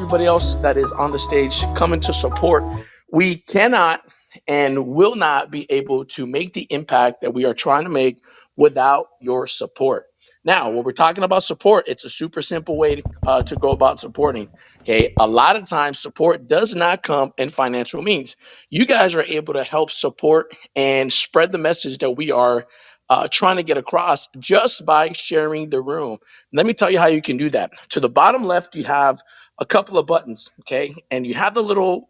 everybody else that is on the stage coming to support. We cannot and will not be able to make the impact that we are trying to make without your support. Now, when we're talking about support, it's a super simple way to go about supporting. Okay, a lot of times support does not come in financial means. You guys are able to help support and spread the message that we are trying to get across just by sharing the room. Let me tell you how you can do that. To the bottom left, you have a couple of buttons, okay, and you have the little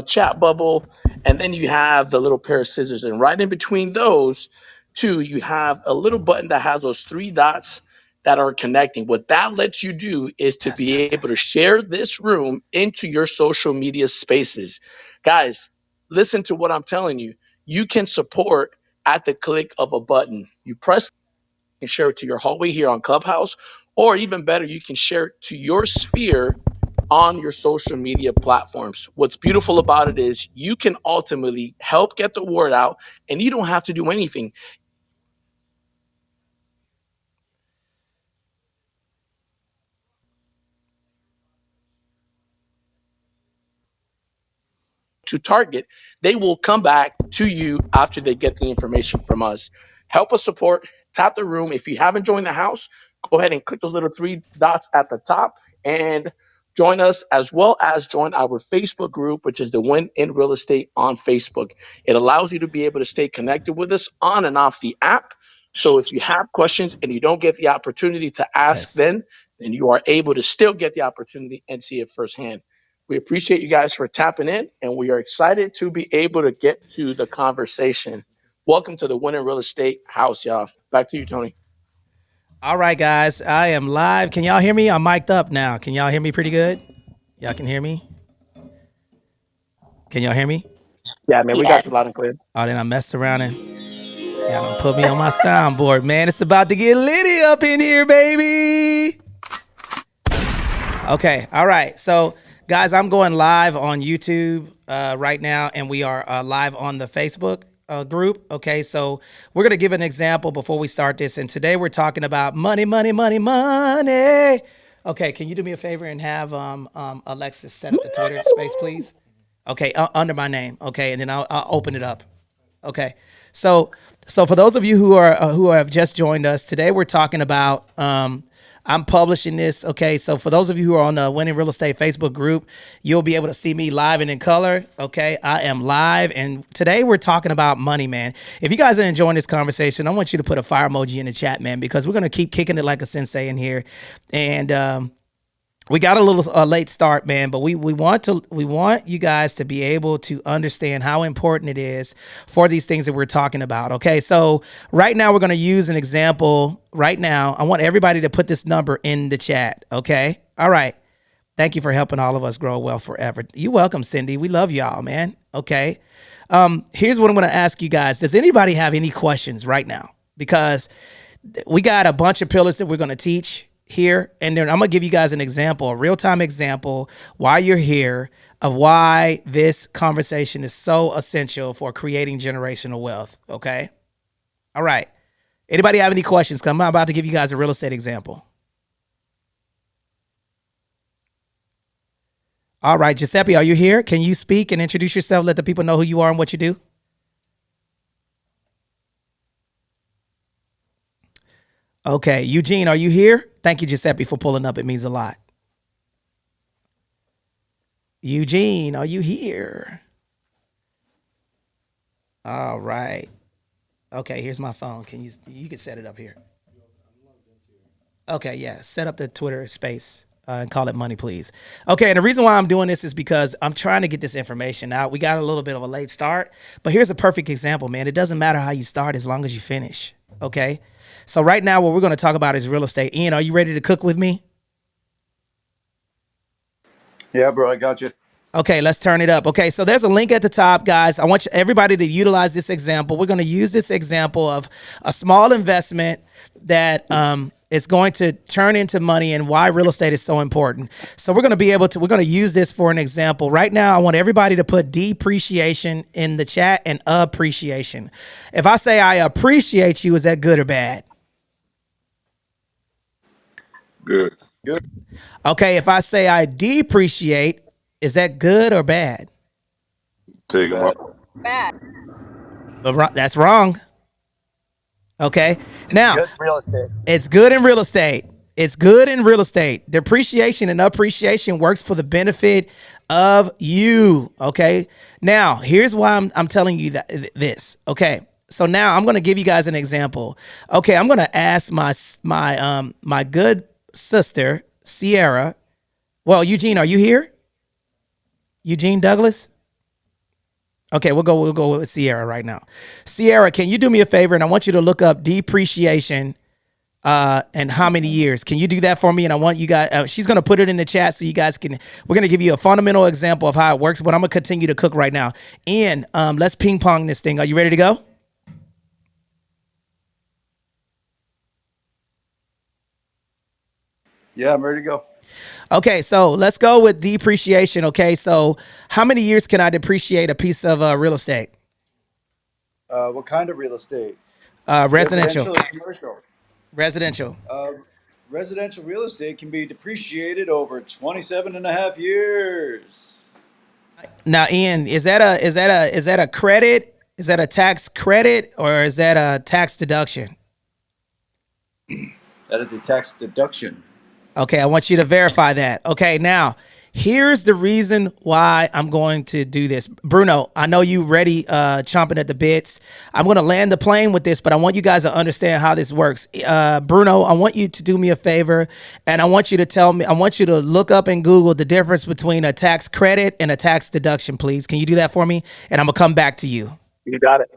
chat bubble, and then you have the little pair of scissors, and right in between those two, you have a little button that has those three dots that are connecting. What that lets you do is to Test, be test, able to test. share this room into your social media spaces. Guys, listen to what I'm telling you. You can support at the click of a button. You press and share it to your hallway here on Clubhouse, or even better, you can share it to your sphere on your social media platforms. What's beautiful about it is you can ultimately help get the word out and you don't have to do anything. To target, they will come back to you after they get the information from us. Help us support, tap the room. If you haven't joined the house, go ahead and click those little three dots at the top and join us, as well as join our Facebook group, which is the Win in Real Estate on Facebook. It allows you to be able to stay connected with us on and off the app. So if you have questions and you don't get the opportunity to ask Test. then you are able to still get the opportunity and see it firsthand. We appreciate you guys for tapping in, and we are excited to be able to get to the conversation. Welcome to the Winning Real Estate House, y'all. Back to you, Tony. All right, guys, I am live. Can y'all hear me? I'm mic'd up now. Can y'all hear me pretty good? Y'all can hear me? Can y'all hear me? Yeah, man, we got you Yes. loud and clear. Oh, then I messed around and y'all done put me on my soundboard, man. It's about to get litty up in here, baby. Okay, all right. So, guys, I'm going live on YouTube right now, and we are live on the Facebook group. Okay, so we're gonna give an example before we start this, and today we're talking about money, money, money, money. Okay, can you do me a favor and have Alexis set up the Twitter space, please? Okay, under my name. Okay, and then I'll open it up. Okay, so for those of you who have just joined us today, we're talking about I'm publishing this. Okay, so for those of you who are on the Winning Real Estate Facebook group, you'll be able to see me live and in color. Okay, I am live, and today we're talking about money, man. If you guys are enjoying this conversation, I want you to put a fire emoji in the chat, man, because we're gonna keep kicking it like a sensei in here, and we got a little late start, man, but we want you guys to be able to understand how important it is for these things that we're talking about. Okay, so right now we're going to use an example. Right now, I want everybody to put this number in the chat. Okay, all right. Thank you for helping all of us grow wealth forever. You're welcome, Cindy. We love y'all, man. Okay. Here's what I'm going to ask you guys. Does anybody have any questions right now? Because we got a bunch of pillars that we're going to teach here, and then I'm gonna give you guys an example, a real-time example, why you're here, of why this conversation is so essential for creating generational wealth. Okay, all right, anybody have any questions? 'Cause I'm about to give you guys a real estate example. All right, Giuseppe, are you here? Can you speak and introduce yourself, let the people know who you are and what you do? Okay, Eugene, are you here? Thank you, Giuseppe, for pulling up. It means a lot. Eugene, are you here? All right. Okay, here's my phone. You can set it up here. Okay, yeah. Set up the Twitter space and call it money, please. Okay, and the reason why I'm doing this is because I'm trying to get this information out. We got a little bit of a late start, but here's a perfect example, man. It doesn't matter how you start as long as you finish. Okay. So right now, what we're going to talk about is real estate. Ian, are you ready to cook with me? Yeah, bro, I got you. Okay, let's turn it up. Okay, so there's a link at the top, guys. I want everybody to utilize this example. We're going to use this example of a small investment that is going to turn into money and why real estate is so important. So we're going to use this for an example. Right now, I want everybody to put depreciation in the chat and appreciation. If I say I appreciate you, is that good or bad? Good. Good. Okay, if I say I depreciate, is that good or bad? Take them Bad. out. That's wrong. Okay. It's Now, good real estate. it's good in real estate. It's good in real estate. Depreciation and appreciation works for the benefit of you. Okay. Now, here's why I'm telling you this. Okay. So now I'm going to give you guys an example. Okay, I'm going to ask my good sister Sierra. Well, Eugene, are you here? Eugene Douglas? Okay, we'll go with Sierra right now. Sierra, can you do me a favor? And I want you to look up depreciation and how many years. Can you do that for me? And I want you guys, she's going to put it in the chat so you guys can, we're going to give you a fundamental example of how it works, but I'm going to continue to cook right now. Ian, let's ping pong this thing. Are you ready to go? Yeah, I'm ready to go. Okay, so let's go with depreciation. Okay, so how many years can I depreciate a piece of real estate? What kind of real estate? Residential. Residential or commercial? Residential. Residential real estate can be depreciated over 27 and a half years. Now, Ian, is that a credit? Is that a tax credit or is that a tax deduction? That is a tax deduction. Okay, I want you to verify that. Okay, now here's the reason why I'm going to do this. Bruno, I know you ready, chomping at the bits. I'm going to land the plane with this, but I want you guys to understand how this works. Bruno, I want you to do me a favor, and I want you to tell me, I want you to look up in Google the difference between a tax credit and a tax deduction, please. Can you do that for me? And I'm going to come back to you. You got it.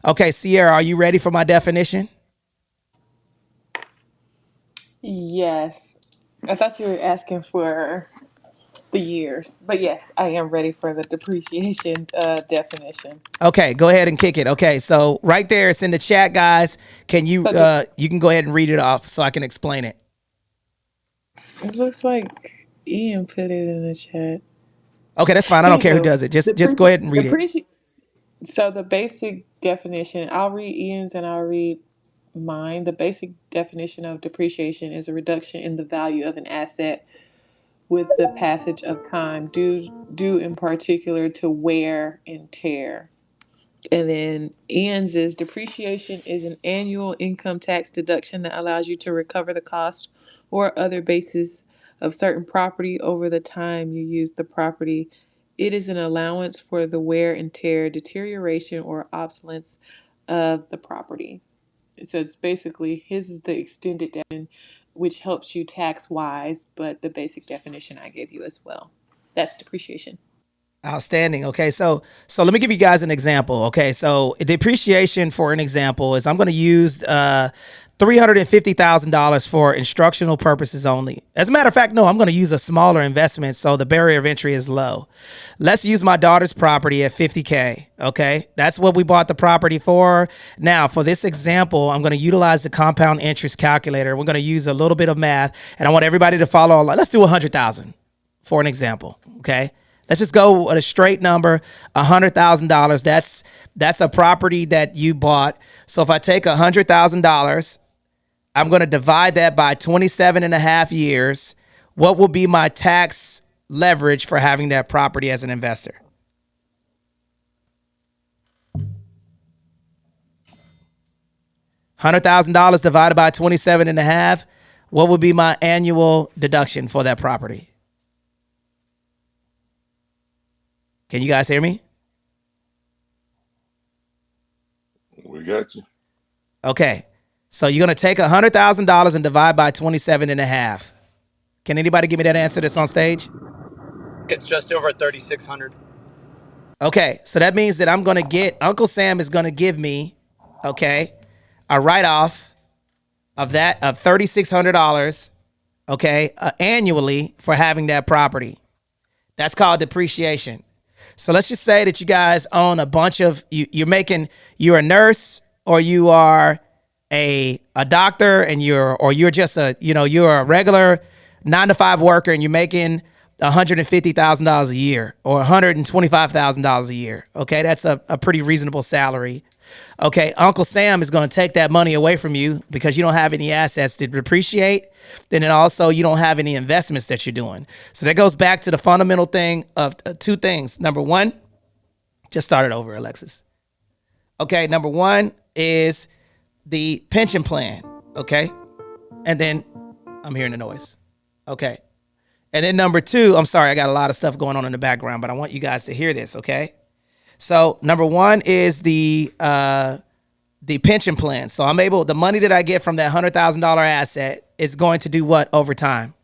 Okay, Sierra, are you ready for my definition? Yes. I thought you were asking for the years, but yes, I am ready for the depreciation definition. Okay, go ahead and kick it. Okay, so right there, it's in the chat, guys. Can you So the, you can go ahead and read it off so I can explain it. it looks like Ian put it in the chat. Okay, that's fine. I Here don't you care who go. does it. Just go ahead and read it. So the basic definition, I'll read Ian's and I'll read mine. The basic definition of depreciation is a reduction in the value of an asset with the passage of time, due in particular to wear and tear. And then Ian's is depreciation is an annual income tax deduction that allows you to recover the cost or other basis of certain property over the time you use the property. It is an allowance for the wear and tear, deterioration, or obsolescence of the property. So it's basically his is the extended definition, which helps you tax wise, but the basic definition I gave you as well. That's depreciation. Outstanding. Okay, so let me give you guys an example. Okay, so depreciation, for an example, is I'm going to use $350,000 for instructional purposes only. As a matter of fact, no, I'm going to use a smaller investment, so the barrier of entry is low. Let's use my daughter's property at $50K. Okay, that's what we bought the property for. Now, for this example, I'm going to utilize the compound interest calculator. We're going to use a little bit of math, and I want everybody to follow along. Let's do $100,000 for an example. Okay. Let's just go with a straight number, $100,000. That's a property that you bought. So if I take $100,000, I'm going to divide that by 27 and a half years. What will be my tax leverage for having that property as an investor? $100,000 divided by 27 and a half. What would be my annual deduction for that property? Can you guys hear me? We got you. Okay. So you're going to take $100,000 and divide by 27 and a half. Can anybody give me that answer that's on stage? It's just over 3,600. Okay. So that means that I'm going to get, Uncle Sam is going to give me, okay, a write-off of that, of $3,600, okay, annually for having that property. That's called depreciation. So let's just say that you guys own a bunch of, you're a nurse or you are a doctor and you're just you're a regular 9-to-5 worker and you're making $150,000 a year or $125,000 a year. Okay. That's a pretty reasonable salary. Okay, Uncle Sam is going to take that money away from you because you don't have any assets to depreciate. Then also you don't have any investments that you're doing. So that goes back to the fundamental thing of two things. Number one, just start it over, Alexis. Okay, number one is the pension plan. Okay, and then I'm hearing the noise. Okay, and then number two, I'm sorry, I got a lot of stuff going on in the background, but I want you guys to hear this. Okay. So number one is the pension plan. So the money that I get from that $100,000 asset is going to do what over time?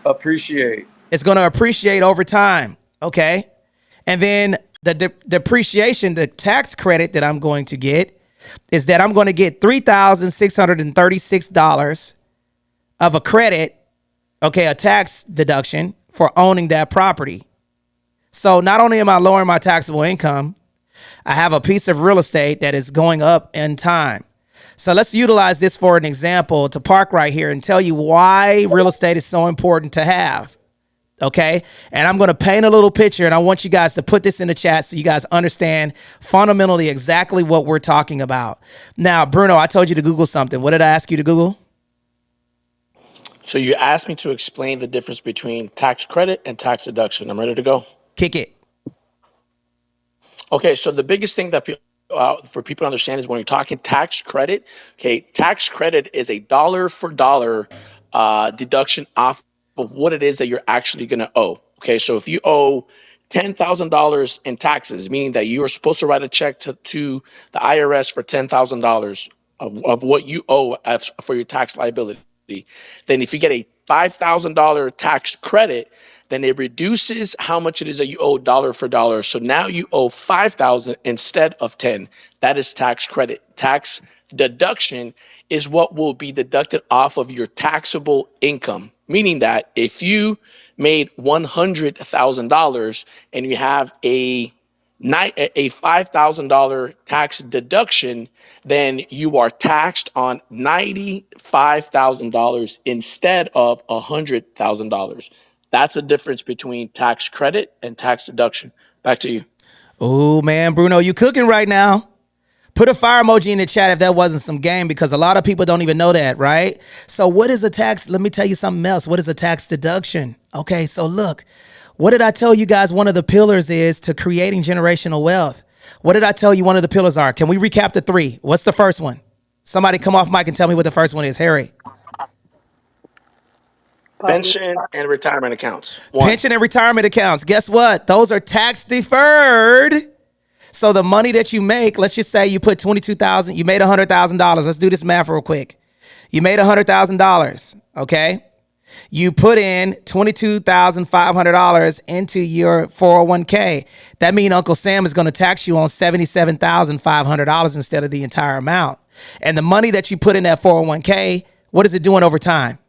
Appreciate. It's going to appreciate over time. Okay. And then the depreciation, the tax credit that I'm going to get is that I'm going to get $3,636 of a credit. Okay. A tax deduction for owning that property. So not only am I lowering my taxable income, I have a piece of real estate that is going up in time. So let's utilize this for an example to park right here and tell you why real estate is so important to have. Okay. And I'm going to paint a little picture and I want you guys to put this in the chat so you guys understand fundamentally exactly what we're talking about. Now, Bruno, I told you to Google something. What did I ask you to Google? So you asked me to explain the difference between tax credit and tax deduction. I'm ready to go. Kick it. Okay, so the biggest thing that for people to understand is when you're talking tax credit, okay, tax credit is a dollar for dollar deduction off of what it is that you're actually going to owe. Okay, so if you owe $10,000 in taxes, meaning that you are supposed to write a check to the IRS for $10,000 of what you owe for your tax liability, then if you get a $5,000 tax credit, then it reduces how much it is that you owe dollar for dollar. So now you owe 5,000 instead of 10. That is tax credit. Tax deduction is what will be deducted off of your taxable income, meaning that if you made $100,000 and you have a $5,000 tax deduction, then you are taxed on $95,000 instead of $100,000. That's the difference between tax credit and tax deduction. Back to you. Oh man, Bruno, you cooking right now. Put a fire emoji in the chat if that wasn't some game, because a lot of people don't even know that, right? So what is a tax? Let me tell you something else. What is a tax deduction? Okay, so look, what did I tell you guys one of the pillars is to creating generational wealth? What did I tell you one of the pillars are? Can we recap the three? What's the first one? Somebody come off mic and tell me what the first one is. Harry. Pension and retirement accounts. One. Pension and retirement accounts. Guess what? Those are tax deferred. So the money that you make, let's just say you put $22,000, you made $100,000. Let's do this math real quick. You made $100,000, okay? You put in $22,500 into your 401k. That means Uncle Sam is going to tax you on $77,500 instead of the entire amount. And the money that you put in that 401k, what is it doing over time?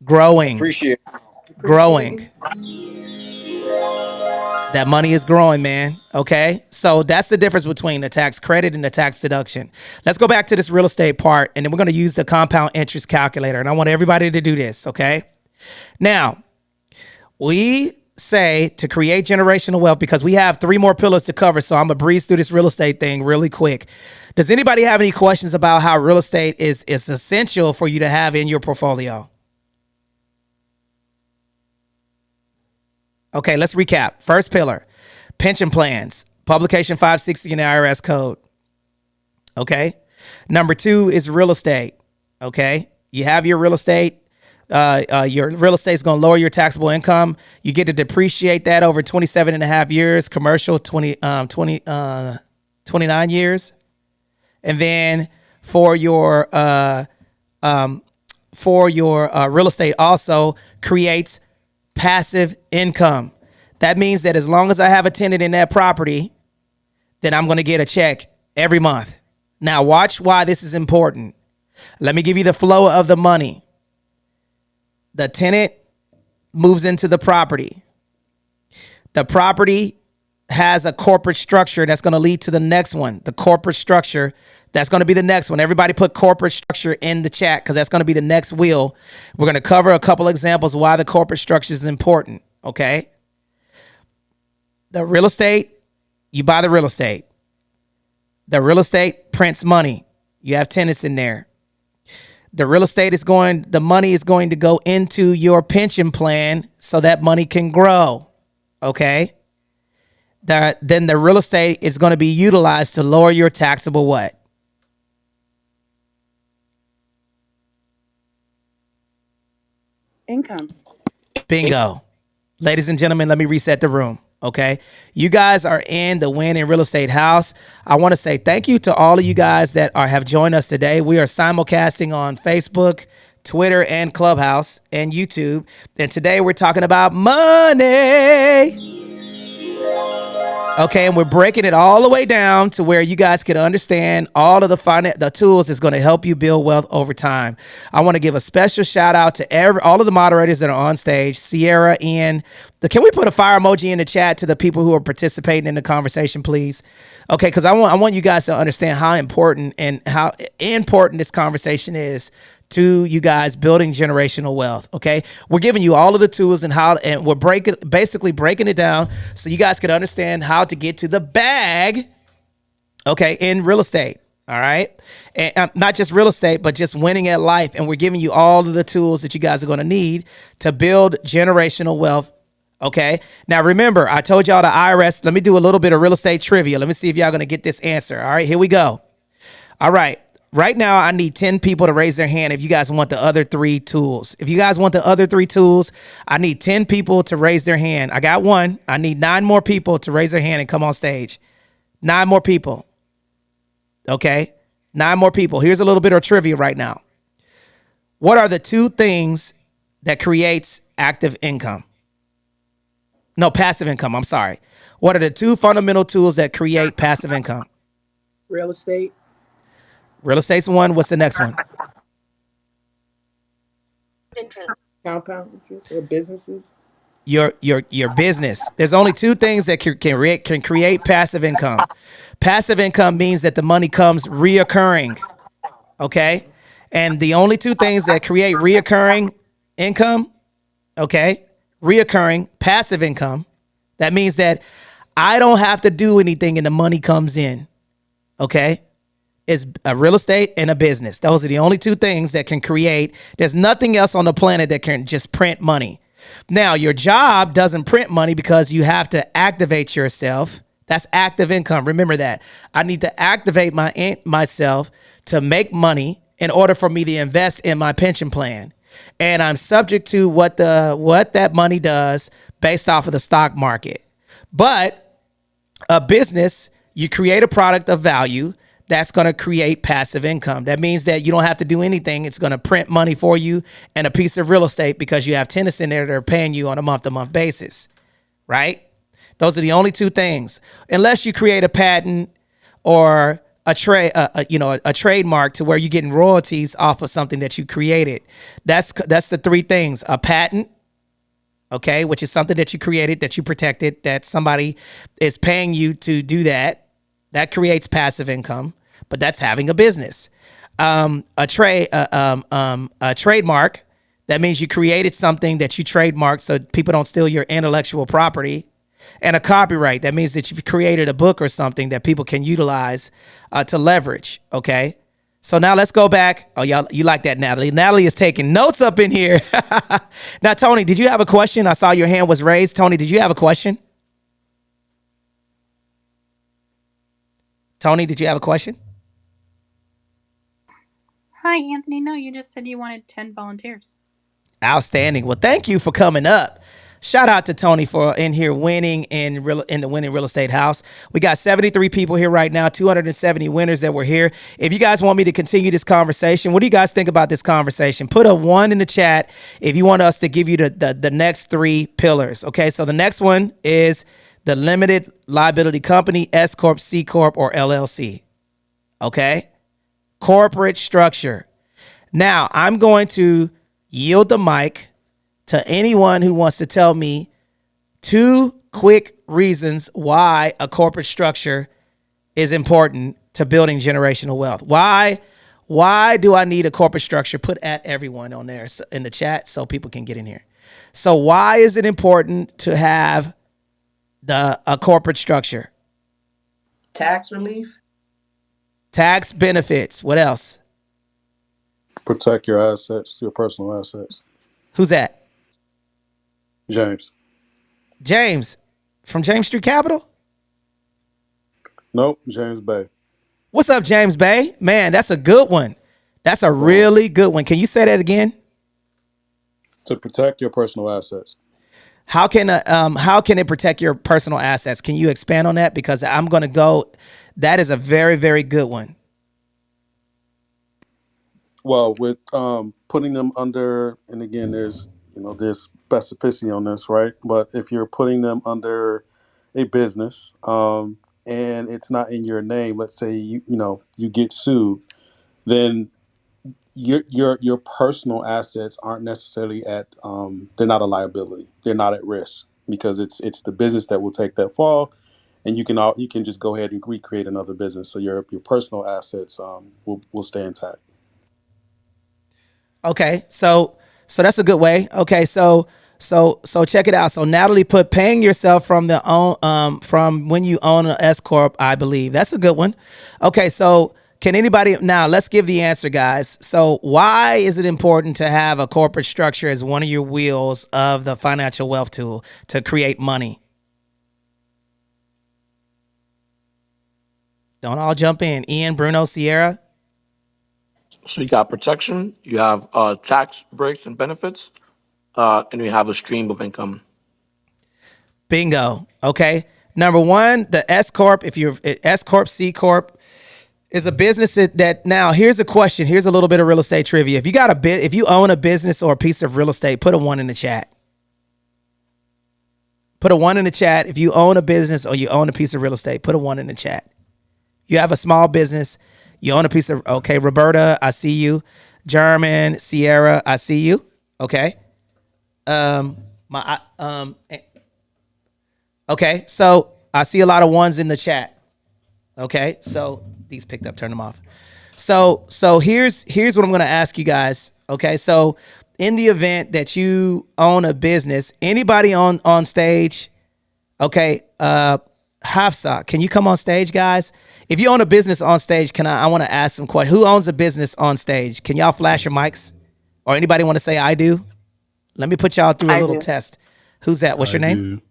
Growing. Appreciate. Growing. That money is growing, man. Okay. So that's the difference between the tax credit and the tax deduction. Let's go back to this real estate part, and then we're going to use the compound interest calculator. And I want everybody to do this. Okay. Now, we say to create generational wealth because we have three more pillars to cover. So I'm going to breeze through this real estate thing really quick. Does anybody have any questions about how real estate is essential for you to have in your portfolio? Okay, let's recap. First pillar, pension plans, publication 560 in the IRS code. Okay. Number two is real estate. Okay. You have your real estate. Your real estate is going to lower your taxable income. You get to depreciate that over 27 and a half years, commercial 29 years. And then for your real estate also creates passive income. That means that as long as I have a tenant in that property, then I'm going to get a check every month. Now watch why this is important. Let me give you the flow of the money. The tenant moves into the property. The property has a corporate structure that's going to lead to the next one. The corporate structure, that's going to be the next one. Everybody put corporate structure in the chat because that's going to be the next wheel. We're going to cover a couple examples why the corporate structure is important. Okay. The real estate, you buy the real estate. The real estate prints money. You have tenants in there. The money is going to go into your pension plan so that money can grow. Okay. Then the real estate is going to be utilized to lower your taxable what? Income. Bingo. Ladies and gentlemen, let me reset the room. Okay. You guys are in the Win in Real Estate house. I want to say thank you to all of you guys that have joined us today. We are simulcasting on Facebook, Twitter, and Clubhouse and YouTube. And today we're talking about money. Okay, and we're breaking it all the way down to where you guys can understand all of the tools that's going to help you build wealth over time. I want to give a special shout out to all of the moderators that are on stage. Sierra, Ian. Can we put a fire emoji in the chat to the people who are participating in the conversation, please? Okay, because I want you guys to understand how important this conversation is to you guys building generational wealth. Okay, we're giving you all of the tools and we're basically breaking it down so you guys can understand how to get to the bag. Okay, in real estate. All right, and not just real estate, but just winning at life. And we're giving you all of the tools that you guys are going to need to build generational wealth. Okay. Now, remember, I told y'all the IRS. Let me do a little bit of real estate trivia. Let me see if y'all going to get this answer. All right, here we go. All right. Right now, I need 10 people to raise their hand if you guys want the other 3 tools. If you guys want the other 3 tools, I need 10 people to raise their hand. I got 1. I need 9 more people to raise their hand and come on stage. 9 more people. Okay. 9 more people. Here's a little bit of trivia right now. What are the 2 things that creates active income? No, passive income. I'm sorry. What are the 2 fundamental tools that create passive income? Real estate. Real estate's 1. What's the next one? Compound interest or businesses. Your business. There's only 2 things that can create passive income. Passive income means that the money comes reoccurring. Okay? And the only 2 things that create reoccurring income, okay? Reoccurring passive income. That means that I don't have to do anything and the money comes in. Okay? Is a real estate and a business. Those are the only 2 things that can create. There's nothing else on the planet that can just print money. Now, your job doesn't print money because you have to activate yourself. That's active income. Remember that. I need to activate myself to make money in order for me to invest in my pension plan. And I'm subject to what that money does based off of the stock market. But a business, you create a product of value that's going to create passive income. That means that you don't have to do anything. It's going to print money for you and a piece of real estate because you have tenants in there that are paying you on a month-to-month basis, right? Those are the only 2 things. Unless you create a patent or a trademark to where you're getting royalties off of something that you created. That's the 3 things. A patent, okay, which is something that you created, that you protected, that somebody is paying you to do that. That creates passive income, but that's having a business. A trademark, that means you created something that you trademarked so people don't steal your intellectual property. And a copyright, that means that you've created a book or something that people can utilize to leverage, okay? So now let's go back. Oh, y'all, you like that, Natalie. Natalie is taking notes up in here. Now, Tony, did you have a question? I saw your hand was raised. Tony, did you have a question? Tony, did you have a question? Hi, Anthony. No, you just said you wanted 10 volunteers. Outstanding. Well, thank you for coming up. Shout out to Tony for in here winning in the Winning Real Estate house. We got 73 people here right now, 270 winners that were here. If you guys want me to continue this conversation, what do you guys think about this conversation? Put a 1 in the chat if you want us to give you the next 3 pillars. Okay, so the next one is the limited liability company, S Corp, C Corp, or LLC. Okay? Corporate structure. Now, I'm going to yield the mic to anyone who wants to tell me 2 quick reasons why a corporate structure is important to building generational wealth. Why do I need a corporate structure? Put at everyone on there in the chat so people can get in here. So why is it important to have a corporate structure? Tax relief. Tax benefits. What else? Protect your assets, your personal assets. Who's that? James. James from James Street Capital? Nope, James Bay. What's up, James Bay? Man, that's a good one. That's a Well, really good one. Can you say that again? to protect your personal assets. How can it protect your personal assets? Can you expand on that? Because I'm going to go. That is a very, very good one. Well, with putting them under, and again, there's specificity on this, right? But if you're putting them under a business, and it's not in your name, let's say you get sued, then your personal assets aren't necessarily they're not a liability. They're not at risk because it's the business that will take that fall, and you can just go ahead and recreate another business. So your personal assets will stay intact. Okay, so that's a good way. Okay, so check it out. So Natalie put paying yourself from when you own an S corp, I believe. That's a good one. Okay, so can anybody now? Let's give the answer, guys. So why is it important to have a corporate structure as one of your wheels of the financial wealth tool to create money? Don't all jump in. Ian, Bruno, Sierra. So you got protection, you have tax breaks and benefits, and you have a stream of income. Bingo. Okay. Number one, the S corp. If you're S corp, C corp is a business that now here's a question. Here's a little bit of real estate trivia. If you own a business or a piece of real estate, put a 1 in the chat. Put a 1 in the chat. If you own a business or you own a piece of real estate, put a 1 in the chat. You have a small business, you own a piece of, okay, Roberta, I see you. German, Sierra, I see you. Okay. Okay, so I see a lot of 1s in the chat. Okay, so these picked up, turn them off. So here's what I'm going to ask you guys. Okay, so in the event that you own a business, anybody on stage? Okay, Hafsa, can you come on stage, guys? If you own a business on stage, I want to ask some questions. Who owns a business on stage? Can y'all flash your mics? Or anybody want to say I do? Let me put y'all through a I little do. test. Who's that? What's your name?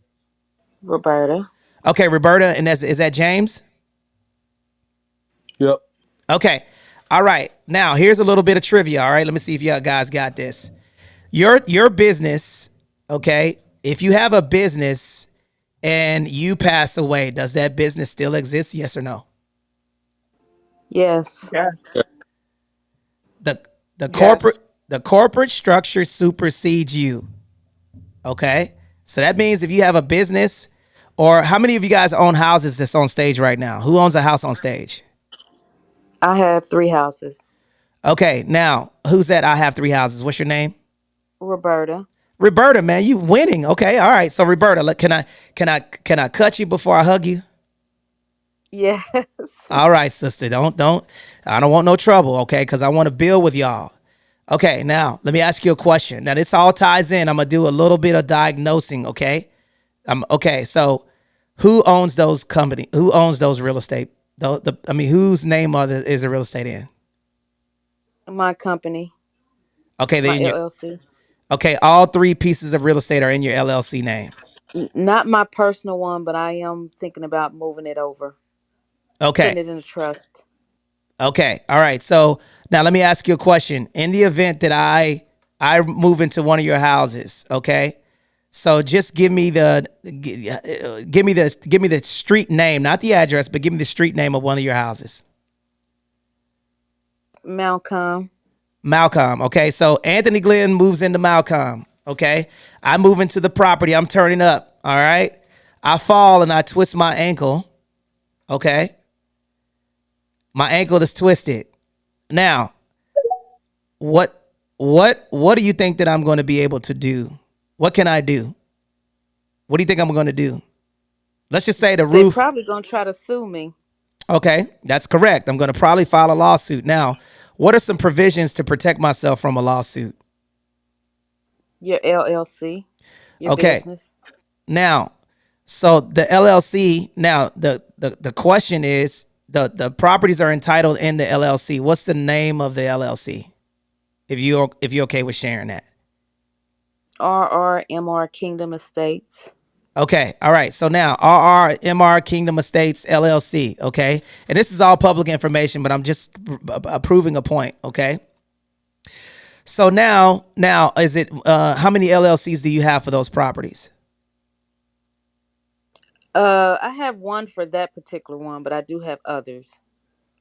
Roberta. Okay, Roberta, and is that James? Yep. Okay. All right. Now, here's a little bit of trivia. All right. Let me see if y'all guys got this. Your business, okay, if you have a business and you pass away, does that business still exist? Yes or no? Yes. Yeah. The Yes. corporate structure supersedes you. Okay? So that means if you have a business, or how many of you guys own houses that's on stage right now? Who owns a house on stage? I have 3 houses. Okay, now who's that? I have 3 houses. What's your name? Roberta. Roberta, man, you winning. Okay, all right. So Roberta, look, can I cut you before I hug you? Yes. All right, sister. I don't want no trouble, okay? Because I want to build with y'all. Okay, now let me ask you a question. Now this all ties in. I'm gonna do a little bit of diagnosing, okay? Okay. So, who owns those company? Who owns those real estate? Whose name is the real estate in? My company. Okay, My then LLC. okay. All 3 pieces of real estate are in your LLC name. Not my personal one, but I am thinking about moving it over. Okay. Putting it in a trust. Okay. All right. So now let me ask you a question. In the event that I move into one of your houses, okay? So just give me the street name, not the address, but give me the street name of one of your houses. Malcolm. Malcolm. Okay. So Anthony Glenn moves into Malcolm. Okay. I move into the property. I'm turning up. All right. I fall and I twist my ankle. Okay. My ankle is twisted. Now, what do you think that I'm going to be able to do? What can I do? What do you think I'm going to do? Let's just say the They're roof. probably going to try to sue me. Okay, that's correct. I'm going to probably file a lawsuit. Now, what are some provisions to protect myself from a lawsuit? Your LLC, your Okay. business. Now, so the LLC, now the question is the properties are entitled in the LLC. What's the name of the LLC? If you're okay with sharing that. RRMR Kingdom Estates. Okay. All right. So now RRMR Kingdom Estates LLC. Okay. And this is all public information, but I'm just proving a point. Okay. So now is it how many LLCs do you have for those properties? I have one for that particular one, but I do have others.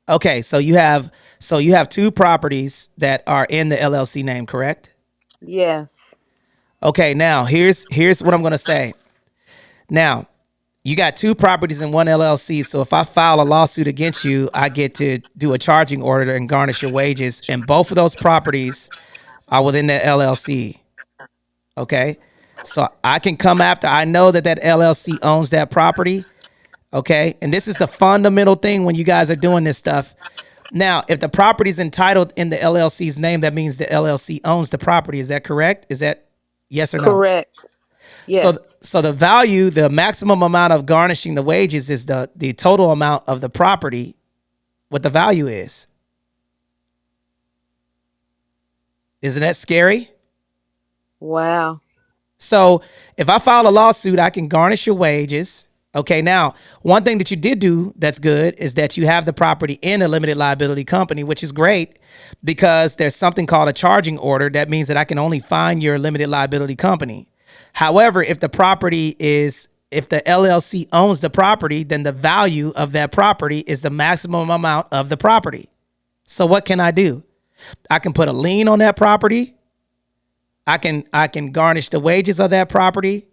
Okay, so you have two properties that are in the LLC name, correct? Yes. Okay, now here's what I'm going to say. Now, you got two properties in one LLC, so if I file a lawsuit against you, I get to do a charging order and garnish your wages, and both of those properties are within the LLC. Okay? So I can come after, I know that LLC owns that property. Okay? And this is the fundamental thing when you guys are doing this stuff. Now, if the property is entitled in the LLC's name, that means the LLC owns the property. Is that correct? Is that yes or no? Correct. So, Yes. so the value, the maximum amount of garnishing the wages is the total amount of the property, what the value is. Isn't that scary? Wow. So if I file a lawsuit, I can garnish your wages. Okay, now, one thing that you did do that's good is that you have the property in a limited liability company, which is great because there's something called a charging order. That means that I can only fine your limited liability company. However, if the LLC owns the property, then the value of that property is the maximum amount of the property. So what can I do? I can put a lien on that property. I can garnish the wages of that property.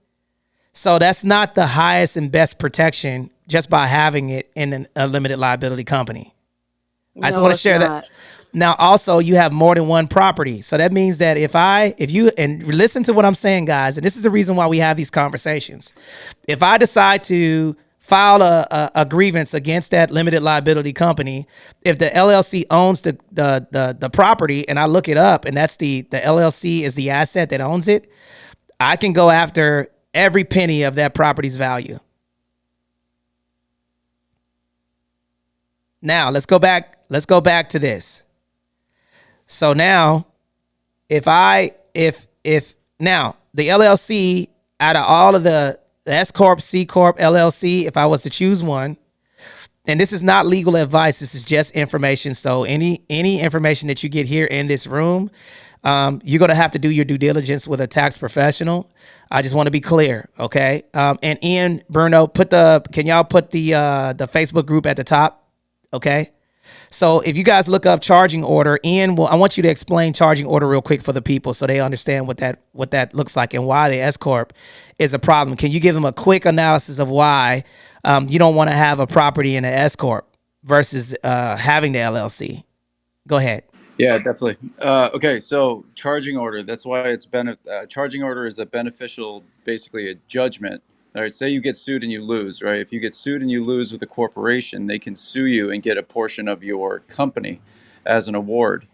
So that's not the highest and best protection just by having it in a limited liability company. I just No, want to it's share not. that. Now, also, you have more than one property. So that means that if you listen to what I'm saying, guys, and this is the reason why we have these conversations. If I decide to file a grievance against that limited liability company, if the LLC owns the property and I look it up and that's the LLC is the asset that owns it, I can go after every penny of that property's value. Now, let's go back to this. So now, if now the LLC out of all of the S Corp, C Corp, LLC, if I was to choose one, and this is not legal advice, this is just information. So any information that you get here in this room, you're going to have to do your due diligence with a tax professional. I just want to be clear. Okay. And Ian, Bruno, can y'all put the Facebook group at the top? Okay. So if you guys look up charging order, Ian, I want you to explain charging order real quick for the people so they understand what that looks like and why the S Corp is a problem. Can you give them a quick analysis of why you don't want to have a property in an S Corp versus having the LLC? Go ahead. Yeah, definitely. Okay, so charging order. That's why charging order is a beneficial, basically a judgment. All right, say you get sued and you lose, right? If you get sued and you lose with a corporation, they can sue you and get a portion of your company as an award.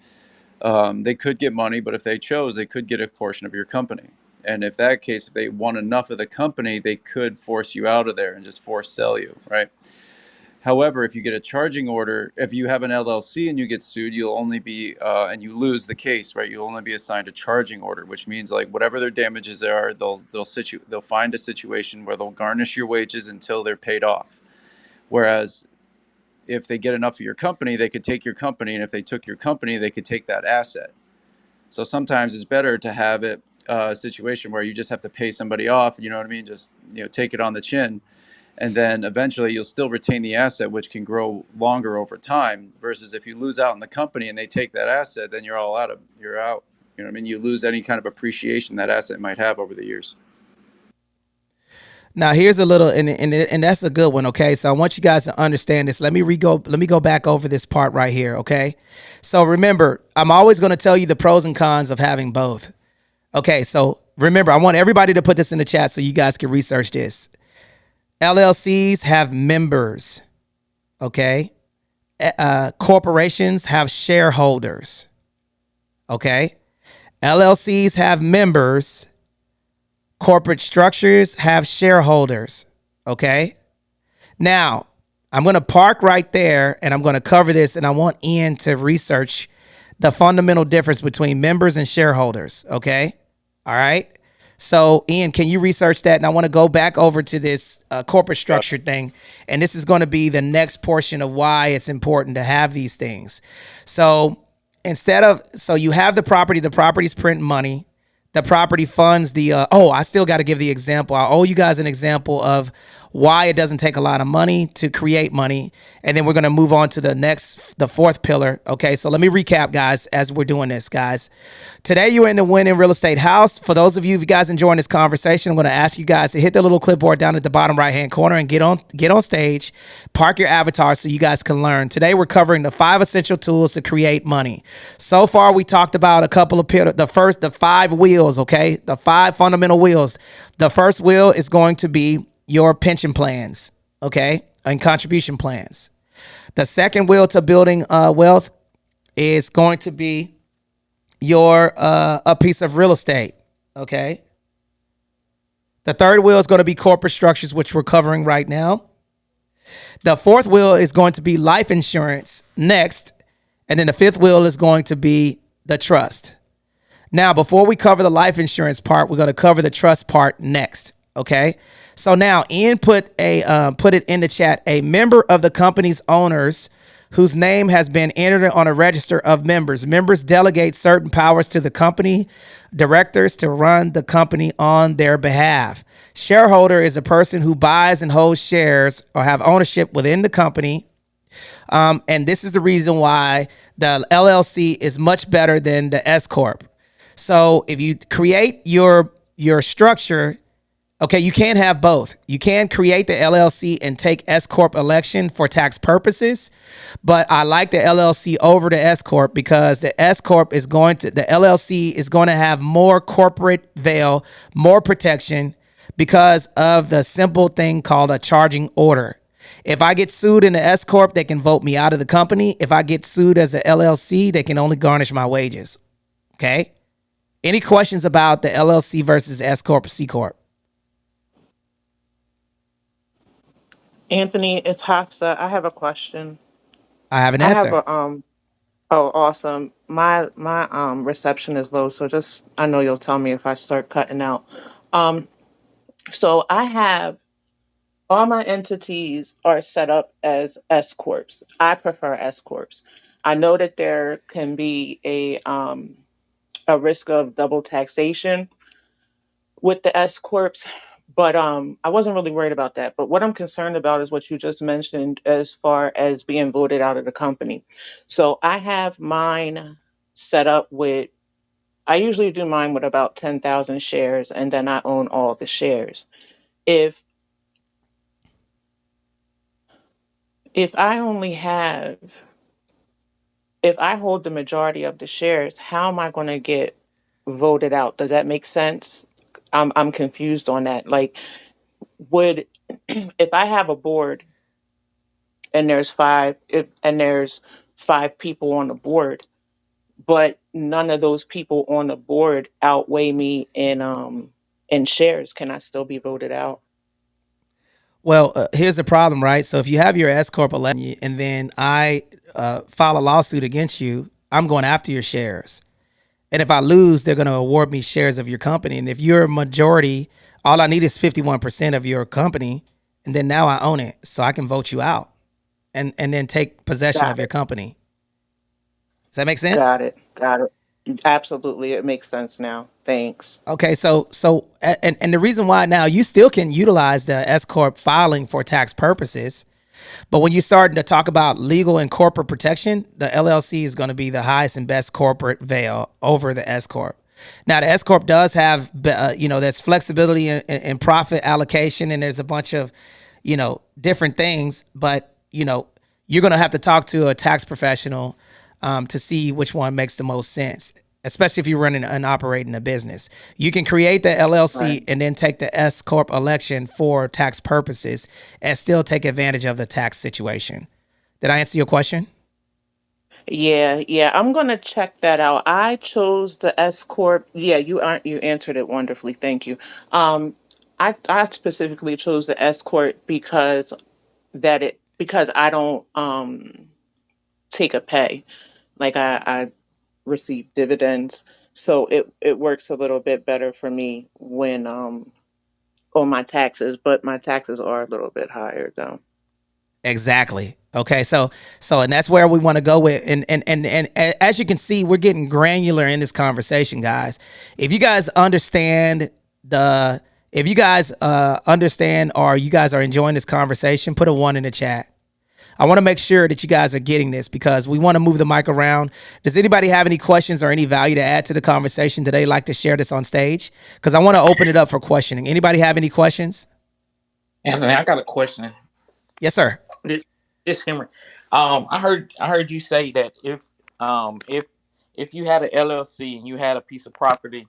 They could get money, but if they chose, they could get a portion of your company. And if that case, if they won enough of the company, they could force you out of there and just force sell you, right? However, if you get a charging order, if you have an LLC and you get sued, you'll only be, and you lose the case, right? You'll only be assigned a charging order, which means like whatever their damages are, they'll find a situation where they'll garnish your wages until they're paid off. Whereas if they get enough of your company, they could take your company, and if they took your company, they could take that asset. So sometimes it's better to have a situation where you just have to pay somebody off. You know what I mean? Just take it on the chin. And then eventually you'll still retain the asset, which can grow longer over time. Versus if you lose out in the company and they take that asset, then you're out. You know what I mean? You lose any kind of appreciation that asset might have over the years. Now here's a little, and that's a good one. Okay, so I want you guys to understand this. Let me go back over this part right here. Okay, so remember, I'm always going to tell you the pros and cons of having both. Okay, so remember, I want everybody to put this in the chat so you guys can research this. LLCs have members, okay? Corporations have shareholders, okay? LLCs have members. Corporate structures have shareholders. Okay. Now, I'm going to park right there and I'm going to cover this, and I want Ian to research the fundamental difference between members and shareholders. Okay. All right. So, Ian, can you research that? And I want to go back over to this corporate structure thing. And this is going to be the next portion of why it's important to have these things. So so you have the property's print money. The property funds the, I still got to give the example. I owe you guys an example of why it doesn't take a lot of money to create money. And then we're going to move on to the fourth pillar. Okay. So let me recap, guys, as we're doing this, guys. Today, you're in the Win in Real Estate house. For those of you, if you guys enjoying this conversation, I'm going to ask you guys to hit the little clipboard down at the bottom right-hand corner and get on stage, park your avatar so you guys can learn. Today, we're covering the 5 essential tools to create money. So far, we talked about a couple of the 5 wheels, okay? The 5 fundamental wheels. The first wheel is going to be your pension plans, okay? And contribution plans. The second wheel to building wealth is going to be your a piece of real estate, okay? The third wheel is going to be corporate structures, which we're covering right now. The fourth wheel is going to be life insurance next. And then the fifth wheel is going to be the trust. Now, before we cover the life insurance part, we're going to cover the trust part next, okay? So now Ian put it in the chat. A member of the company's owners whose name has been entered on a register of members. Members delegate certain powers to the company directors to run the company on their behalf. Shareholder is a person who buys and holds shares or have ownership within the company. And this is the reason why the LLC is much better than the S Corp. So if you create your structure, okay, you can't have both. You can create the LLC and take S Corp election for tax purposes, but I like the LLC over the S Corp because the LLC is going to have more corporate veil, more protection because of the simple thing called a charging order. If I get sued in the S Corp, they can vote me out of the company. If I get sued as a LLC, they can only garnish my wages. Okay? Any questions about the LLC versus S Corp, C Corp? Anthony, it's Haxa. I have a question. I have an I have answer. a oh awesome. My reception is low, so just I know you'll tell me if I start cutting out. Um so I have all my entities are set up as S corps. I prefer S corps. I know that there can be a risk of double taxation with the S corps, but I wasn't really worried about that. But what I'm concerned about is what you just mentioned as far as being voted out of the company. So I have mine set up with, I usually do mine with about 10,000 shares, and then I own all the shares. If if I only have if I hold the majority of the shares, how am I going to get voted out? Does that make sense? I'm confused on that. Like, would if I have a board and there's 5 people on the board, but none of those people on the board outweigh me in shares, can I still be voted out? Well, here's the problem, right? So if you have your S Corp election and then I file a lawsuit against you, I'm going after your shares. And if I lose, they're going to award me shares of your company. And if you're a majority, all I need is 51% of your company. And then now I own it. So I can vote you out and then take possession of Got your it. company. Does that make sense? Got it. Got it. Absolutely. It makes sense now. Thanks. Okay, and the reason why now you still can utilize the S Corp filing for tax purposes, but when you're starting to talk about legal and corporate protection, the LLC is going to be the highest and best corporate veil over the S Corp. Now, the S Corp does have, there's flexibility in profit allocation, and there's a bunch of, different things, but, you're going to have to talk to a tax professional to see which one makes the most sense, especially if you're running and operating a business. You can create the LLC Right. and then take the S Corp election for tax purposes and still take advantage of the tax situation. Did I answer your question? Yeah. I'm gonna check that out. I chose the S corp. Yeah, you answered it wonderfully. Thank you. Um, I specifically chose the S corp because I don't take a pay. Like I receive dividends, so it works a little bit better for me when on my taxes. But my taxes are a little bit higher though. Exactly. Okay. So and that's where we want to go with, and as you can see, we're getting granular in this conversation, guys. If you guys understand the, if you guys understand, or you guys are enjoying this conversation, put a 1 in the chat. I want to make sure that you guys are getting this because we want to move the mic around. Does anybody have any questions or any value to add to the conversation today? Like to share this on stage? Because I want to open it up for questioning. Anybody have any questions? Anthony, I got a question. Yes, sir. This Henry. I heard you say that if you had an LLC and you had a piece of property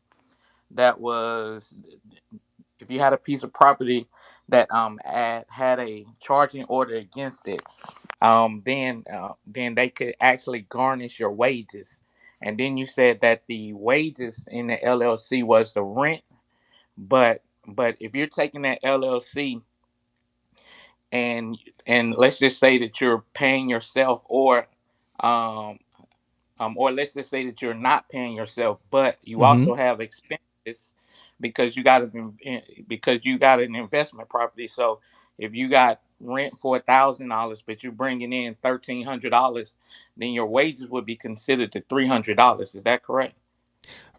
that was if you had a piece of property that had a charging order against it, then they could actually garnish your wages. And then you said that the wages in the LLC was the rent, but if you're taking that LLC and let's just say that you're paying yourself, um, or let's just say that you're not paying yourself, but you Mm-hmm. also have expenses because you got an investment property. So if you got rent for $1,000, but you're bringing in $1,300, then your wages would be considered to $300. Is that correct?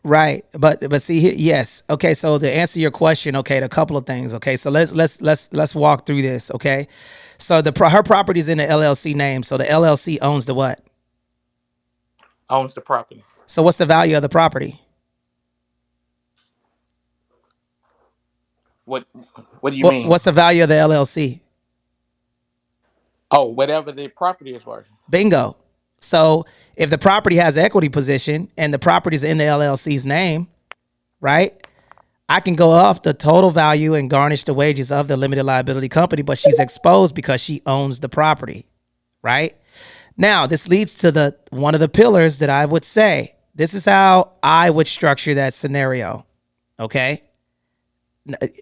Right, but see here, yes. Okay, so to answer your question, okay, a couple of things. Okay, so let's walk through this. Okay, so her property is in the LLC name, so the LLC owns the what? Owns the property. So what's the value of the property? What What do you mean? What's the value of the LLC? Oh, whatever the property is worth. Bingo. So if the property has equity position and the property is in the LLC's name, right? I can go off the total value and garnish the wages of the limited liability company, but she's exposed because she owns the property, right? Now, this leads to one of the pillars that I would say. This is how I would structure that scenario, okay?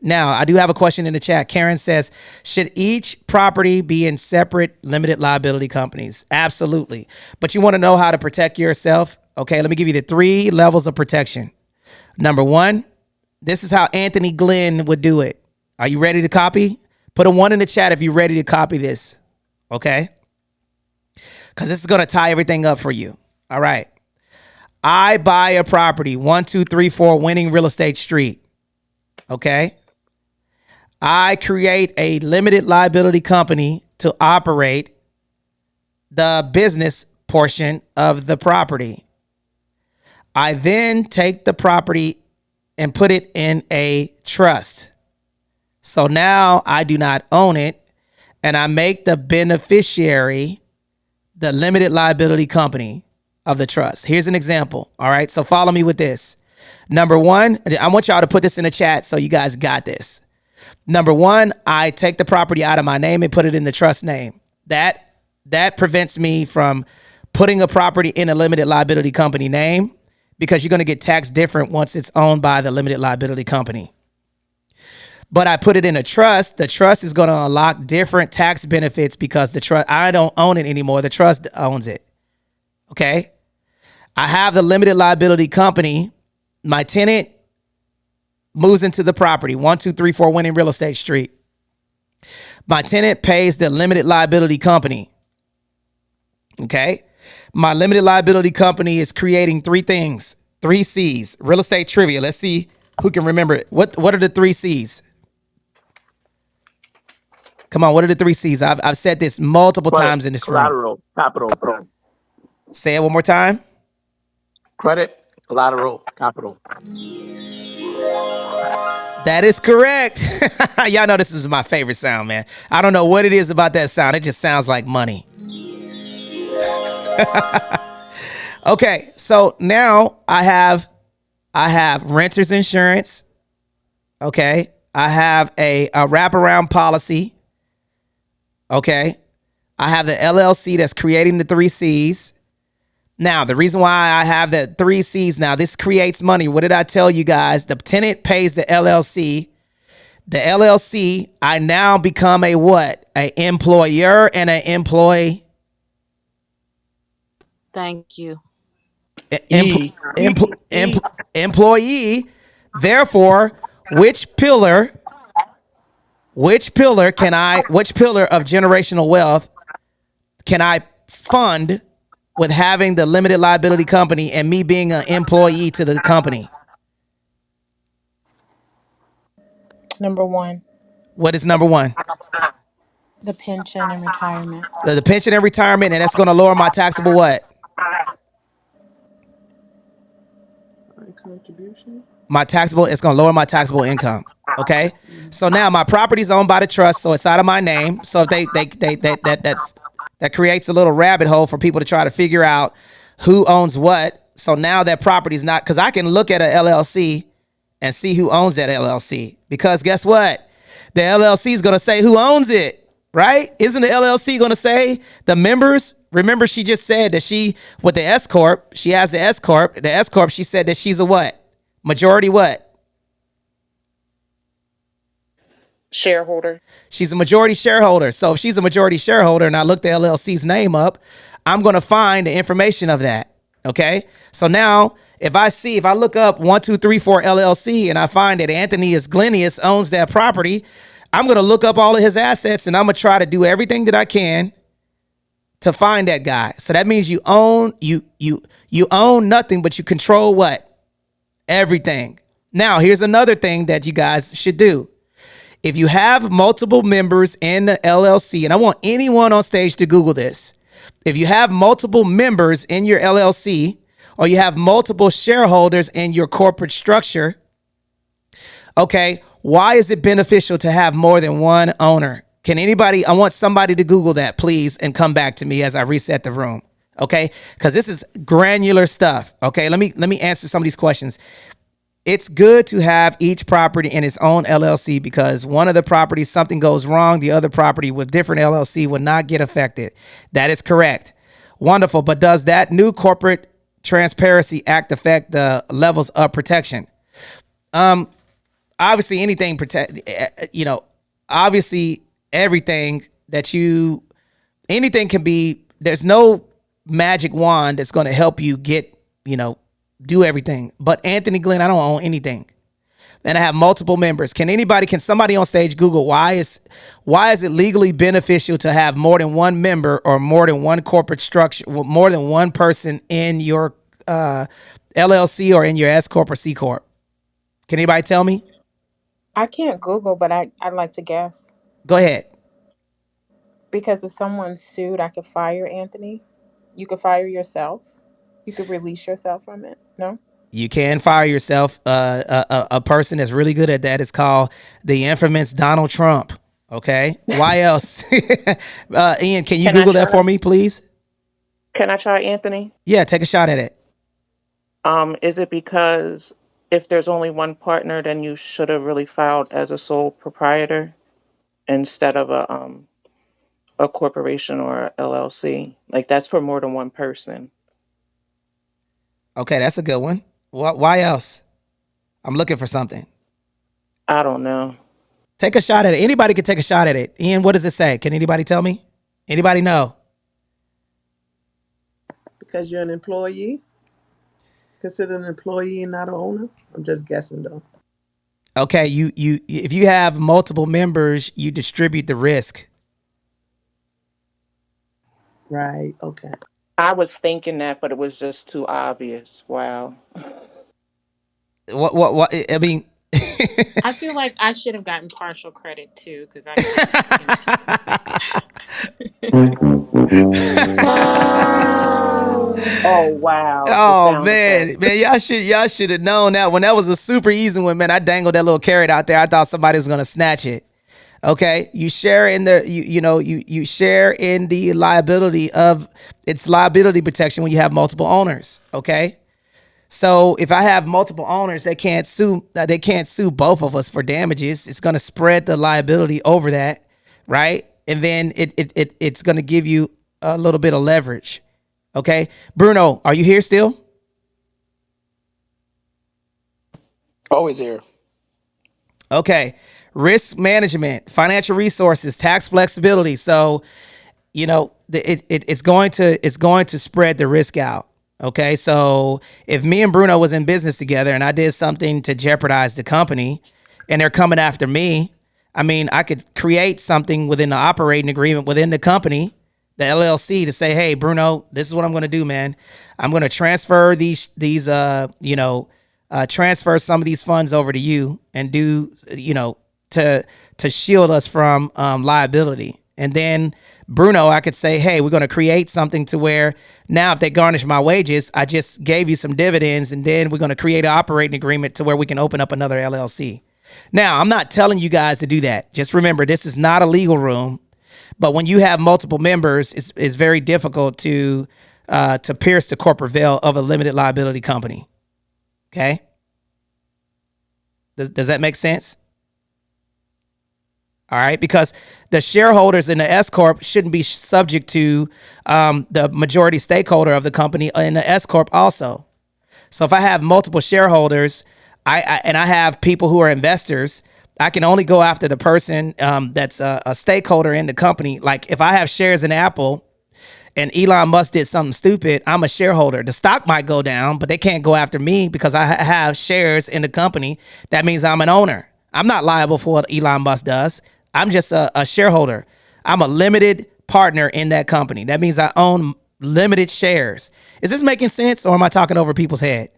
Now, I do have a question in the chat. Karen says, should each property be in separate limited liability companies? Absolutely. But you want to know how to protect yourself? Okay, let me give you the 3 levels of protection. Number 1, this is how Anthony Glenn would do it. Are you ready to copy? Put a 1 in the chat if you're ready to copy this. Okay? Because this is going to tie everything up for you. All right. I buy a property, 1234 Winning Real Estate Street. Okay? I create a limited liability company to operate the business portion of the property. I then take the property and put it in a trust. So now I do not own it, and I make the beneficiary the limited liability company of the trust. Here's an example. All right, so follow me with this. Number 1, I want y'all to put this in the chat so you guys got this. Number 1, I take the property out of my name and put it in the trust name. That prevents me from putting a property in a limited liability company name, because you're going to get taxed different once it's owned by the limited liability company. But I put it in a trust. The trust is going to unlock different tax benefits because the trust, I don't own it anymore. The trust owns it. Okay. I have the limited liability company. My tenant moves into the property, 1234 Winning Real Estate Street. My tenant pays the limited liability company. Okay. My limited liability company is creating 3 things, 3 C's, real estate trivia. Let's see who can remember it. What are the 3 C's? Come on, what are the 3 C's? I've said this multiple times in this room. Collateral, capital. Say it one more time. Credit, collateral, capital. That is correct. Y'all know this is my favorite sound, man. I don't know what it is about that sound. It just sounds like money. Okay, so now I have renter's insurance. Okay, I have a wraparound policy. Okay, I have the LLC that's creating the 3 C's. Now, the reason why I have the 3 C's now, this creates money. What did I tell you guys? The tenant pays the LLC. The LLC, I now become a what? An employer and an employee. Thank you. E. Employee. Therefore, which pillar of generational wealth can I fund with having the limited liability company and me being an employee to the company? Number one, What is number one? the pension and retirement. The pension and retirement, and that's going to lower my taxable what? Contribution. My taxable, it's going to lower my taxable income. Okay. So now my property's owned by the trust, so it's out of my name. So if that creates a little rabbit hole for people to try to figure out who owns what. So now that property's not, because I can look at an LLC and see who owns that LLC. Because guess what? The LLC is going to say who owns it. Right? Isn't the LLC going to say the members? Remember, she just said that with the S Corp, she has the S Corp. The S Corp, she said that she's a what? Majority what? Shareholder. She's a majority shareholder. So if she's a majority shareholder and I look the LLC's name up, I'm going to find the information of that. Okay. So now if I look up 1, 2, 3, 4 LLC and I find that Anthony Glenius owns that property, I'm going to look up all of his assets and I'm going to try to do everything that I can to find that guy. So that means you own nothing, but you control what? Everything. Now, here's another thing that you guys should do. If you have multiple members in the LLC, and I want anyone on stage to Google this. If you have multiple members in your LLC or you have multiple shareholders in your corporate structure, okay, why is it beneficial to have more than one owner? I want somebody to Google that, please, and come back to me as I reset the room. Okay? Because this is granular stuff. Okay, let me answer some of these questions. It's good to have each property in its own LLC because one of the properties, something goes wrong, the other property with different LLC will not get affected. That is correct. Wonderful. But does that new Corporate Transparency Act affect the levels of protection? Obviously anything obviously everything anything can be, there's no magic wand that's going to help you get, do everything. But Anthony Glenn, I don't own anything. And I have multiple members. Can somebody on stage Google why is it legally beneficial to have more than one member or more than one corporate structure, more than one person in your LLC or in your S Corp or C Corp? Can anybody tell me? I can't Google, but I'd like to guess. Go ahead. Because if someone's sued, I could fire Anthony. You could fire yourself. You could release yourself from it. No? You can fire yourself. A person that's really good at that is called the infamous Donald Trump. Okay. Why else? Ian, can you Google that for me, please? Can I try, Anthony? Yeah, take a shot at it. Is it because if there's only one partner, then you should have really filed as a sole proprietor instead of a corporation or a LLC? Like that's for more than one person. Okay, that's a good one. Why else? I'm looking for something. I don't know. Take a shot at it. Anybody can take a shot at it. Ian, what does it say? Can anybody tell me? Anybody know? Because you're an employee? Considered an employee and not an owner? I'm just guessing though. Okay, you if you have multiple members, you distribute the risk. Right, okay. I was thinking that, but it was just too obvious. Wow. What I mean, I feel like I should have gotten partial credit too, because I. Oh wow. The oh sound man, effect. man, y'all should have known that one. That was a super easy one, man. I dangled that little carrot out there. I thought somebody was gonna snatch it. Okay, you share in the you share in the liability of it's liability protection when you have multiple owners. Okay, so if I have multiple owners, they can't sue both of us for damages. It's gonna spread the liability over that, right? And then it's gonna give you a little bit of leverage. Okay. Bruno, are you here still? Always here. Okay. Risk management, financial resources, tax flexibility. So, it's going to spread the risk out. Okay. So if me and Bruno was in business together and I did something to jeopardize the company and they're coming after me, I mean, I could create something within the operating agreement within the company, the LLC, to say, hey, Bruno, this is what I'm going to do, man. I'm going to transfer transfer some of these funds over to you and do, to shield us from liability. And then Bruno, I could say, hey, we're going to create something to where now if they garnish my wages, I just gave you some dividends, and then we're going to create an operating agreement to where we can open up another LLC. Now, I'm not telling you guys to do that. Just remember, this is not a legal room. But when you have multiple members, it's very difficult to pierce the corporate veil of a limited liability company. Okay? Does that make sense? All right, because the shareholders in the S corp shouldn't be subject to the majority stakeholder of the company in the S corp also. So if I have multiple shareholders, I have people who are investors, I can only go after the person that's a stakeholder in the company. Like if I have shares in Apple and Elon Musk did something stupid, I'm a shareholder. The stock might go down, but they can't go after me because I have shares in the company. That means I'm an owner. I'm not liable for what Elon Musk does. I'm just a shareholder. I'm a limited partner in that company. That means I own limited shares. Is this making sense, or am I talking over people's head?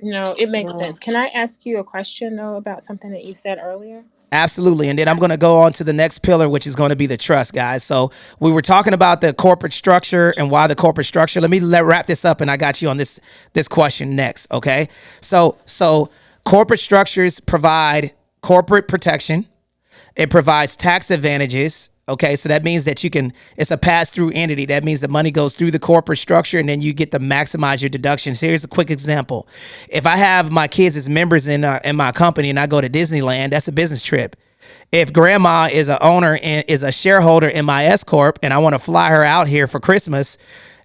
No, it makes No. sense. Can I ask you a question though about something that you said earlier? Absolutely. And then I'm going to go on to the next pillar, which is going to be the trust, guys. So we were talking about the corporate structure and why the corporate structure. Let me wrap this up, and I got you on this question next. Okay. So corporate structures provide corporate protection. It provides tax advantages. Okay, so that means that it's a pass-through entity. That means the money goes through the corporate structure and then you get to maximize your deductions. Here's a quick example. If I have my kids as members in my company and I go to Disneyland, that's a business trip. If grandma is a owner and is a shareholder in my S Corp and I want to fly her out here for Christmas,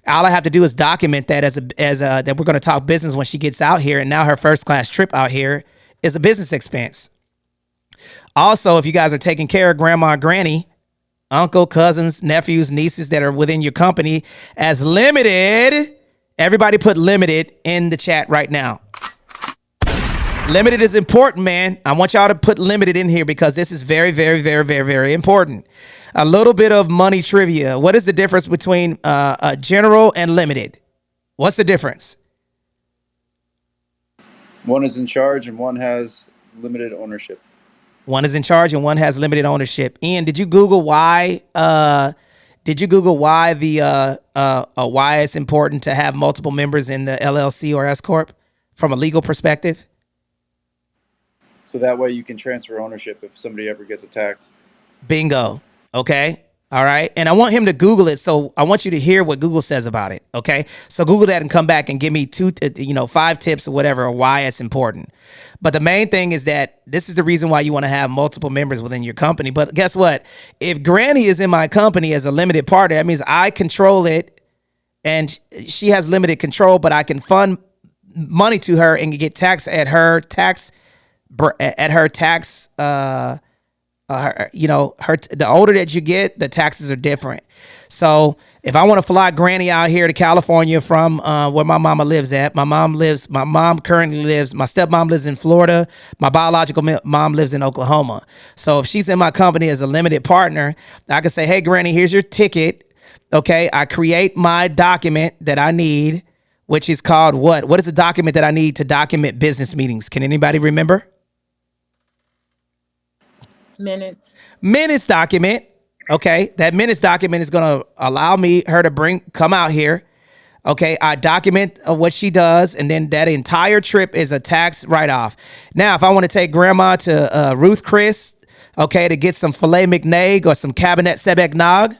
all I have to do is document that that we're going to talk business when she gets out here, and now her first class trip out here is a business expense. Also, if you guys are taking care of grandma and granny, uncle, cousins, nephews, nieces that are within your company as limited, everybody put limited in the chat right now. Limited is important, man. I want y'all to put limited in here because this is very, very, very, very, very important. A little bit of money trivia. What is the difference between a general and limited? What's the difference? One is in charge and one has limited ownership. One is in charge and one has limited ownership. Ian, did you Google why? Why it's important to have multiple members in the LLC or S corp from a legal perspective? So that way you can transfer ownership if somebody ever gets attacked. Bingo. Okay. All right. And I want him to Google it. So I want you to hear what Google says about it. Okay. So Google that and come back and give me 5 tips or whatever, or why it's important. But the main thing is that this is the reason why you want to have multiple members within your company. But guess what? If Granny is in my company as a limited partner, that means I control it and she has limited control, but I can fund money to her and get tax at her tax, the older that you get, the taxes are different. So if I want to fly Granny out here to California from where my mama lives at, my stepmom lives in Florida. My biological mom lives in Oklahoma. So if she's in my company as a limited partner, I can say, hey, Granny, here's your ticket. Okay. I create my document that I need, which is called what? What is the document that I need to document business meetings? Can anybody remember? Minutes document. Okay. That minutes document is going to allow her to come out here. Okay. I document what she does. And then that entire trip is a tax write-off. Now, if I want to take grandma to Ruth Chris, okay, to get some filet McNaig or some Cabernet Sauvignon,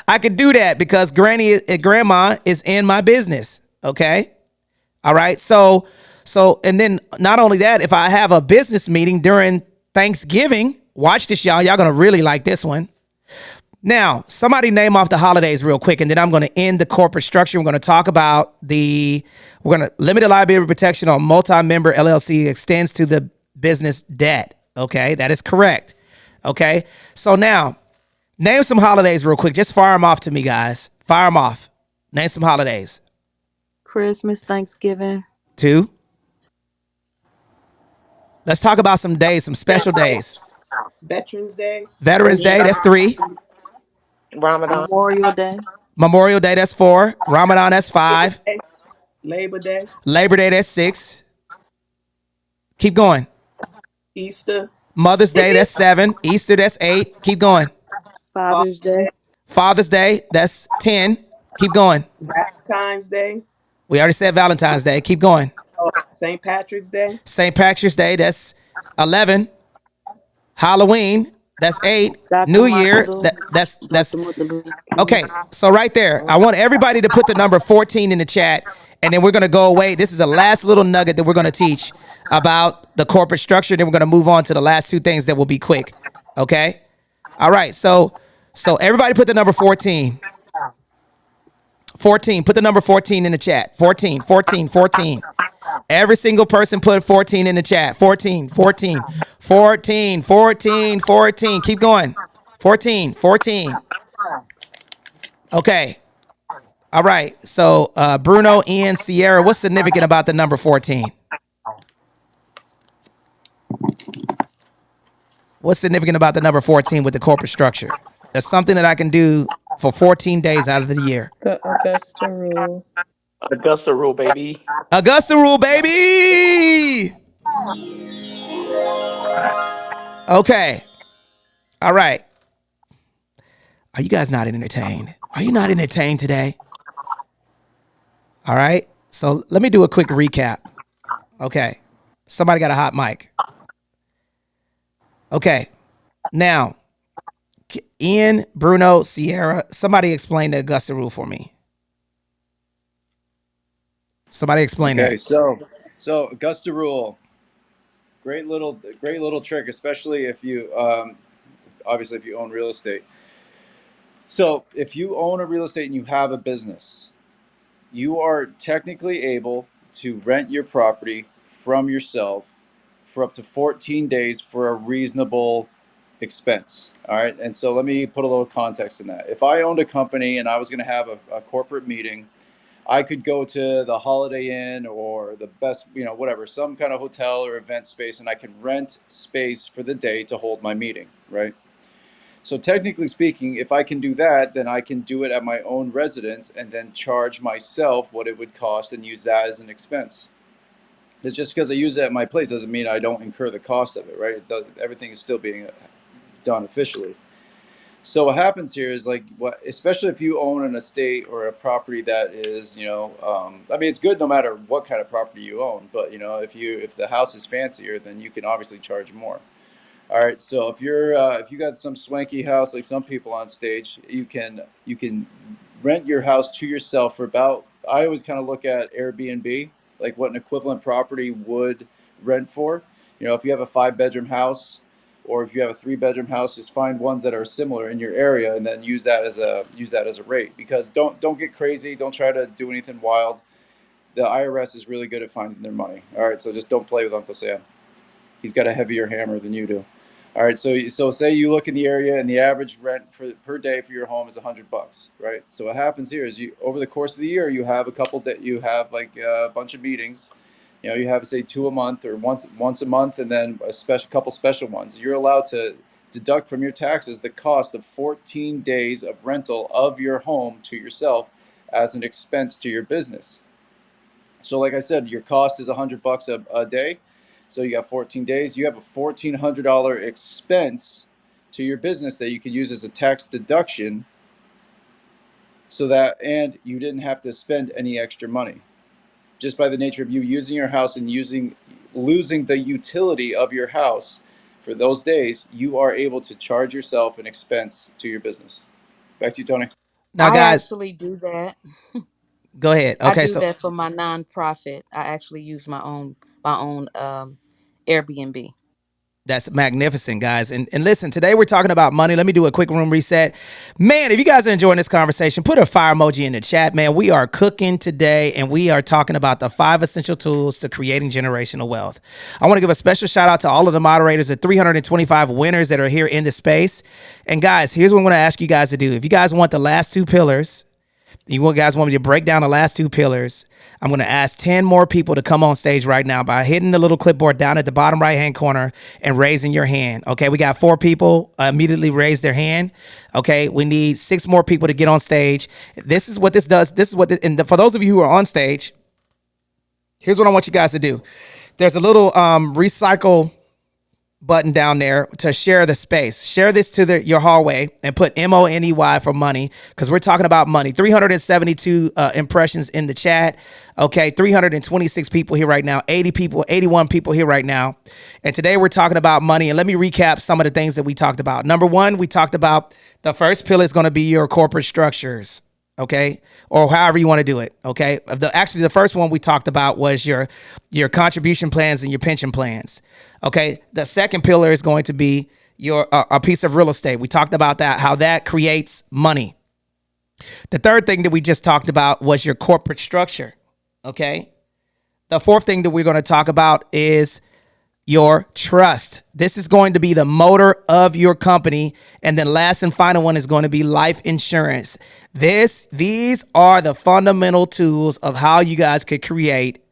I could do that because grandma is in my business. Okay. All right. So, and then not only that, if I have a business meeting during Thanksgiving, watch this, y'all. Y'all going to really like this one. Now, somebody name off the holidays real quick, and then I'm going to end the corporate structure. We're going to talk about we're going to limited liability protection on multi-member LLC extends to the business debt. Okay, that is correct. Okay, so now name some holidays real quick. Just fire them off to me, guys. Fire them off. Name some holidays. Christmas, Thanksgiving. Two. Let's talk about some days, some special days. Veterans Day, Veterans Day, that's Easter, three. Ramadan. Memorial Day. Memorial Day, that's four. Ramadan, that's Labor five. Day, Labor Day, Labor Day, that's six. Keep going. Easter, Mother's Day, that's seven. Easter, that's eight. Keep going. Father's Father's Day, Day. Father's Day, that's 10. Keep going. Valentine's Day, We already said Valentine's Day. Keep going. St. Patrick's Day, St. Patrick's Day, that's 11. Halloween, that's 8. Dr. New Martin Year, Luther. that's Dr. Martin Luther King. okay. So right there, I want everybody to put the number 14 in the chat, and then we're gonna go away. This is the last little nugget that we're gonna teach about the corporate structure. Then we're gonna move on to the last two things that will be quick. Okay. All right. So everybody put the number 14. 14. Put the number 14 in the chat. 14, 14, 14. Every single person put 14 in the chat. 14, 14, 14, 14, 14. Keep going. 14, 14. Okay. All right. So Bruno, Ian, Sierra, what's significant about the number 14? What's significant about the number 14 with the corporate structure? There's something that I can do for 14 days out of the year. The Augusta rule. Augusta rule, baby. Augusta rule, baby. Okay. All right. Are you guys not entertained? Are you not entertained today? All right. So let me do a quick recap. Okay. Somebody got a hot mic. Okay. Now, Ian, Bruno, Sierra, somebody explain the Augusta rule for me. Somebody explain Okay, that. so Augusta rule, great little trick, especially if you obviously if you own real estate. So if you own a real estate and you have a business, you are technically able to rent your property from yourself for up to 14 days for a reasonable expense. All right. And so let me put a little context in that. If I owned a company and I was going to have a corporate meeting, I could go to the Holiday Inn or the best, whatever, some kind of hotel or event space, and I can rent space for the day to hold my meeting, right? So technically speaking, if I can do that, then I can do it at my own residence and then charge myself what it would cost and use that as an expense. It's just because I use it at my place doesn't mean I don't incur the cost of it, right? Everything is still being done officially. So what happens here is especially if you own an estate or a property that is, I mean, it's good no matter what kind of property you own, but if the house is fancier, then you can obviously charge more. All right, so if you got some swanky house like some people on stage, you can rent your house to yourself for about. I always kind of look at Airbnb, like what an equivalent property would rent for. If you have a 5-bedroom house, or if you have a 3-bedroom house, just find ones that are similar in your area, and then use that as a rate. Because don't get crazy, don't try to do anything wild. The IRS is really good at finding their money. All right, so just don't play with Uncle Sam. He's got a heavier hammer than you do. All right, so say you look in the area and the average rent per day for your home is $100, right? So what happens here is you over the course of the year you have a couple that you have like a bunch of meetings. You have say 2 a month or once a month, and then a couple special ones. You're allowed to deduct from your taxes the cost of 14 days of rental of your home to yourself as an expense to your business. So like I said, your cost is $100 a day. So you got 14 days. You have a $1,400 expense to your business that you can use as a tax deduction, and you didn't have to spend any extra money. Just by the nature of you using your house and losing the utility of your house for those days, you are able to charge yourself an expense to your business. Back to you, Tony. Now, I guys, actually do that. go ahead. I Okay, do so that for my nonprofit. I actually use my own Airbnb. That's magnificent, guys. And listen, today we're talking about money. Let me do a quick room reset. Man, if you guys are enjoying this conversation, put a fire emoji in the chat, man. We are cooking today, and we are talking about the 5 essential tools to creating generational wealth. I want to give a special shout out to all of the moderators, the 325 winners that are here in the space. And guys, here's what I'm going to ask you guys to do. If you guys want the last 2 pillars, you guys want me to break down the last 2 pillars, I'm going to ask 10 more people to come on stage right now by hitting the little clipboard down at the bottom right hand corner and raising your hand. Okay, we got 4 people immediately raise their hand. Okay, we need 6 more people to get on stage. This is what this does. This is what, for those of you who are on stage, here's what I want you guys to do. There's a little recycle button down there to share the space. Share this to your hallway and put MONEY for money, because we're talking about money. 372 impressions in the chat. Okay, 326 people here right now. 81 people here right now. And today we're talking about money. And let me recap some of the things that we talked about. Number 1, we talked about the first pillar is going to be your corporate structures. Okay, or however you want to do it. Okay, actually the first one we talked about was your contribution plans and your pension plans. Okay, the second pillar is going to be your a piece of real estate. We talked about that, how that creates money. The third thing that we just talked about was your corporate structure. Okay, the fourth thing that we're going to talk about is your trust. This is going to be the motor of your company. And then last and final one is going to be life insurance. These are the fundamental tools of how you guys could create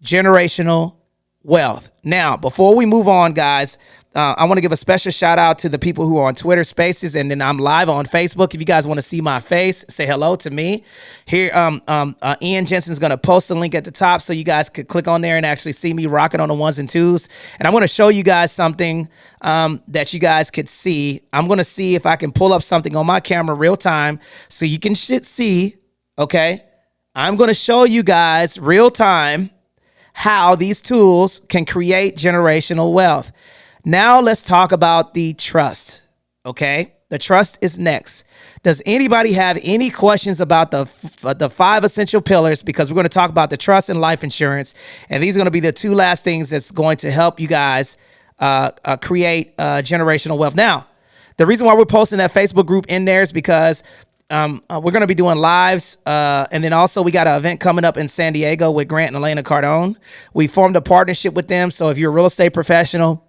generational wealth. Now, before we move on, guys, I want to give a special shout out to the people who are on Twitter Spaces, and then I'm live on Facebook. If you guys want to see my face, say hello to me. Here, Ian Jensen's going to post a link at the top so you guys could click on there and actually see me rocking on the 1s and 2s. And I'm going to show you guys something that you guys could see. I'm going to see if I can pull up something on my camera real time so you can see. Okay, I'm going to show you guys real time how these tools can create generational wealth. Now let's talk about the trust. Okay, the trust is next. Does anybody have any questions about the 5 essential pillars? Because we're going to talk about the trust and life insurance, and these are going to be the 2 last things that's going to help you guys create generational wealth. Now, the reason why we're posting that Facebook group in there is because we're going to be doing lives. And then also we got an event coming up in San Diego with Grant and Elena Cardone. We formed a partnership with them. So if you're a real estate professional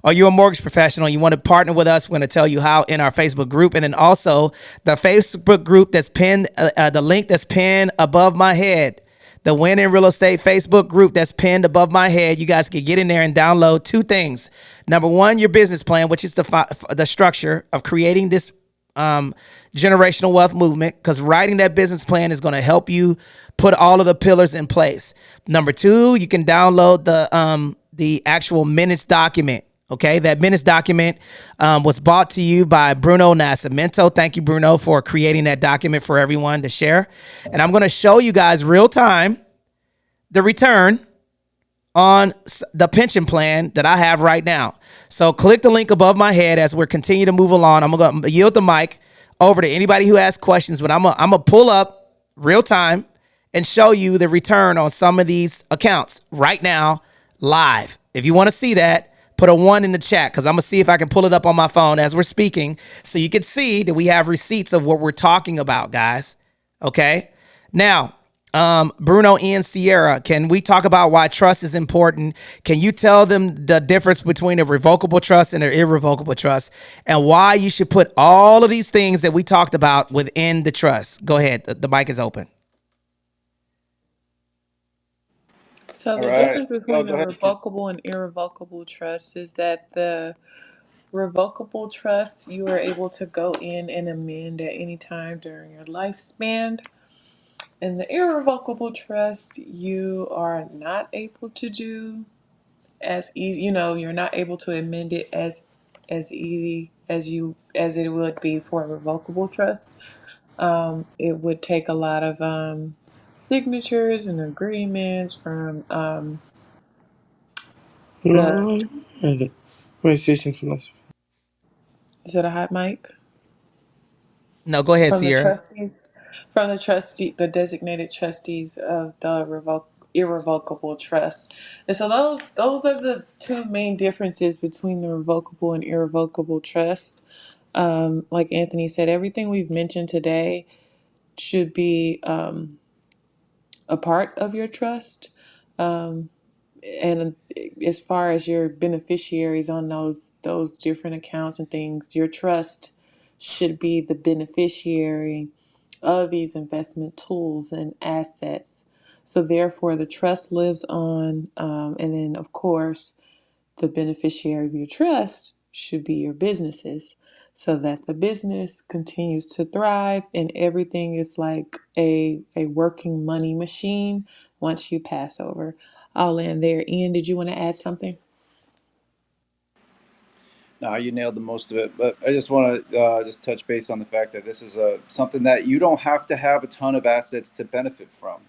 or you're a mortgage professional, you want to partner with us, we're going to tell you how in our Facebook group. And then also the Facebook group that's pinned, the link that's pinned above my head, the Win in Real Estate Facebook group that's pinned above my head. You guys can get in there and download 2 things. Number 1, your business plan, which is the structure of creating this generational wealth movement, because writing that business plan is going to help you put all of the pillars in place. Number 2, you can download the actual minutes document. Okay, that minutes document was brought to you by Bruno Nascimento. Thank you, Bruno, for creating that document for everyone to share. And I'm going to show you guys real time the return on the pension plan that I have right now. So click the link above my head as we're continuing to move along. I'm going to yield the mic over to anybody who has questions, but I'm going to pull up real time and show you the return on some of these accounts right now live. If you want to see that, put a 1 in the chat, because I'm going to see if I can pull it up on my phone as we're speaking so you can see that we have receipts of what we're talking about, guys. Okay. Now, Bruno and Sierra, can we talk about why trust is important? Can you tell them the difference between a revocable trust and an irrevocable trust, and why you should put all of these things that we talked about within the trust? Go ahead. The mic is open. So All the right. difference Oh, between go a ahead. revocable and irrevocable trust is that the revocable trust, you are able to go in and amend at any time during your lifespan. In the irrevocable trust, you are not able to do as easy. You're not able to amend it as easy as it would be for a revocable trust. It would take a lot of signatures and agreements from the. No, PlayStation Plus. Is it a hot mic? No, go ahead, From the Sierra. trustees, from the designated trustees of the irrevocable trust. And so those are the two main differences between the revocable and irrevocable trust. Like Anthony said, everything we've mentioned today should be a part of your trust. Um, and as far as your beneficiaries on those different accounts and things, your trust should be the beneficiary of these investment tools and assets. So therefore, the trust lives on, and then of course, the beneficiary of your trust should be your businesses, so that the business continues to thrive and everything is like a working money machine once you pass over. I'll land there. Ian, did you want to add something? No, you nailed the most of it. But I just want to just touch base on the fact that this is something that you don't have to have a ton of assets to benefit from.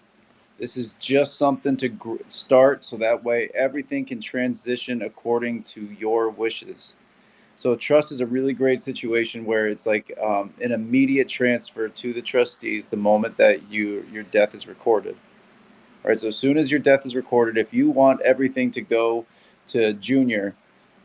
This is just something to start so that way everything can transition according to your wishes. So trust is a really great situation where it's like an immediate transfer to the trustees the moment that your death is recorded. All right, so as soon as your death is recorded, if you want everything to go to Junior,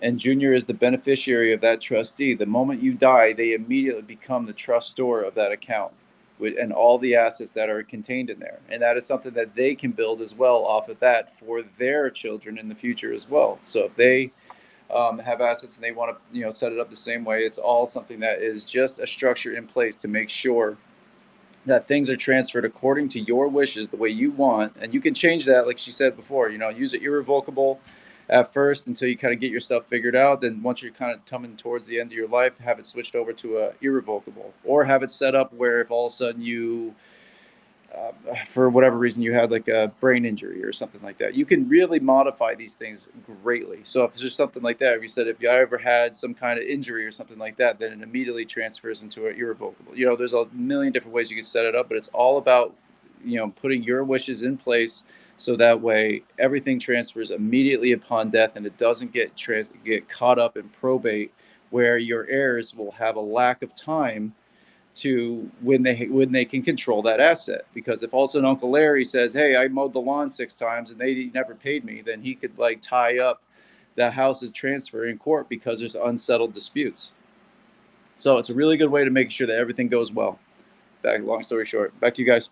and Junior is the beneficiary of that trustee, the moment you die, they immediately become the trustor of that account and all the assets that are contained in there. And that is something that they can build as well off of that for their children in the future as well. So if they have assets and they want to set it up the same way, it's all something that is just a structure in place to make sure that things are transferred according to your wishes the way you want. And you can change that, like she said before, use it irrevocable at first until you kind of get your stuff figured out. Then once you're kind of coming towards the end of your life, have it switched over to a irrevocable, or have it set up where if all of a sudden you for whatever reason you had like a brain injury or something like that, you can really modify these things greatly. So if there's something like that, if you said if you ever had some kind of injury or something like that, then it immediately transfers into an irrevocable. There's a million different ways you can set it up, but it's all about putting your wishes in place so that way everything transfers immediately upon death, and it doesn't get caught up in probate where your heirs will have a lack of time to when they can control that asset. Because if all of a sudden Uncle Larry says, hey, I mowed the lawn 6 times and they never paid me, then he could like tie up that house's transfer in court because there's unsettled disputes. So it's a really good way to make sure that everything goes well. Long story short, back to you guys.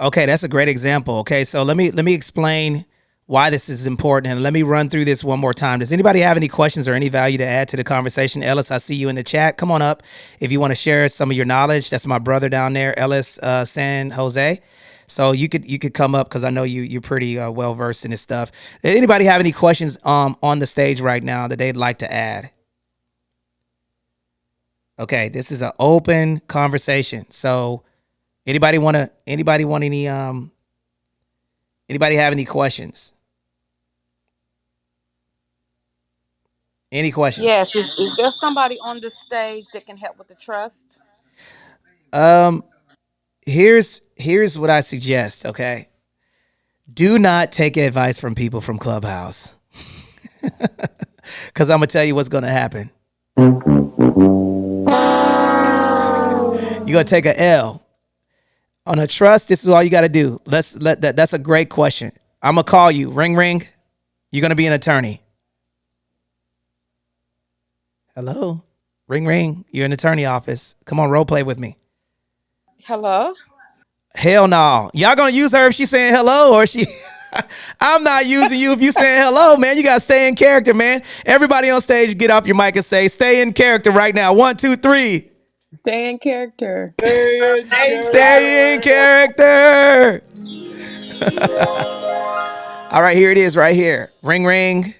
Okay, that's a great example. Okay, so let me explain why this is important, and let me run through this one more time. Does anybody have any questions or any value to add to the conversation? Ellis, I see you in the chat. Come on up if you want to share some of your knowledge. That's my brother down there, Ellis San Jose. So you could come up because I know you're pretty well versed in this stuff. Anybody have any questions on the stage right now that they'd like to add? Okay, this is an open conversation. So anybody want any anybody have any questions? Any questions? Yes, is there somebody on the stage that can help with the trust? Um, here's what I suggest, okay? Do not take advice from people from Clubhouse. Cause I'm gonna tell you what's gonna happen. You're gonna take a L. On a trust, this is all you gotta do. That's a great question. I'm gonna call you. Ring ring. You're gonna be an attorney. Hello? Ring ring. You're in the attorney office. Come on, role play with me. Hello? Hell no. Y'all gonna use her if she's saying hello, or she I'm not using you if you saying hello, man. You gotta stay in character, man. Everybody on stage, get off your mic and say, stay in character right now. 1, 2, 3. Stay in character. Stay in Stay in character. character. All right, here it is right here. Ring ring.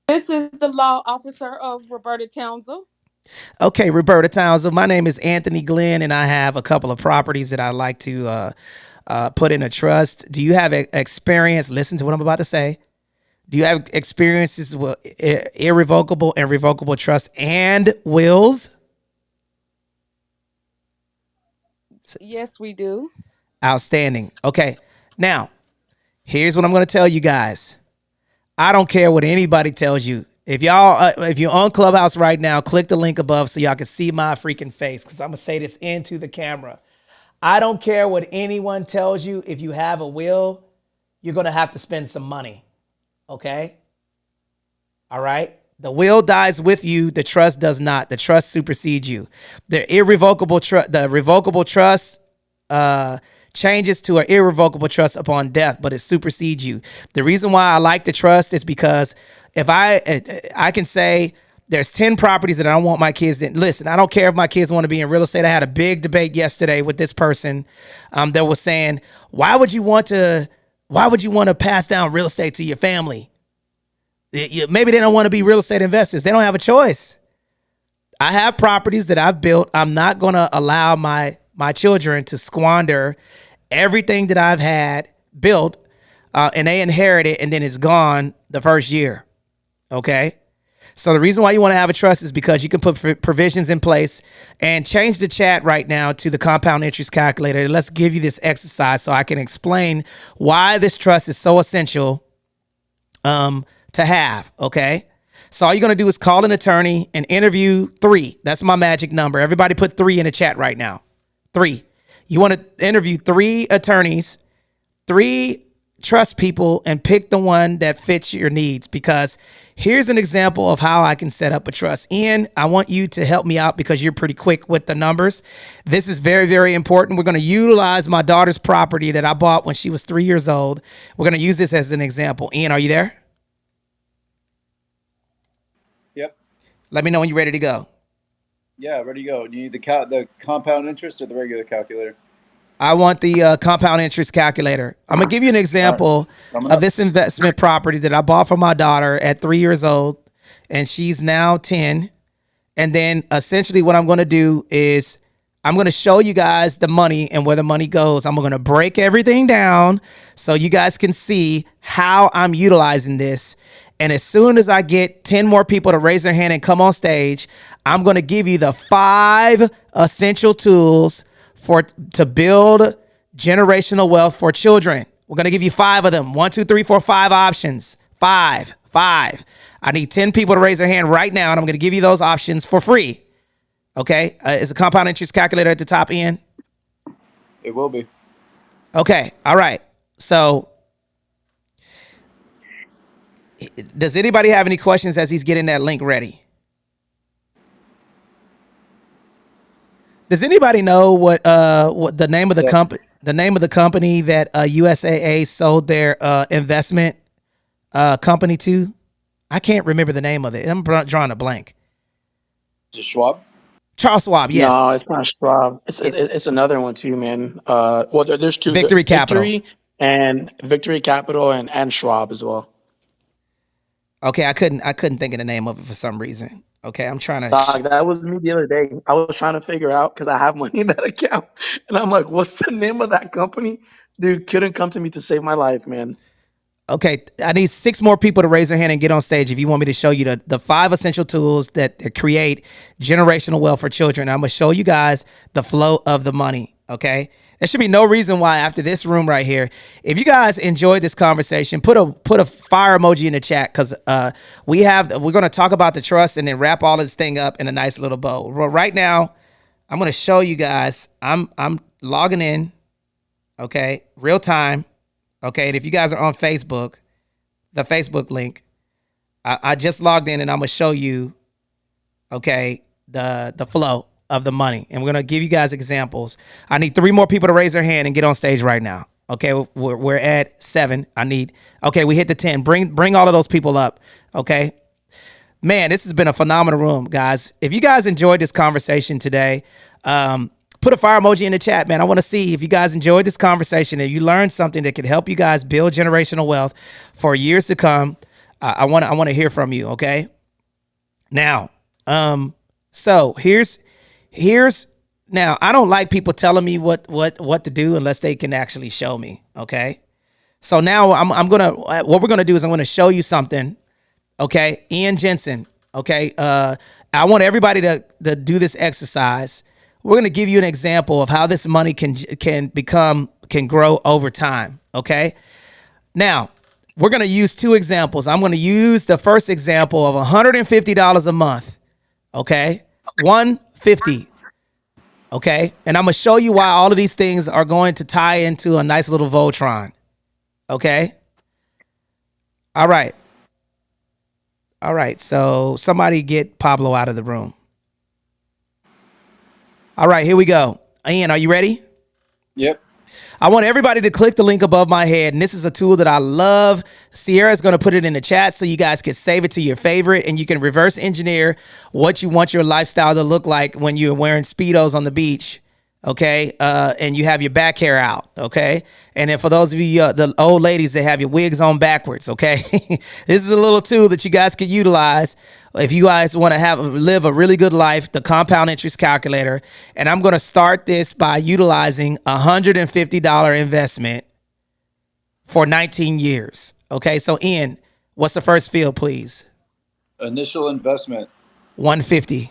This is the law officer of Roberta Townsend. Okay, Roberta Townsend. My name is Anthony Glenn, and I have a couple of properties that I like to put in a trust. Do you have experience? Listen to what I'm about to say. Do you have experiences with irrevocable and revocable trust and wills? Yes, we do. Outstanding. Okay, now here's what I'm going to tell you guys. I don't care what anybody tells you. If y'all, if you're on Clubhouse right now, click the link above so y'all can see my freaking face, because I'm gonna say this into the camera. I don't care what anyone tells you. If you have a will, you're going to have to spend some money. Okay? All right? The will dies with you. The trust does not. The trust supersedes you. The revocable trust changes to an irrevocable trust upon death, but it supersedes you. The reason why I like the trust is because if I can say there's 10 properties that I don't want my kids to listen. I don't care if my kids want to be in real estate. I had a big debate yesterday with this person that was saying, why would you want to pass down real estate to your family? Maybe they don't want to be real estate investors. They don't have a choice. I have properties that I've built. I'm not going to allow my children to squander everything that I've had built, and they inherit it, and then it's gone the first year. Okay? So the reason why you want to have a trust is because you can put provisions in place. And change the chat right now to the compound interest calculator. Let's give you this exercise so I can explain why this trust is so essential to have. Okay? So all you're going to do is call an attorney and interview 3. That's my magic number. Everybody put 3 in the chat right now. 3. You want to interview 3 attorneys, 3 trust people, and pick the one that fits your needs, because here's an example of how I can set up a trust. Ian, I want you to help me out because you're pretty quick with the numbers. This is very, very important. We're going to utilize my daughter's property that I bought when she was 3 years old. We're going to use this as an example. Ian, are you there? Yep. Let me know when you're ready to go. Yeah, ready to go. Do you need the compound interest or the regular calculator? I want the compound interest calculator. I'm going to give you an example of this investment property that I bought for my daughter at 3 years old, and she's now 10. And then essentially what I'm going to do is I'm going to show you guys the money and where the money goes. I'm going to break everything down so you guys can see how I'm utilizing this. And as soon as I get 10 more people to raise their hand and come on stage, I'm going to give you the 5 essential tools to build generational wealth for children. We're going to give you 5 of them. 1, 2, 3, 4, 5 options. 5. I need 10 people to raise their hand right now, and I'm going to give you those options for free. Okay? Is the compound interest calculator at the top, Ian? It will be. Okay. All right. So does anybody have any questions as he's getting that link ready? Does anybody know what the name of the company that USAA sold their investment company to? I can't remember the name of it. I'm drawing a blank. Is it Schwab? Charles Schwab, yes. No, it's not Schwab. It's another one too, man. Well, there's 2. Victory There's Capital. Victory Capital and Schwab as well. Okay, I couldn't think of the name of it for some reason. Okay, I'm trying to. Dog, that was me the other day. I was trying to figure out because I have money in that account, and I'm like, "What's the name of that company?" Dude, couldn't come to me to save my life, man. Okay, I need 6 more people to raise their hand and get on stage if you want me to show you the 5 essential tools that create generational wealth for children. I'm going to show you guys the flow of the money, okay? There should be no reason why after this room right here, if you guys enjoyed this conversation, put a fire emoji in the chat, because we're going to talk about the trust and then wrap all this thing up in a nice little bow. Right now, I'm going to show you guys. I'm logging in, okay, real time. Okay, and if you guys are on Facebook, the Facebook link, I just logged in, and I'm gonna show you, okay, the flow of the money, and we're gonna give you guys examples. I need 3 more people to raise their hand and get on stage right now. Okay, we're at 7. We hit the 10. Bring all of those people up. Okay, man, this has been a phenomenal room, guys. If you guys enjoyed this conversation today, put a fire emoji in the chat, man. I want to see if you guys enjoyed this conversation and you learned something that could help you guys build generational wealth for years to come. I want to hear from you. Okay. Now, so here's now, I don't like people telling me what to do unless they can actually show me. Okay. So now what we're going to do is I'm going to show you something. Okay. Ian Jensen. Okay. I want everybody to do this exercise. We're going to give you an example of how this money can grow over time. Okay. Now we're going to use 2 examples. I'm going to use the first example of $150 a month. Okay. $150. Okay. And I'm going to show you why all of these things are going to tie into a nice little Voltron. Okay. All right. All right. So somebody get Pablo out of the room. All right. Here we go. Ian, are you ready? Yep. I want everybody to click the link above my head. And this is a tool that I love. Sierra's going to put it in the chat so you guys can save it to your favorite, and you can reverse engineer what you want your lifestyle to look like when you're wearing Speedos on the beach. Okay. And you have your back hair out. Okay. And then for those of you, the old ladies that have your wigs on backwards. Okay. This is a little tool that you guys can utilize if you guys want to live a really good life, the compound interest calculator. And I'm going to start this by utilizing $150 investment for 19 years. Okay. So Ian, what's the first field, please? Initial investment. 150.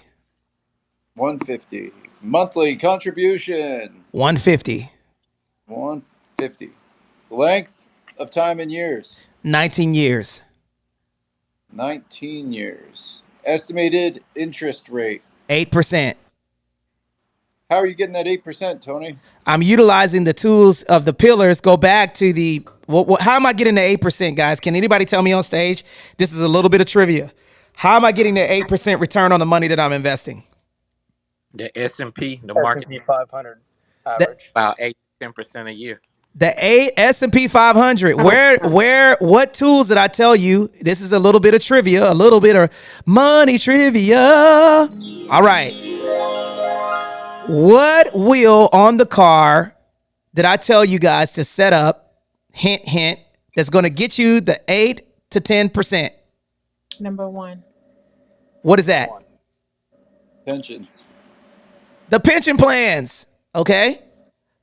150. Monthly contribution. 150. 150. Length of time in years. 19 years. 19 years. Estimated interest rate. 8%. How are you getting that 8%, Tony? I'm utilizing the tools of the pillars. Go back to the, how am I getting the 8%, guys? Can anybody tell me on stage? This is a little bit of trivia. How am I getting the 8% return on the money that I'm investing? The S&P, the market S&P 500 average. about 8-10% a year. The S&P 500. What tools did I tell you? This is a little bit of trivia, a little bit of money trivia. All right. What wheel on the car did I tell you guys to set up? Hint, hint. That's going to get you the 8 to 10%. Number 1. What is that? Pensions. The pension plans. Okay.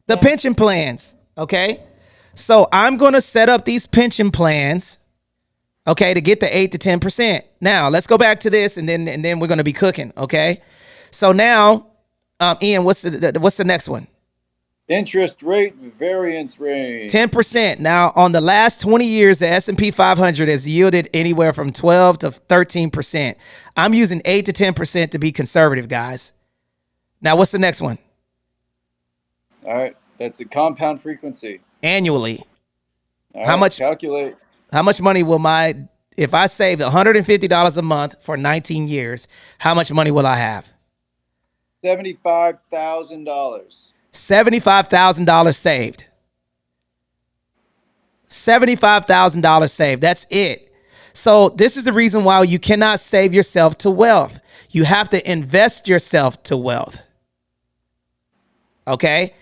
The Yes. pension plans. Okay. So I'm going to set up these pension plans. Okay. To get the 8 to 10%. Now let's go back to this and then we're going to be cooking. Okay. So now, Ian, what's the next one? Interest rate variance range. 10%. Now, on the last 20 years, the S&P 500 has yielded anywhere from 12 to 13%. I'm using 8 to 10% to be conservative, guys. Now, what's the next one? All right. That's a compound frequency. Annually. All How right, much? Calculate. How much money will if I save $150 a month for 19 years, how much money will I have? $75,000. $75,000 saved. $75,000 saved. That's it. So this is the reason why you cannot save yourself to wealth. You have to invest yourself to wealth. Okay?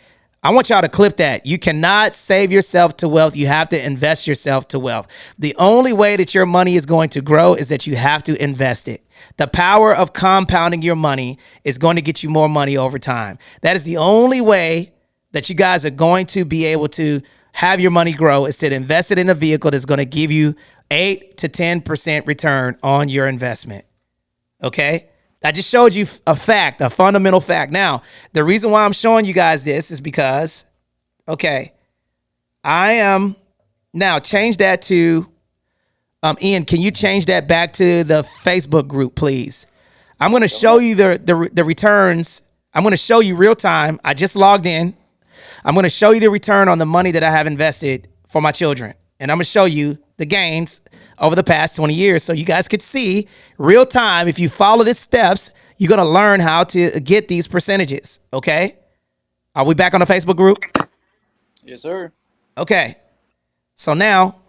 I want y'all to clip that. You cannot save yourself to wealth. You have to invest yourself to wealth. The only way that your money is going to grow is that you have to invest it. The power of compounding your money is going to get you more money over time. That is the only way that you guys are going to be able to have your money grow, is to invest it in a vehicle that's going to give you 8 to 10% return on your investment. Okay? I just showed you a fact, a fundamental fact. Now, the reason why I'm showing you guys this is because, okay, I am now change that to, Ian, can you change that back to the Facebook group, please? I'm going to show you the returns. I'm going to show you real time. I just logged in. I'm going to show you the return on the money that I have invested for my children. And I'm going to show you the gains over the past 20 years. So you guys could see real time. If you follow the steps, you're going to learn how to get these percentages. Okay. Are we back on the Facebook group? Yes, sir. Okay. So now,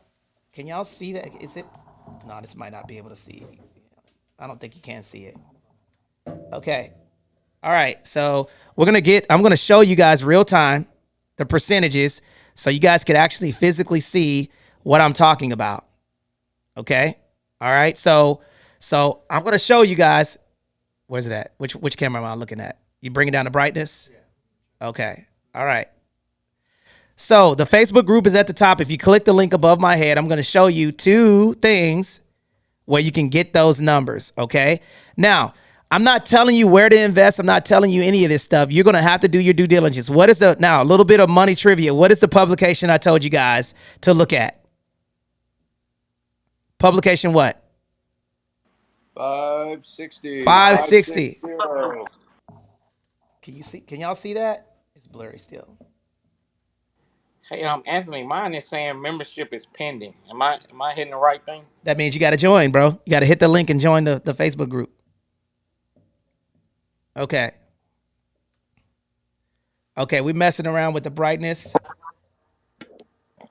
can y'all see that? Is it? No, this might not be able to see it. I don't think you can see it. Okay. All right. So I'm going to show you guys real time the percentages so you guys could actually physically see what I'm talking about. Okay. All right. So I'm going to show you guys. Where's it at? Which camera am I looking at? You bringing down the brightness? Yeah. Okay. All right. So the Facebook group is at the top. If you click the link above my head, I'm going to show you 2 things where you can get those numbers. Okay. Now, I'm not telling you where to invest. I'm not telling you any of this stuff. You're going to have to do your due diligence. Now, a little bit of money trivia. What is the publication I told you guys to look at? Publication what? 560. 560. Can y'all see that? It's blurry still. Hey, Anthony, mine is saying membership is pending. Am I hitting the right thing? That means you got to join, bro. You got to hit the link and join the Facebook group. Okay. Okay, we messing around with the brightness.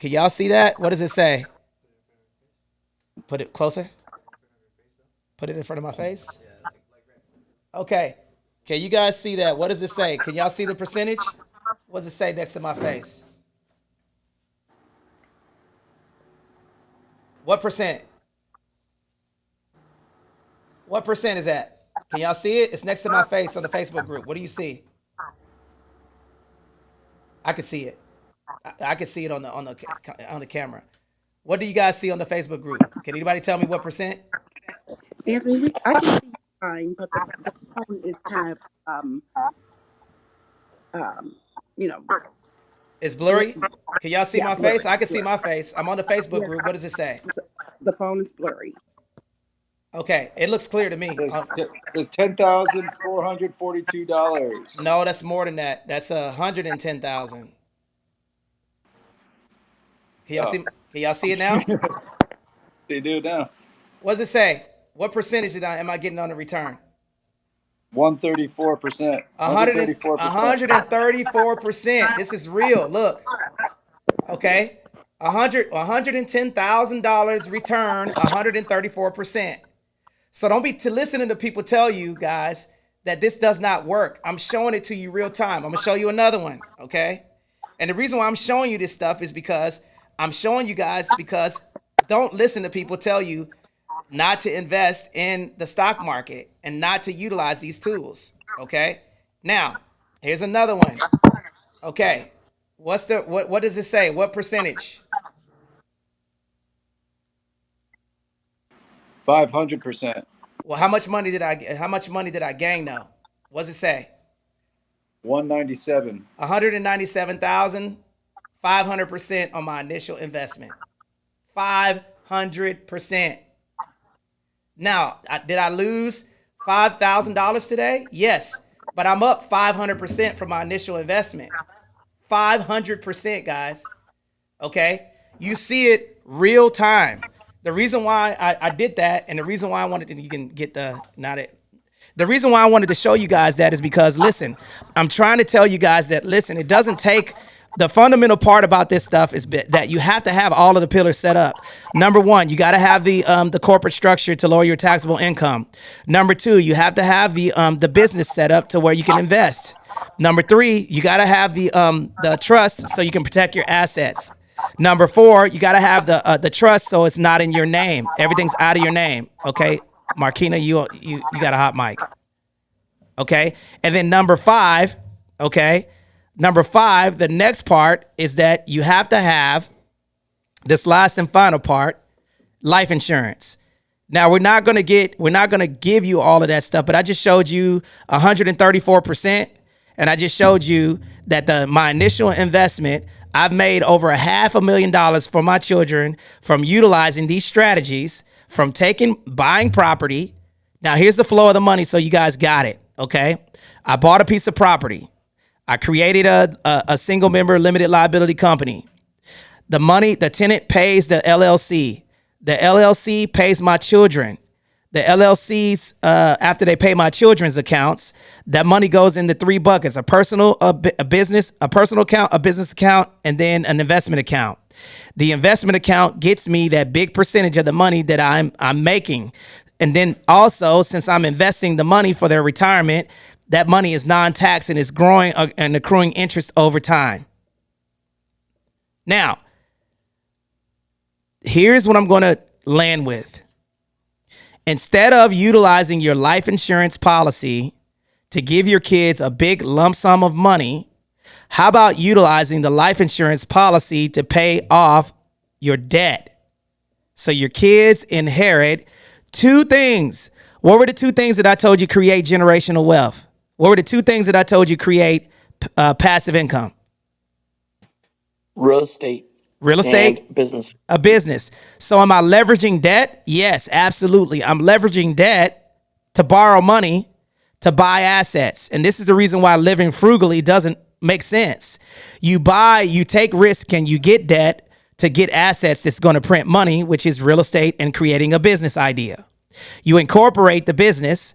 Can y'all see that? What does it say? Put it closer. Put it in front of my face. Okay. Can you guys see that? What does it say? Can y'all see the percentage? What does it say next to my face? What percent? What percent is that? Can y'all see it? It's next to my face on the Facebook group. What do you see? I can see it. I can see it on the camera. What do you guys see on the Facebook group? Can anybody tell me what percent? Anthony, I can see fine, but the phone is kind of um you know It's blur- blurry. Can y'all see yeah, my face? blurry, I can see blurry. my face. I'm on the Facebook Yeah, group. What does it say? the phone is blurry. Okay, it looks clear to me. There's $10,442. No, that's more than that. That's 110,000. Can y'all Oh, see? Can y'all see it now? they do now. What does it say? What percentage am I getting on the return? 134%. 134%. 134%. This is real. Look. Okay. $110,000 return, 134%. So don't be listening to people tell you guys that this does not work. I'm showing it to you real time. I'm gonna show you another one. Okay. And the reason why I'm showing you this stuff is because I'm showing you guys because don't listen to people tell you not to invest in the stock market and not to utilize these tools. Okay. Now, here's another one. Okay. What does it say? What percentage? 500%. Well, how much money did I gain though? What does it say? 197. 197,500% on my initial investment. 500%. Now, did I lose $5,000 today? Yes, but I'm up 500% from my initial investment. 500%, guys. Okay? You see it real time. The reason why I did that and the reason why I wanted to, you can get the reason why I wanted to show you guys that is because, listen, I'm trying to tell you guys that, listen, it doesn't take, the fundamental part about this stuff is that you have to have all of the pillars set up. Number one, you got to have the corporate structure to lower your taxable income. Number two, you have to have the business set up to where you can invest. Number three, you got to have the trust so you can protect your assets. Number four, you got to have the trust so it's not in your name. Everything's out of your name. Okay, Marquina, you got a hot mic. Okay, and then number five, the next part is that you have to have this last and final part, life insurance. Now we're not gonna give you all of that stuff, but I just showed you 134%, and I just showed you that my initial investment, I've made over $500,000 for my children from utilizing these strategies, from buying property. Now here's the flow of the money, so you guys got it. Okay, I bought a piece of property. I created a single member limited liability company. The tenant pays the LLC. The LLC pays my children. The LLCs, after they pay my children's accounts, that money goes into three buckets: a personal, a business, a personal account, a business account, and then an investment account. The investment account gets me that big percentage of the money that I'm making. And then also, since I'm investing the money for their retirement, that money is non-tax and is growing and accruing interest over time. Now, here's what I'm going to land with. Instead of utilizing your life insurance policy to give your kids a big lump sum of money, how about utilizing the life insurance policy to pay off your debt so your kids inherit two things? What were the two things that I told you create generational wealth? What were the two things that I told you create passive income? Real estate Real and estate, business. a business. So am I leveraging debt? Yes, absolutely. I'm leveraging debt to borrow money to buy assets. And this is the reason why living frugally doesn't make sense. You take risk and you get debt to get assets that's going to print money, which is real estate and creating a business idea. You incorporate the business.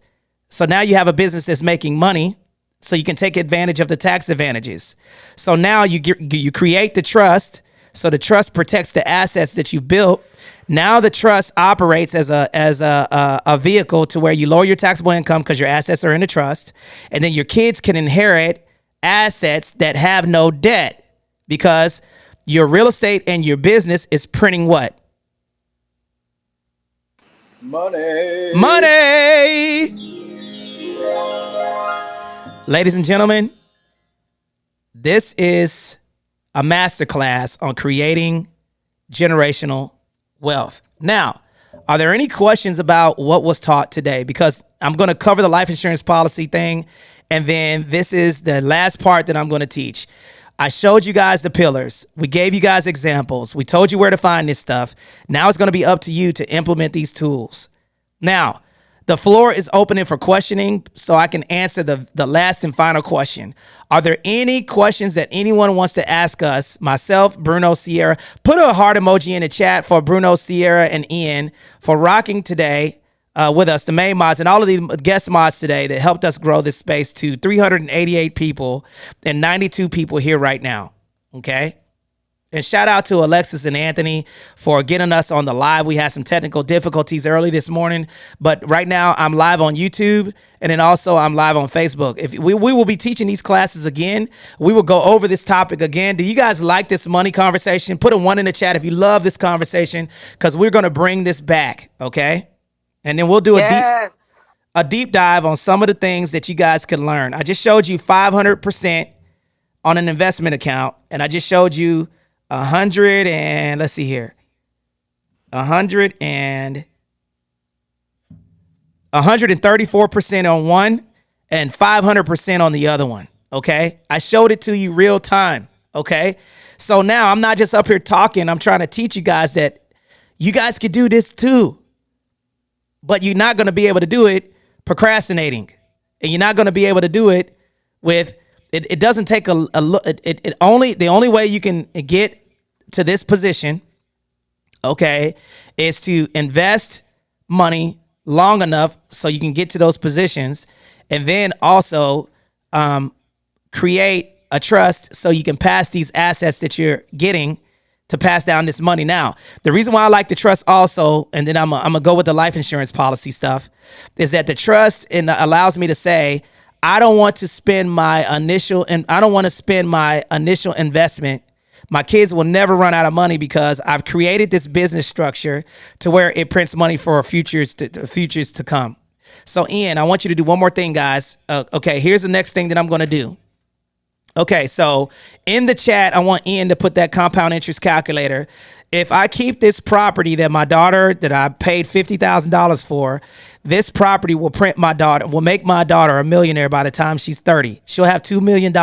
So now you have a business that's making money so you can take advantage of the tax advantages. So now you create the trust. So the trust protects the assets that you built. Now the trust operates as a vehicle to where you lower your taxable income because your assets are in the trust. And then your kids can inherit assets that have no debt because your real estate and your business is printing what? Money. Money. Ladies and gentlemen, this is a masterclass on creating generational wealth. Now, are there any questions about what was taught today? Because I'm going to cover the life insurance policy thing, and then this is the last part that I'm going to teach. I showed you guys the pillars. We gave you guys examples. We told you where to find this stuff. Now it's going to be up to you to implement these tools. Now, the floor is opening for questioning so I can answer the last and final question. Are there any questions that anyone wants to ask us? Myself, Bruno, Sierra. Put a heart emoji in the chat for Bruno, Sierra, and Ian for rocking today with us, the main mods, and all of the guest mods today that helped us grow this space to 388 people and 92 people here right now. Okay? And shout out to Alexis and Anthony for getting us on the live. We had some technical difficulties early this morning, but right now I'm live on YouTube, and then also I'm live on Facebook. If we will be teaching these classes again, we will go over this topic again. Do you guys like this money conversation? Put a 1 in the chat if you love this conversation, because we're going to bring this back, okay? And then we'll do a deep dive on some of the things that you guys can learn. I just showed you 500% on an investment account, and I just showed you 100 and let's see here, 134% on one and 500% on the other one. Okay. I showed it to you real time. Okay. So now I'm not just up here talking. I'm trying to teach you guys that you guys could do this too, but you're not going to be able to do it procrastinating, and you're not going to be able to do it with it doesn't take the only way you can get to this position, okay, is to invest money long enough so you can get to those positions, and then also create a trust so you can pass these assets that you're getting to pass down this money. Now, the reason why I like the trust also, and then I'm gonna go with the life insurance policy stuff, is that the trust allows me to say, I don't want to spend my initial investment. My kids will never run out of money because I've created this business structure to where it prints money for futures to come. So Ian, I want you to do one more thing, guys. Okay, here's the next thing that I'm going to do. Okay, so in the chat, I want Ian to put that compound interest calculator. If I keep this property that I paid $50,000 for, this property will make my daughter a millionaire by the time she's 30. She'll have $2 million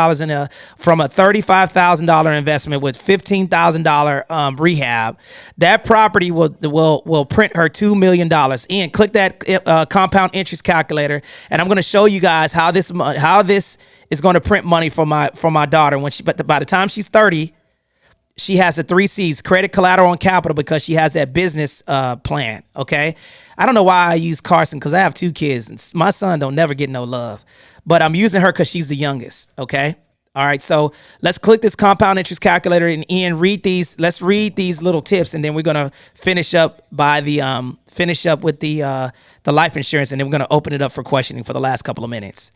from a $35,000 investment with $15,000 rehab. That property will print her $2 million. Ian, click that compound interest calculator, and I'm going to show you guys how this is going to print money for my daughter but by the time she's 30. She has the 3 C's, credit, collateral, and capital, because she has that business plan, okay? I don't know why I use Carson, because I have 2 kids, and my son don't never get no love. But I'm using her because she's the youngest, okay? All right, so let's click this compound interest calculator, and Ian, let's read these little tips, and then we're going to finish up with the life insurance, and then we're going to open it up for questioning for the last couple of minutes.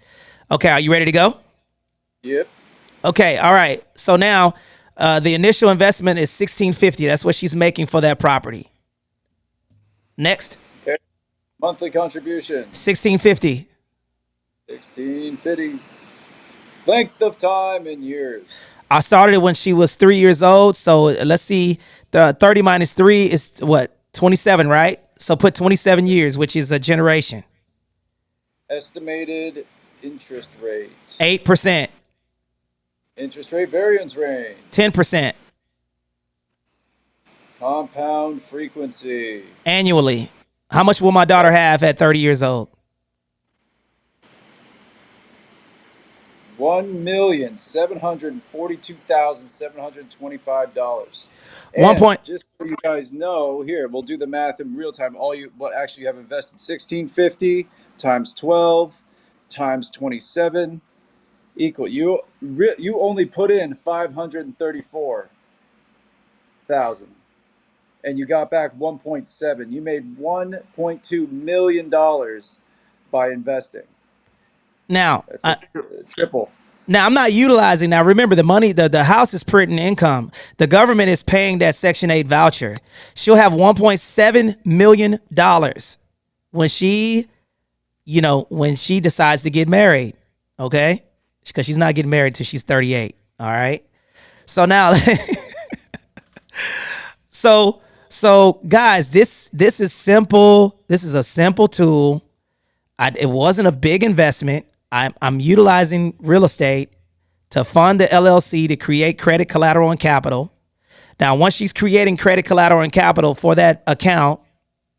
Okay, are you ready to go? Yep. Okay, all right. So now the initial investment is $1,650. That's what she's making for that property. Next. Okay. Monthly contribution. $1,650. $1,650. Length of time in years. I started it when she was 3 years old. So let's see. The 30 minus 3 is what? 27, right? So put 27 years, which is a generation. Estimated interest rate. 8%. Interest rate variance range. 10%. Compound frequency. Annually. How much will my daughter have at 30 years old? $1,742,725. One And point. just so you guys know, here we'll do the math in real time. What actually you have invested: 1,650 times 12 times 27 equal. You only put in 534,000, and you got back 1.7. You made $1.2 million by investing. Now, That's a triple. now I'm not utilizing. Now remember, the money, the house is printing income. The government is paying that Section 8 voucher. She'll have $1.7 million when she, when she decides to get married. Okay, because she's not getting married till she's 38. All right. So now, so guys, this is simple. This is a simple tool. It wasn't a big investment. I'm utilizing real estate to fund the LLC to create credit, collateral, and capital. Now, once she's creating credit, collateral, and capital for that account,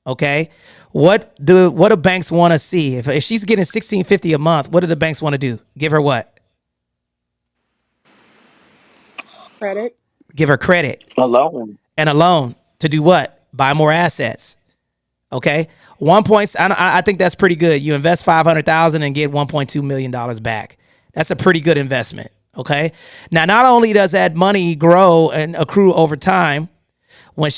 okay, what do banks want to see? If she's getting $1,650 a month, what do the banks want to do? Give her what? Credit. Give her credit Alone. and a loan to do what? Buy more assets. Okay, I think that's pretty good. You invest $500,000 and get $1.2 million back. That's a pretty good investment. Okay, now not only does that money grow and accrue over time, when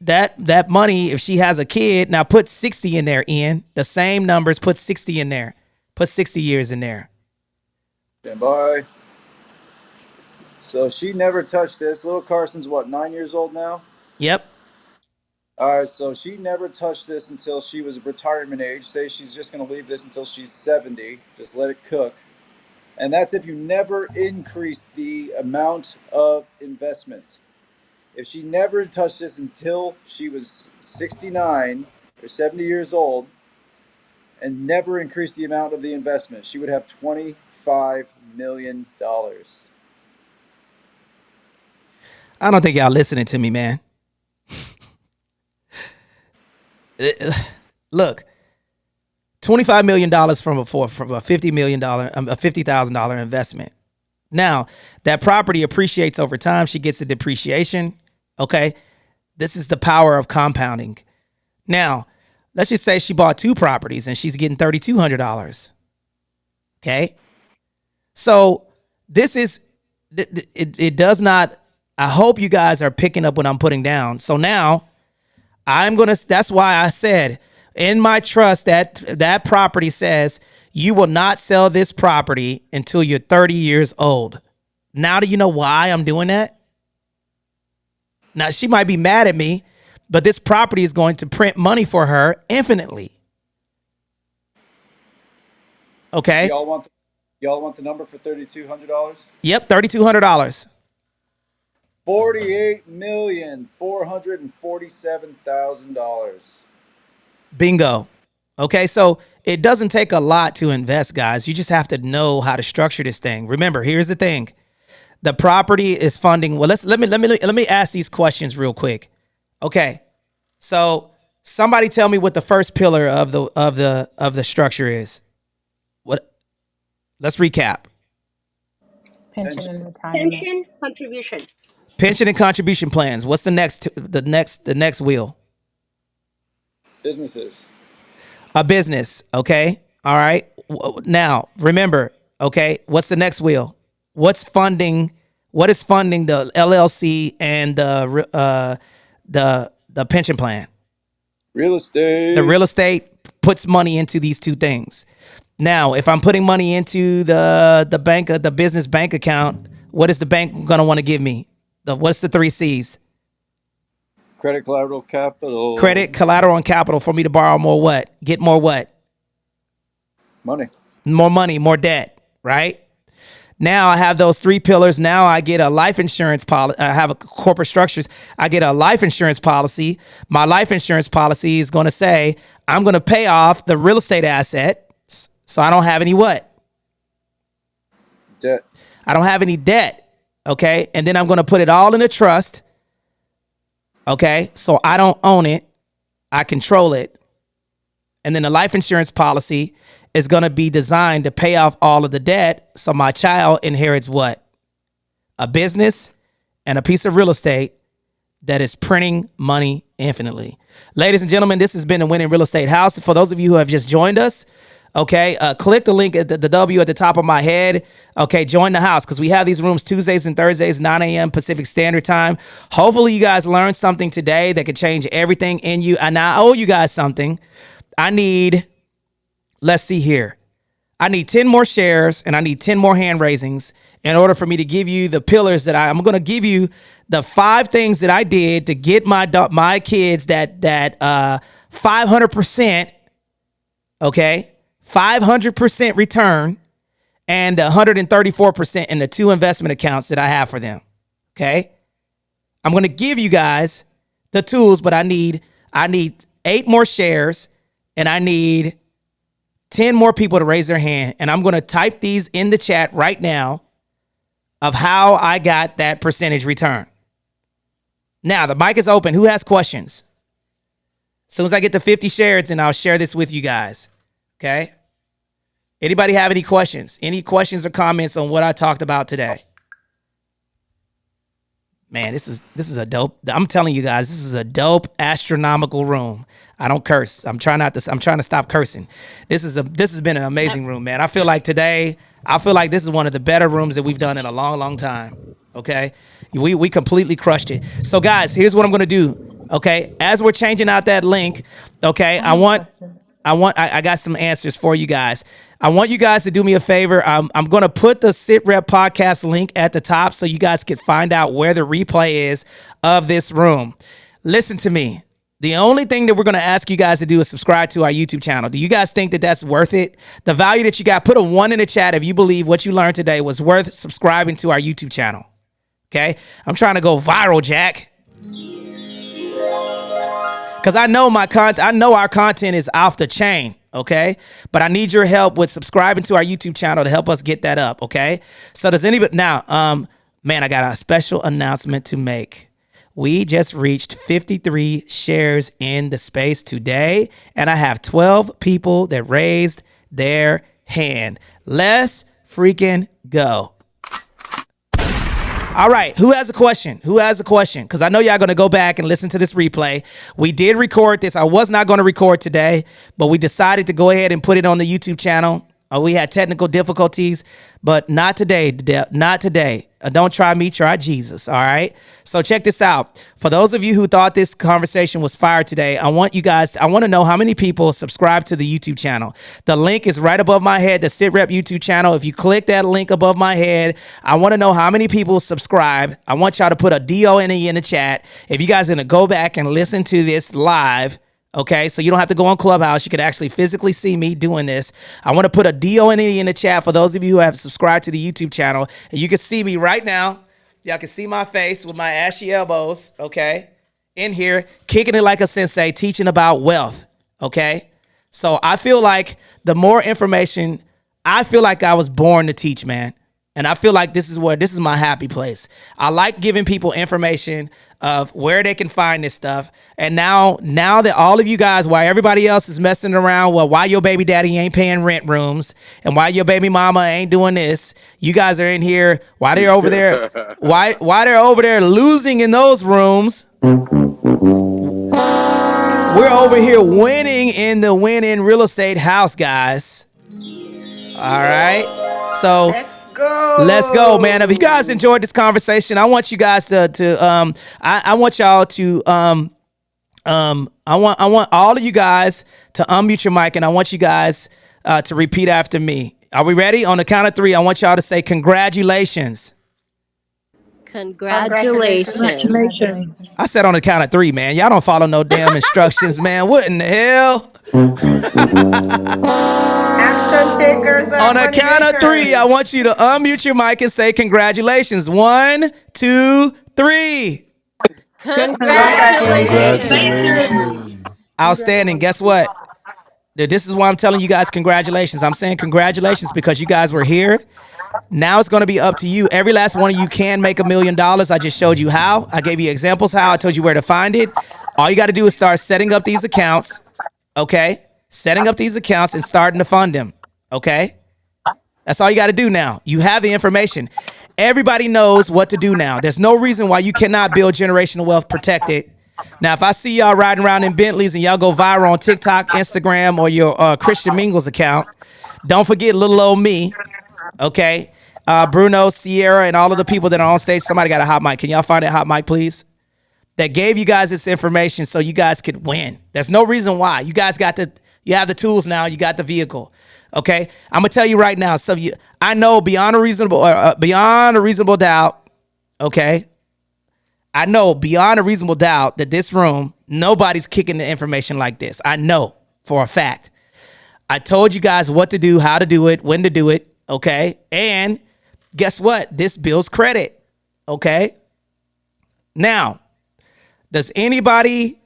that money, if she has a kid, now put 60 in there. In the same numbers, put 60 in there. Put 60 years in there. Stand by. So she never touched this. Little Carson's what, 9 years old now? Yep. All right, so she never touched this until she was retirement age. Say she's just going to leave this until she's 70. Just let it cook. And that's if you never increase the amount of investment. If she never touched this until she was 69 or 70 years old and never increased the amount of the investment, she would have $25 million. I don't think y'all listening to me, man. Look, $25 million from a $50 million, a $50,000 investment. Now that property appreciates over time. She gets the depreciation. Okay. This is the power of compounding. Now, let's just say she bought 2 properties and she's getting $3,200. Okay. So this is, it does not, I hope you guys are picking up what I'm putting down. So now that's why I said in my trust that property says you will not sell this property until you're 30 years old. Now, do you know why I'm doing that? Now, she might be mad at me, but this property is going to print money for her infinitely. Okay. Y'all want the number for $3,200? Yep, $3,200. $48,447,000. Bingo. Okay, so it doesn't take a lot to invest, guys. You just have to know how to structure this thing. Remember, here's the thing: the property is funding. Well, let me ask these questions real quick. Okay, so somebody tell me what the first pillar of the structure is. What? Let's recap. Pension and retirement. Pension contribution. Pension and contribution plans. What's the next wheel? Businesses. A business. Okay. All right. Now remember. Okay. What's the next wheel? What is funding the LLC and the pension plan? Real estate. The real estate puts money into these 2 things. Now, if I'm putting money into the business bank account, what is the bank going to want to give me? What's the 3 C's? Credit, collateral, capital. Credit, collateral, and capital for me to borrow more what? Get more what? Money. More money, more debt, right? Now I have those 3 pillars. Now I get a life insurance policy. I have a corporate structures. I get a life insurance policy. My life insurance policy is going to say, I'm going to pay off the real estate assets. So I don't have any what? Debt. I don't have any debt. Okay. And then I'm going to put it all in a trust. Okay. So I don't own it. I control it. And then the life insurance policy is going to be designed to pay off all of the debt. So my child inherits what? A business and a piece of real estate that is printing money infinitely. Ladies and gentlemen, this has been the Winning Real Estate House. For those of you who have just joined us, okay, click the link at the W at the top of my head. Okay, join the house because we have these rooms Tuesdays and Thursdays, 9 a.m. Pacific Standard Time. Hopefully you guys learned something today that could change everything in you. And I owe you guys something. Let's see here. I need 10 more shares and I need 10 more hand raisings in order for me to give you the pillars that I'm going to give you the 5 things that I did to get my kids that 500%, okay, 500% return and 134% in the 2 investment accounts that I have for them. Okay. I'm going to give you guys the tools, but I need 8 more shares and I need 10 more people to raise their hand. And I'm going to type these in the chat right now of how I got that percentage return. Now the mic is open. Who has questions? As soon as I get to 50 shares, and I'll share this with you guys. Okay. Anybody have any questions? Any questions or comments on what I talked about today? Man, this is a dope. I'm telling you guys, this is a dope astronomical room. I don't curse. I'm trying to stop cursing. This has been an amazing room, man. I feel like this is one of the better rooms that we've done in a long, long time. Okay. We completely crushed it. So guys, here's what I'm going to do. Okay. As we're changing out that link, okay, I got some answers for you guys. I want you guys to do me a favor. I'm going to put the SITREP podcast link at the top so you guys can find out where the replay is of this room. Listen to me. The only thing that we're going to ask you guys to do is subscribe to our YouTube channel. Do you guys think that that's worth it? The value that you got, put a 1 in the chat if you believe what you learned today was worth subscribing to our YouTube channel. Okay? I'm trying to go viral, Jack. Because I know our content is off the chain, okay? But I need your help with subscribing to our YouTube channel to help us get that up, okay? So does anybody now, man, I got a special announcement to make. We just reached 53 shares in the space today, and I have 12 people that raised their hand. Let's freaking go. All right, who has a question? Because I know y'all going to go back and listen to this replay. We did record this. I was not going to record today, but we decided to go ahead and put it on the YouTube channel. We had technical difficulties, but not today. Not today. Don't try me, try Jesus. All right. So check this out. For those of you who thought this conversation was fire today, I want to know how many people subscribe to the YouTube channel. The link is right above my head, the SITREP YouTube channel. If you click that link above my head, I want to know how many people subscribe. I want y'all to put a DONE in the chat. If you guys are going to go back and listen to this live, okay, so you don't have to go on Clubhouse. You can actually physically see me doing this. I want to put a DONE in the chat for those of you who have subscribed to the YouTube channel. And you can see me right now. Y'all can see my face with my ashy elbows, okay, in here, kicking it like a sensei, teaching about wealth, okay? So I feel like the more information, I feel like I was born to teach, man. And I feel like this is my happy place. I like giving people information of where they can find this stuff. And now that all of you guys, while everybody else is messing around, well, why your baby daddy ain't paying rent rooms and why your baby mama ain't doing this, you guys are in here. Why they're over there? why they're over there losing in those rooms? We're over here winning in the Winning Real Estate House, guys. All right. So let's go, man. If you guys enjoyed this conversation, I want you guys I want y'all to I want all of you guys to unmute your mic, and I want you guys to repeat after me. Are we ready? On the count of 3, I want y'all to say congratulations. Congratulations. I said on the count of 3, man. Y'all don't follow no damn instructions, man. What in the hell? Action takers are On the money count of 3, makers. I want you to unmute your mic and say congratulations. 1, 2, 3. Congratulations. Outstanding. Guess what? This is why I'm telling you guys congratulations. I'm saying congratulations because you guys were here. Now it's going to be up to you. Every last one of you can make $1 million. I just showed you how. I gave you examples how. I told you where to find it. All you got to do is start setting up these accounts. Okay? Setting up these accounts and starting to fund them. Okay? That's all you got to do now. You have the information. Everybody knows what to do now. There's no reason why you cannot build generational wealth protected. Now, if I see y'all riding around in Bentleys and y'all go viral on TikTok, Instagram, or your Christian Mingles account, don't forget little old me, okay? Bruno, Sierra, and all of the people that are on stage. Somebody got a hot mic. Can y'all find that hot mic, please? That gave you guys this information so you guys could win. There's no reason why. You guys you have the tools now. You got the vehicle. Okay, I'm gonna tell you right now. So I know beyond a reasonable doubt. Okay, I know beyond a reasonable doubt that this room, nobody's kicking the information like this. I know for a fact. I told you guys what to do, how to do it, when to do it. Okay, and guess what? This builds credit. Okay. Now, does anybody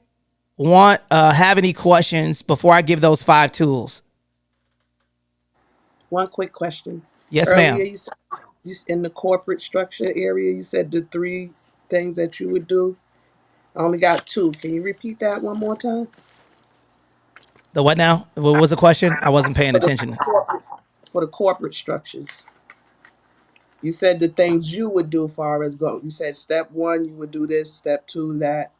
have any questions before I give those 5 tools? One quick question. Yes, Earlier, ma'am. you said in the corporate structure area, you said the 3 things that you would do. I only got 2. Can you repeat that one more time? The what now? What was the question? I wasn't paying For the attention. for the corporate structures, you said the things you would do far as go. You said step 1, you would do this. Step 2, that.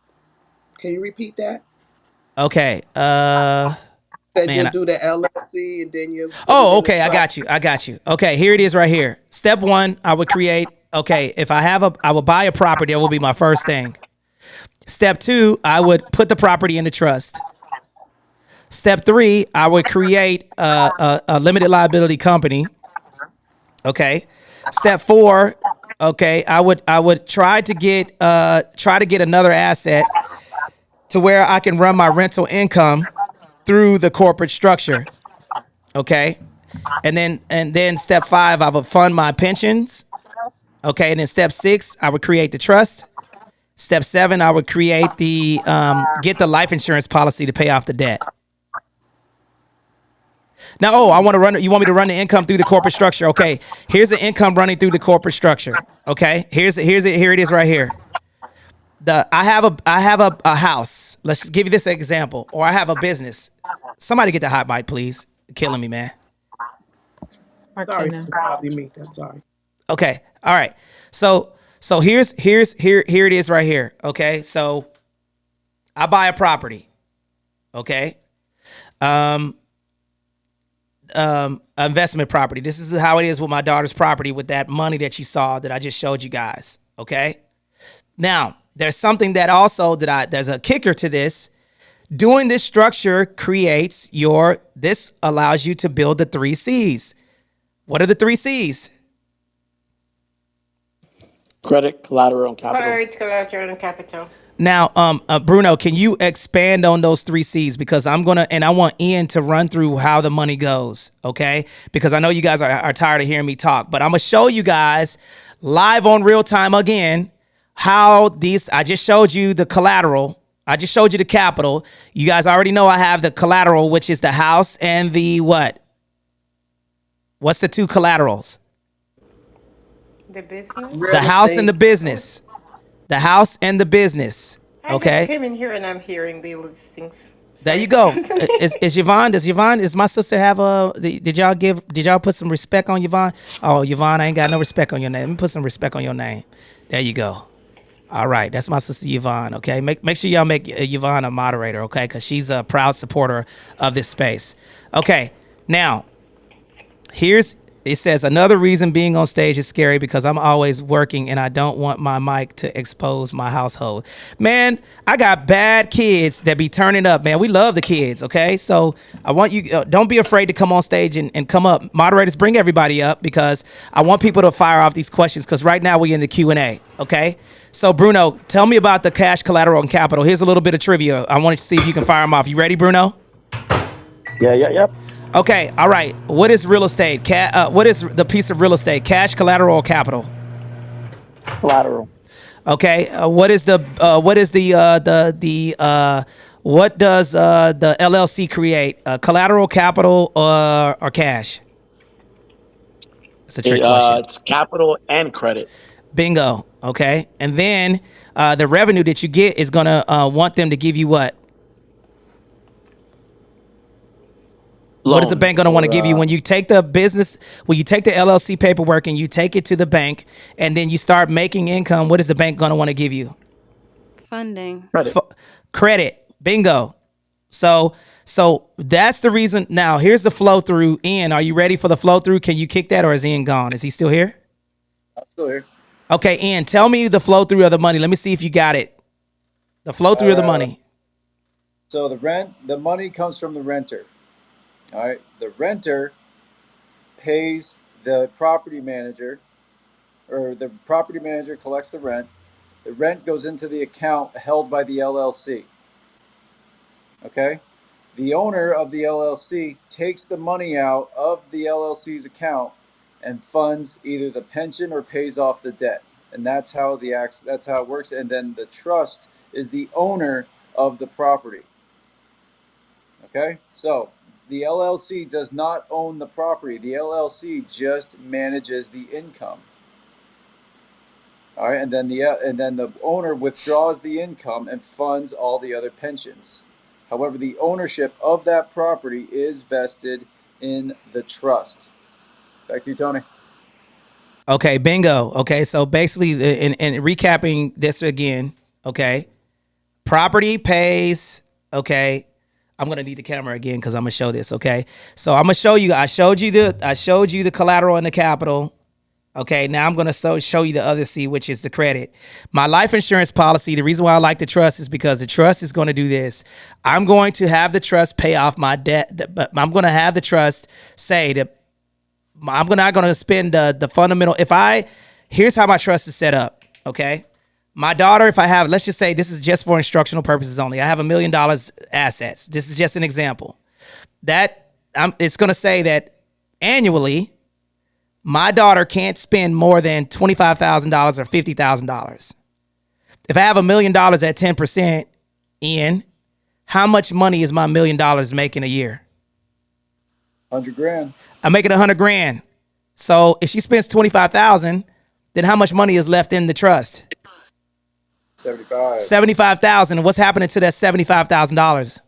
Can you repeat that? Okay. Said you'll Man. do the LLC and then you'll put it Oh, in the okay. I trust. got you. Okay, here it is right here. Step 1, I would create. Okay, if I would buy a property. That will be my first thing. Step 2, I would put the property in the trust. Step 3, I would create a limited liability company. Okay. Step 4, okay, I would try to get another asset to where I can run my rental income through the corporate structure. Okay. And then step 5, I would fund my pensions. Okay. And then step 6, I would create the trust. Step 7, I would create get the life insurance policy to pay off the debt. Now, you want me to run the income through the corporate structure? Okay. Here's the income running through the corporate structure. Okay. Here it is right here. I have a house. Let's just give you this example. Or I have a business. Somebody get the hot mic, please. You're killing me, man. Sorry, Marquina. it's probably me. I'm sorry. Okay. All right. So here it is right here. Okay. So I buy a property. Okay. Investment property. This is how it is with my daughter's property with that money that you saw that I just showed you guys. Okay. Now, there's something that also there's a kicker to this. Doing this structure this allows you to build the 3 C's. What are the 3 C's? Credit, collateral, and capital. Credit, collateral, and capital. Now, Bruno, can you expand on those 3 C's? Because I want Ian to run through how the money goes, okay? Because I know you guys are tired of hearing me talk, but I'm gonna show you guys live on real time again how I just showed you the collateral. I just showed you the capital. You guys already know I have the collateral, which is the house and the what? What's the 2 collaterals? The business. The house and the business. The house and the business. I Okay. just came in here and I'm hearing these things. There you go. Is Yvonne? Does my sister have did y'all put some respect on Yvonne? Oh, Yvonne, I ain't got no respect on your name. Let me put some respect on your name. There you go. All right, that's my sister Yvonne. Okay, make sure y'all make Yvonne a moderator. Okay, because she's a proud supporter of this space. Okay, now it says another reason being on stage is scary because I'm always working and I don't want my mic to expose my household. Man, I got bad kids that be turning up, man. We love the kids, okay? So I want you, don't be afraid to come on stage and come up. Moderators, bring everybody up because I want people to fire off these questions because right now we're in the Q&A, okay? So Bruno, tell me about the cash, collateral, and capital. Here's a little bit of trivia. I want to see if you can fire them off. You ready, Bruno? Yeah. Okay, all right. What is real estate? What is the piece of real estate? Cash, collateral, or capital? Collateral. Okay. What does the LLC create? Collateral, capital, or cash? It's a trick question. It's capital and credit. Bingo. Okay. And then the revenue that you get is gonna want them to give you what? What is the Loan bank going to want to or give you when you take the business, when you take the LLC paperwork and you take it to the bank and then you start making income? What is the bank going to want to give you? Funding. credit. Credit. Bingo. So that's the reason. Now here's the flow through. Ian, are you ready for the flow through? Can you kick that, or is Ian gone? Is he still here? I'm still here. Okay, Ian, tell me the flow through of the money. Let me see if you got it. The flow through of the money. So the money comes from the renter. All right. The renter pays the property manager, or the property manager collects the rent. The rent goes into the account held by the LLC. Okay. The owner of the LLC takes the money out of the LLC's account and funds either the pension or pays off the debt. And that's how it works. And then the trust is the owner of the property. Okay? So, the LLC does not own the property. The LLC just manages the income. All right, and then the owner withdraws the income and funds all the other pensions. However, the ownership of that property is vested in the trust. Back to you, Tony. Okay, bingo. Okay, so basically, in recapping this again, okay, property pays. Okay, I'm gonna need the camera again because I'm gonna show this. Okay, so I'm gonna show you. I showed you the collateral and the capital. Okay, now I'm going to show you the other C, which is the credit. My life insurance policy, the reason why I like the trust is because the trust is going to do this. I'm going to have the trust pay off my debt, but I'm going to have the trust say that I'm not going to spend the fundamental. Here's how my trust is set up, okay? My daughter, if I have, let's just say this is just for instructional purposes only. I have $1 million assets. This is just an example. It's going to say that annually, my daughter can't spend more than $25,000 or $50,000. If I have $1 million at 10%, Ian, how much money is my $1 million making a year? 100 grand. I'm making 100 grand. So if she spends 25,000, then how much money is left in the trust? 75. 75,000. What's happening to that $75,000?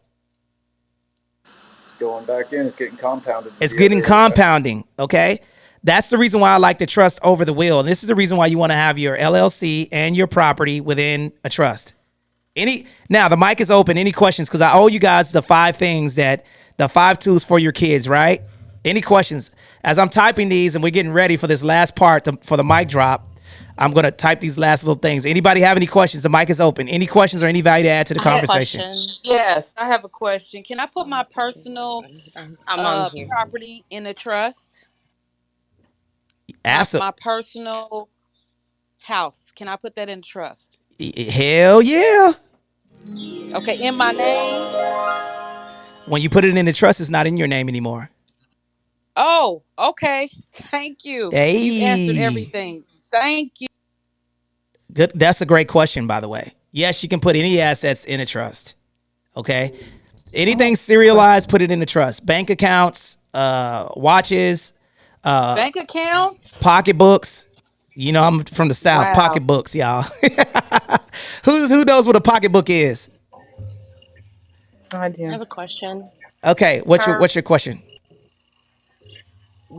Going back in, it's getting compounded. It's getting compounding, okay? That's the reason why I like the trust over the will. And this is the reason why you want to have your LLC and your property within a trust. Now the mic is open. Any questions? Because I owe you guys the 5 tools for your kids, right? Any questions? As I'm typing these and we're getting ready for this last part for the mic drop, I'm going to type these last little things. Anybody have any questions? The mic is open. Any questions or any value to add to the I have a conversation? question. Yes, I have a question. Can I put my personal I'm on here. property in a trust? Absolutely. My personal house. Can I put that in a trust? Hell yeah. Okay, in my name? When you put it in the trust, it's not in your name anymore. Oh, okay. Thank you. You've answered Hey. everything. Thank you. Good. That's a great question, by the way. Yes, you can put any assets in a trust. Okay. Anything serialized, put it in the trust. Bank accounts, watches, Bank accounts? pocketbooks. You know, I'm from the South. Wow. Pocketbooks, y'all. Who knows what a pocketbook is? I I do. have a question. Okay. For What's your question?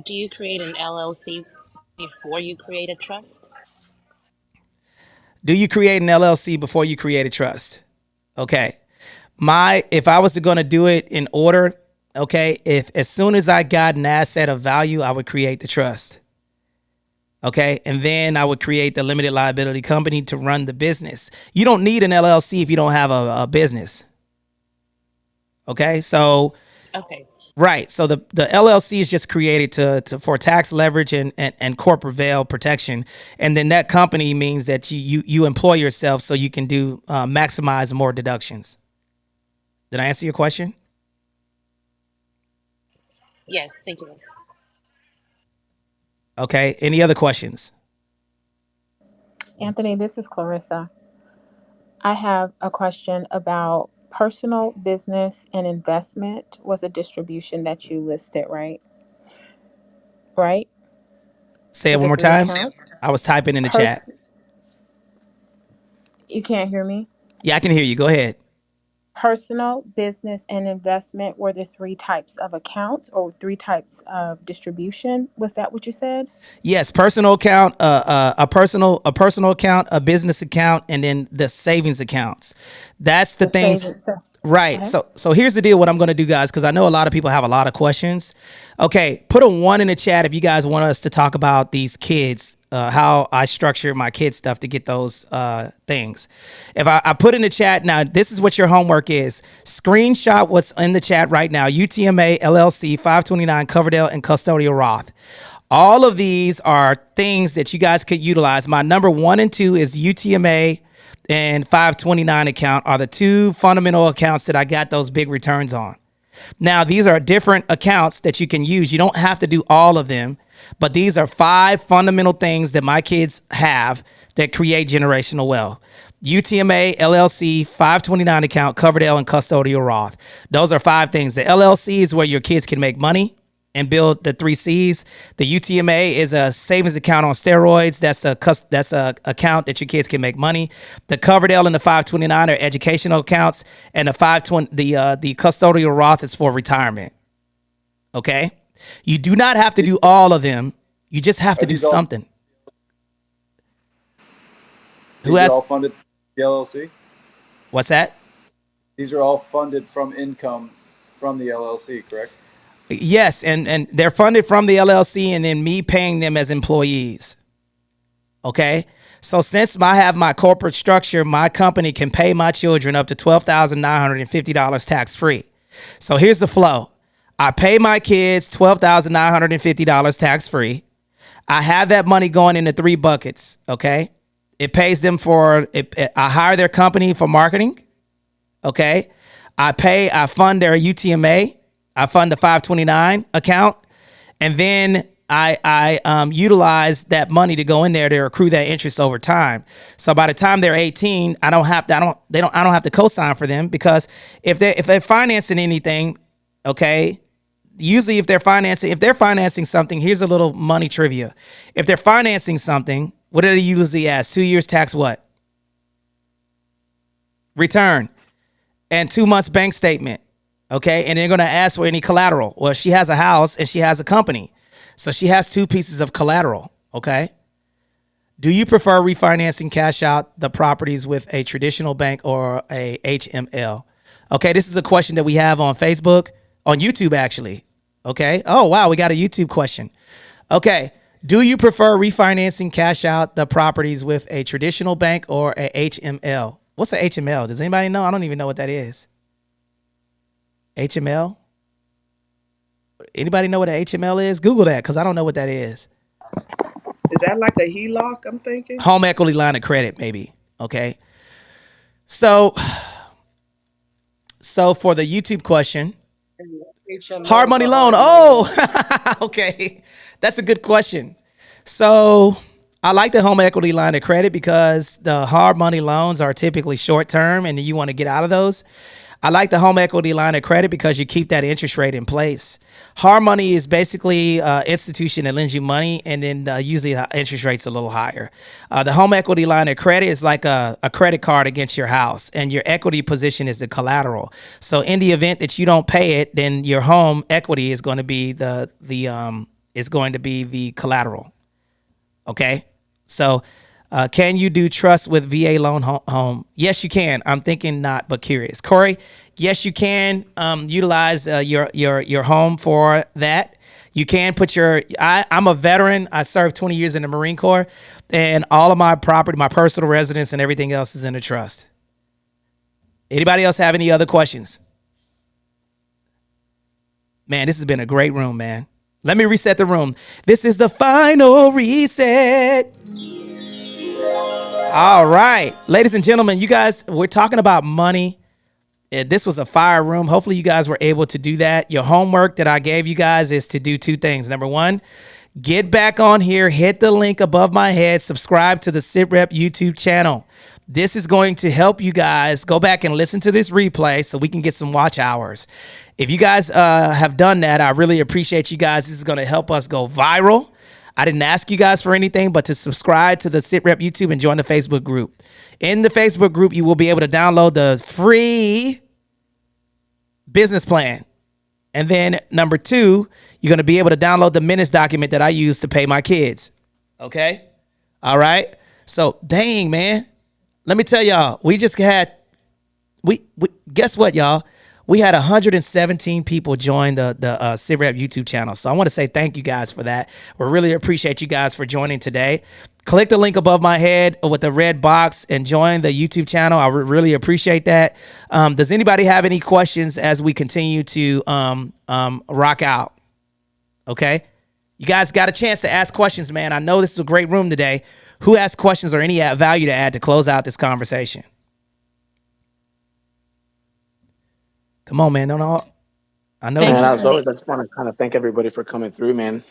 Do you create an LLC before you create a trust? Do you create an LLC before you create a trust? Okay. If I was going to do it in order, okay, if as soon as I got an asset of value, I would create the trust. Okay. And then I would create the limited liability company to run the business. You don't need an LLC if you don't have a business. Okay. So, Okay. right. So the LLC is just created for tax leverage and corporate veil protection. And then that company means that you employ yourself so you can do maximize more deductions. Did I answer your question? Yes, thank you. Okay. Any other questions? Anthony, this is Clarissa. I have a question about personal, business, and investment was a distribution that you listed, right? Right? Say it With one the more 3 time. accounts. I was typing in the chat. You can't hear me? Yeah, I can hear you. Go ahead. personal, business, and investment were the three types of accounts or three types of distribution. Was that what you said? Yes, personal account, a personal account, a business account, and then the savings accounts. That's the The things. savings. Right. Okay. So here's the deal. What I'm going to do, guys, because I know a lot of people have a lot of questions. Okay, put a 1 in the chat if you guys want us to talk about these kids, how I structure my kids stuff to get those things. If I put in the chat now, this is what your homework is. Screenshot what's in the chat right now. UTMA, LLC, 529 Coverdale, and Custodial Roth. All of these are things that you guys could utilize. My number 1 and 2 is UTMA and 529 account are the two fundamental accounts that I got those big returns on. Now, these are different accounts that you can use. You don't have to do all of them, but these are 5 fundamental things that my kids have that create generational wealth. UTMA, LLC, 529 account, Coverdale, and Custodial Roth. Those are 5 things. The LLC is where your kids can make money and build the 3 C's. The UTMA is a savings account on steroids. That's a account that your kids can make money. The Coverdale and the 529 are educational accounts, and the 520 the Custodial Roth is for retirement. Okay, you do not have to do all of them. You just have to do something. These are all funded from the LLC? What's that? These are all funded from income from the LLC, correct? Yes, and they're funded from the LLC and then me paying them as employees. Okay? So since I have my corporate structure, my company can pay my children up to $12,950 tax-free. So here's the flow. I pay my kids $12,950 tax-free. I have that money going into 3 buckets, okay? It pays them I hire their company for marketing, okay? I fund their UTMA. I fund the 529 account, and then I utilize that money to go in there to accrue that interest over time. So by the time they're 18, I don't have to co-sign for them, because if they're financing anything, okay, usually if they're financing something, here's a little money trivia. If they're financing something, what do they usually ask? 2 years tax what? Return. And 2 months bank statement. Okay, and they're going to ask for any collateral. Well, she has a house and she has a company, so she has 2 pieces of collateral. Okay, do you prefer refinancing cash out the properties with a traditional bank or a HML? Okay, this is a question that we have on Facebook, on YouTube actually. Okay, oh wow, we got a YouTube question. Okay, do you prefer refinancing cash out the properties with a traditional bank or a HML? What's a HML? Does anybody know? I don't even know what that is. HML? Anybody know what an HML is? Google that, because I don't know what that is. Is that like a HELOC, I'm thinking? Home equity line of credit, maybe. Okay. So for the YouTube question, hard money loan. Oh, okay. That's a good question. So I like the home equity line of credit because the hard money loans are typically short term and you want to get out of those. I like the home equity line of credit because you keep that interest rate in place. Hard money is basically an institution that lends you money, and then usually the interest rate's a little higher. The home equity line of credit is like a credit card against your house, and your equity position is the collateral. So in the event that you don't pay it, then your home equity is going to be the collateral. Okay, so. Can you do trust with VA loan home? Yes, you can. I'm thinking not, but curious. Corey, yes, you can utilize your home for that. You can put I'm a veteran. I served 20 years in the Marine Corps, and all of my property, my personal residence and everything else is in a trust. Anybody else have any other questions? Man, this has been a great room, man. Let me reset the room. This is the final reset. All right, ladies and gentlemen, you guys, we're talking about money. This was a fire room. Hopefully you guys were able to do that. Your homework that I gave you guys is to do 2 things. Number 1, get back on here, hit the link above my head, subscribe to the SITREP YouTube channel. This is going to help you guys go back and listen to this replay so we can get some watch hours. If you guys have done that, I really appreciate you guys. This is going to help us go viral. I didn't ask you guys for anything but to subscribe to the SITREP YouTube and join the Facebook group. In the Facebook group, you will be able to download the free business plan. And then number 2, you're going to be able to download the minutes document that I use to pay my kids. Okay? All right? So, dang, man. Let me tell y'all, we just had, we guess what, y'all? We had 117 people join the SITREP YouTube channel. So I want to say thank you guys for that. We really appreciate you guys for joining today. Click the link above my head with the red box and join the YouTube channel. I really appreciate that. Does anybody have any questions as we continue to rock out? Okay. You guys got a chance to ask questions, man. I know this is a great room today. Who has questions or any value to add to close out this conversation? Come on, man. I know this Man, Thank you is. as for always, I just want to kind of thank everybody for coming through, man.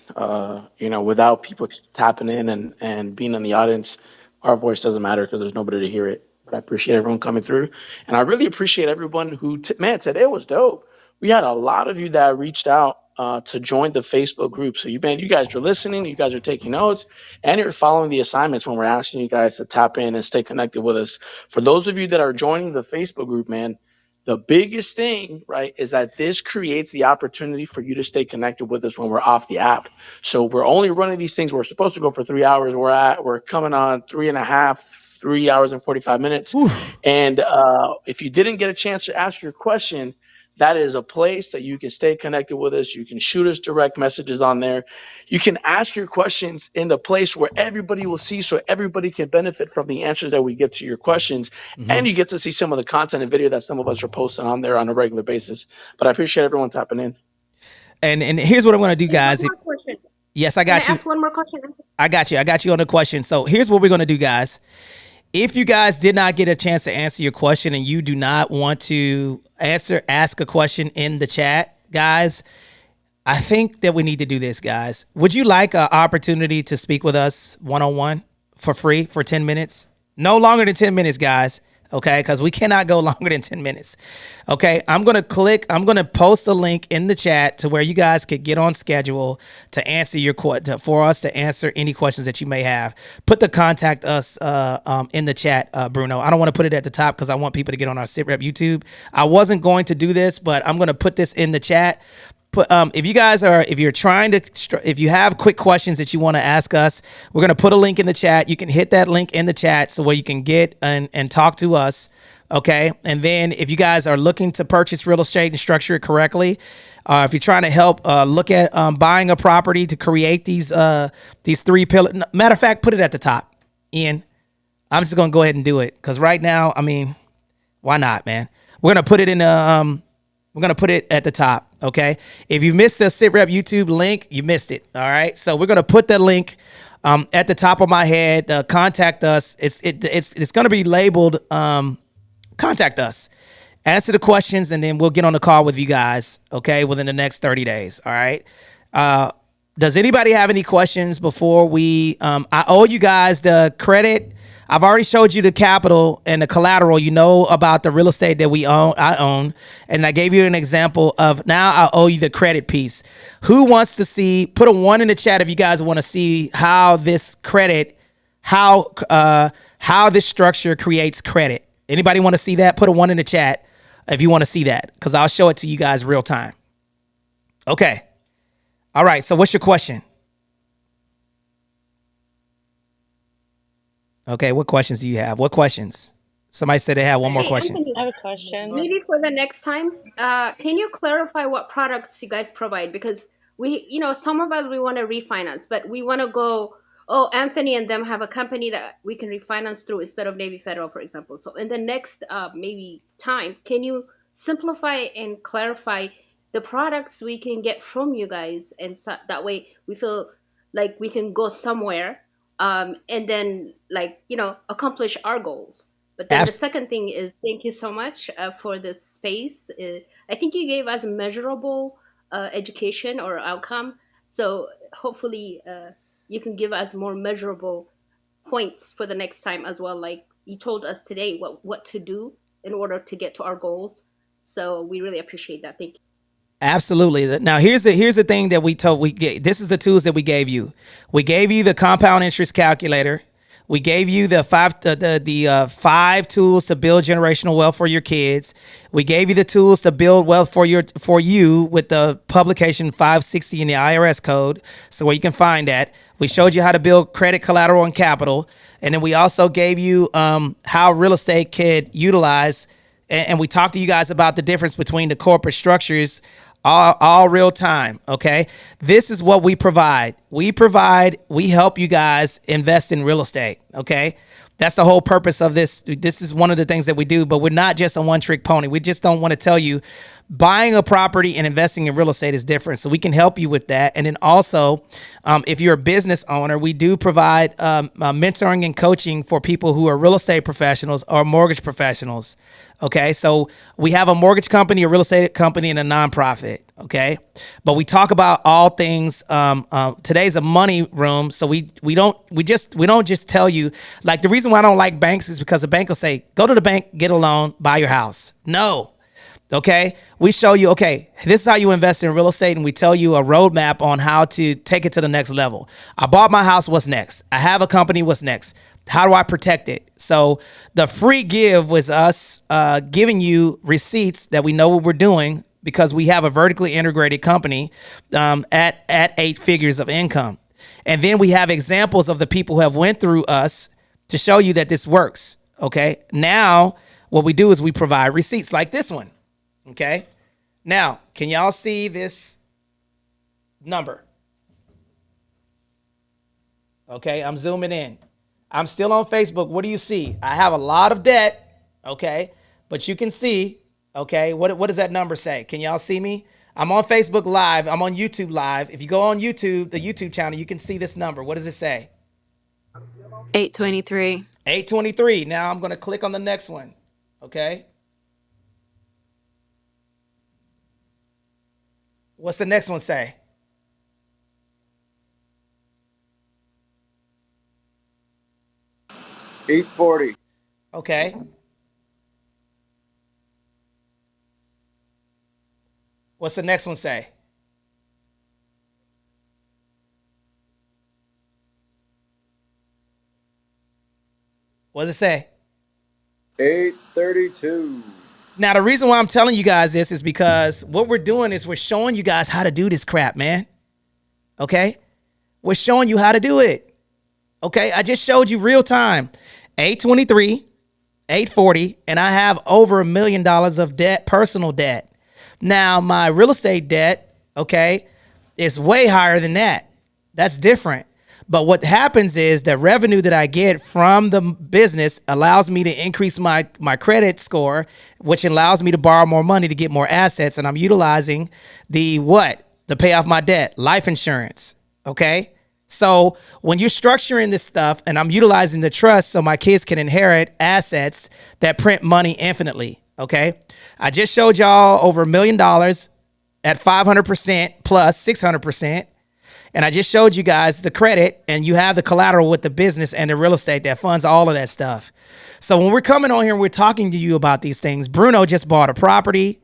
Without people tapping in and being in the audience, our voice doesn't matter because there's nobody to hear it. But I appreciate everyone coming through. And I really appreciate everyone who, man, today was dope. We had a lot of you that reached out to join the Facebook group. So, you guys are listening, you guys are taking notes, and you're following the assignments when we're asking you guys to tap in and stay connected with us. For those of you that are joining the Facebook group, man, the biggest thing, right, is that this creates the opportunity for you to stay connected with us when we're off the app. So we're only running these things. We're supposed to go for 3 hours. We're coming on 3.5, 3 hours and 45 minutes. Whew. And if you didn't get a chance to ask your question, that is a place that you can stay connected with us. You can shoot us direct messages on there. You can ask your questions in the place where everybody will see, so everybody can benefit from the answers that we give to your questions. And you get to see some of the content and video that some of us are posting on there on a regular basis. But I appreciate everyone tapping in. And here's what I'm going to do, Hey, one guys. more question. Yes, I Can I got you. ask one more question? I got you. I got you on the question. So here's what we're going to do, guys. If you guys did not get a chance to answer your question and you do not want to ask a question in the chat, guys, I think that we need to do this, guys. Would you like an opportunity to speak with us one-on-one for free for 10 minutes? No longer than 10 minutes, guys. Okay, because we cannot go longer than 10 minutes. Okay, I'm going to post a link in the chat to where you guys could get on schedule to answer for us to answer any questions that you may have. Put the contact us in the chat, Bruno. I don't want to put it at the top because I want people to get on our SITREP YouTube. I wasn't going to do this, but I'm going to put this in the chat. If you have quick questions that you want to ask us, we're going to put a link in the chat. You can hit that link in the chat so where you can get and talk to us. Okay. And then if you guys are looking to purchase real estate and structure it correctly, if you're trying to help look at buying a property to create these 3 pillars, matter of fact, put it at the top, Ian. I'm just going to go ahead and do it because right now, I mean, why not, man? We're going to put it in we're going to put it at the top, okay? If you missed the SITREP YouTube link, you missed it, all right? So we're going to put the link at the top of my head. Contact us. It's going to be labeled contact us. Answer the questions, and then we'll get on the call with you guys, okay, within the next 30 days, all right? Does anybody have any questions before we I owe you guys the credit. I've already showed you the capital and the collateral. You know about the real estate that I own. And I gave you an example of now I owe you the credit piece. Who wants to see, put a 1 in the chat if you guys want to see how this credit, how this structure creates credit. Anybody want to see that? Put a 1 in the chat if you want to see that, because I'll show it to you guys real time. Okay. All right. So what's your question? Okay, what questions do you have? What questions? Somebody said they had one more Hey, question. Anthony, I have a question. maybe for the next time, can you clarify what products you guys provide? Because some of us, we want to refinance, but we want to go, oh, Anthony and them have a company that we can refinance through instead of Navy Federal, for example. So in the next maybe time, can you simplify and clarify the products we can get from you guys? And so that way we feel like we can go somewhere and then accomplish our goals. But then the second thing is thank you so much for this space. I think you gave us measurable education or outcome. So hopefully you can give us more measurable points for the next time as well. Like you told us today what to do in order to get to our goals. So we really appreciate that. Thank you. Absolutely. Now here's the thing that this is the tools that we gave you. We gave you the compound interest calculator. We gave you the five tools to build generational wealth for your kids. We gave you the tools to build wealth for you with the publication 560 in the IRS code, so where you can find that. We showed you how to build credit, collateral, and capital, and then we also gave you how real estate could utilize. And we talked to you guys about the difference between the corporate structures, all real time. Okay. This is what we provide. We help you guys invest in real estate. Okay. That's the whole purpose of this. This is one of the things that we do, but we're not just a one trick pony. We just don't want to tell you buying a property and investing in real estate is different. So we can help you with that. And then also, if you're a business owner, we do provide mentoring and coaching for people who are real estate professionals or mortgage professionals. Okay, so we have a mortgage company, a real estate company, and a nonprofit. Okay, but we talk about all things. Today's a money room, so we don't just tell you, like, the reason why I don't like banks is because a bank will say, go to the bank, get a loan, buy your house. No. Okay, we show you, okay, this is how you invest in real estate, and we tell you a roadmap on how to take it to the next level. I bought my house, what's next? I have a company, what's next? How do I protect it? So the free give was us giving you receipts that we know what we're doing, because we have a vertically integrated company at 8 figures of income. And then we have examples of the people who have went through us to show you that this works. Okay, now what we do is we provide receipts like this one. Okay, now can y'all see this number? Okay, I'm zooming in. I'm still on Facebook. What do you see? I have a lot of debt. Okay, but you can see. Okay, what does that number say? Can y'all see me? I'm on Facebook Live. I'm on YouTube Live. If you go on YouTube, the YouTube channel, you can see this number. What does it say? 823. 823. Now I'm going to click on the next one. Okay. What's the next one say? $840. Okay. What's the next one say? What does it say? 832. Now, the reason why I'm telling you guys this is because what we're doing is we're showing you guys how to do this crap, man. Okay? We're showing you how to do it. Okay? I just showed you real time. 823, 840, and I have over $1 million of debt, personal debt. Now, my real estate debt, okay, is way higher than that. That's different. But what happens is the revenue that I get from the business allows me to increase my credit score, which allows me to borrow more money to get more assets. And I'm utilizing the what? To pay off my debt, life insurance. Okay. So when you're structuring this stuff, and I'm utilizing the trust so my kids can inherit assets that print money infinitely. Okay. I just showed y'all over $1 million at 500% plus 600%. And I just showed you guys the credit, and you have the collateral with the business and the real estate that funds all of that stuff. So when we're coming on here and we're talking to you about these things, Bruno just bought a property.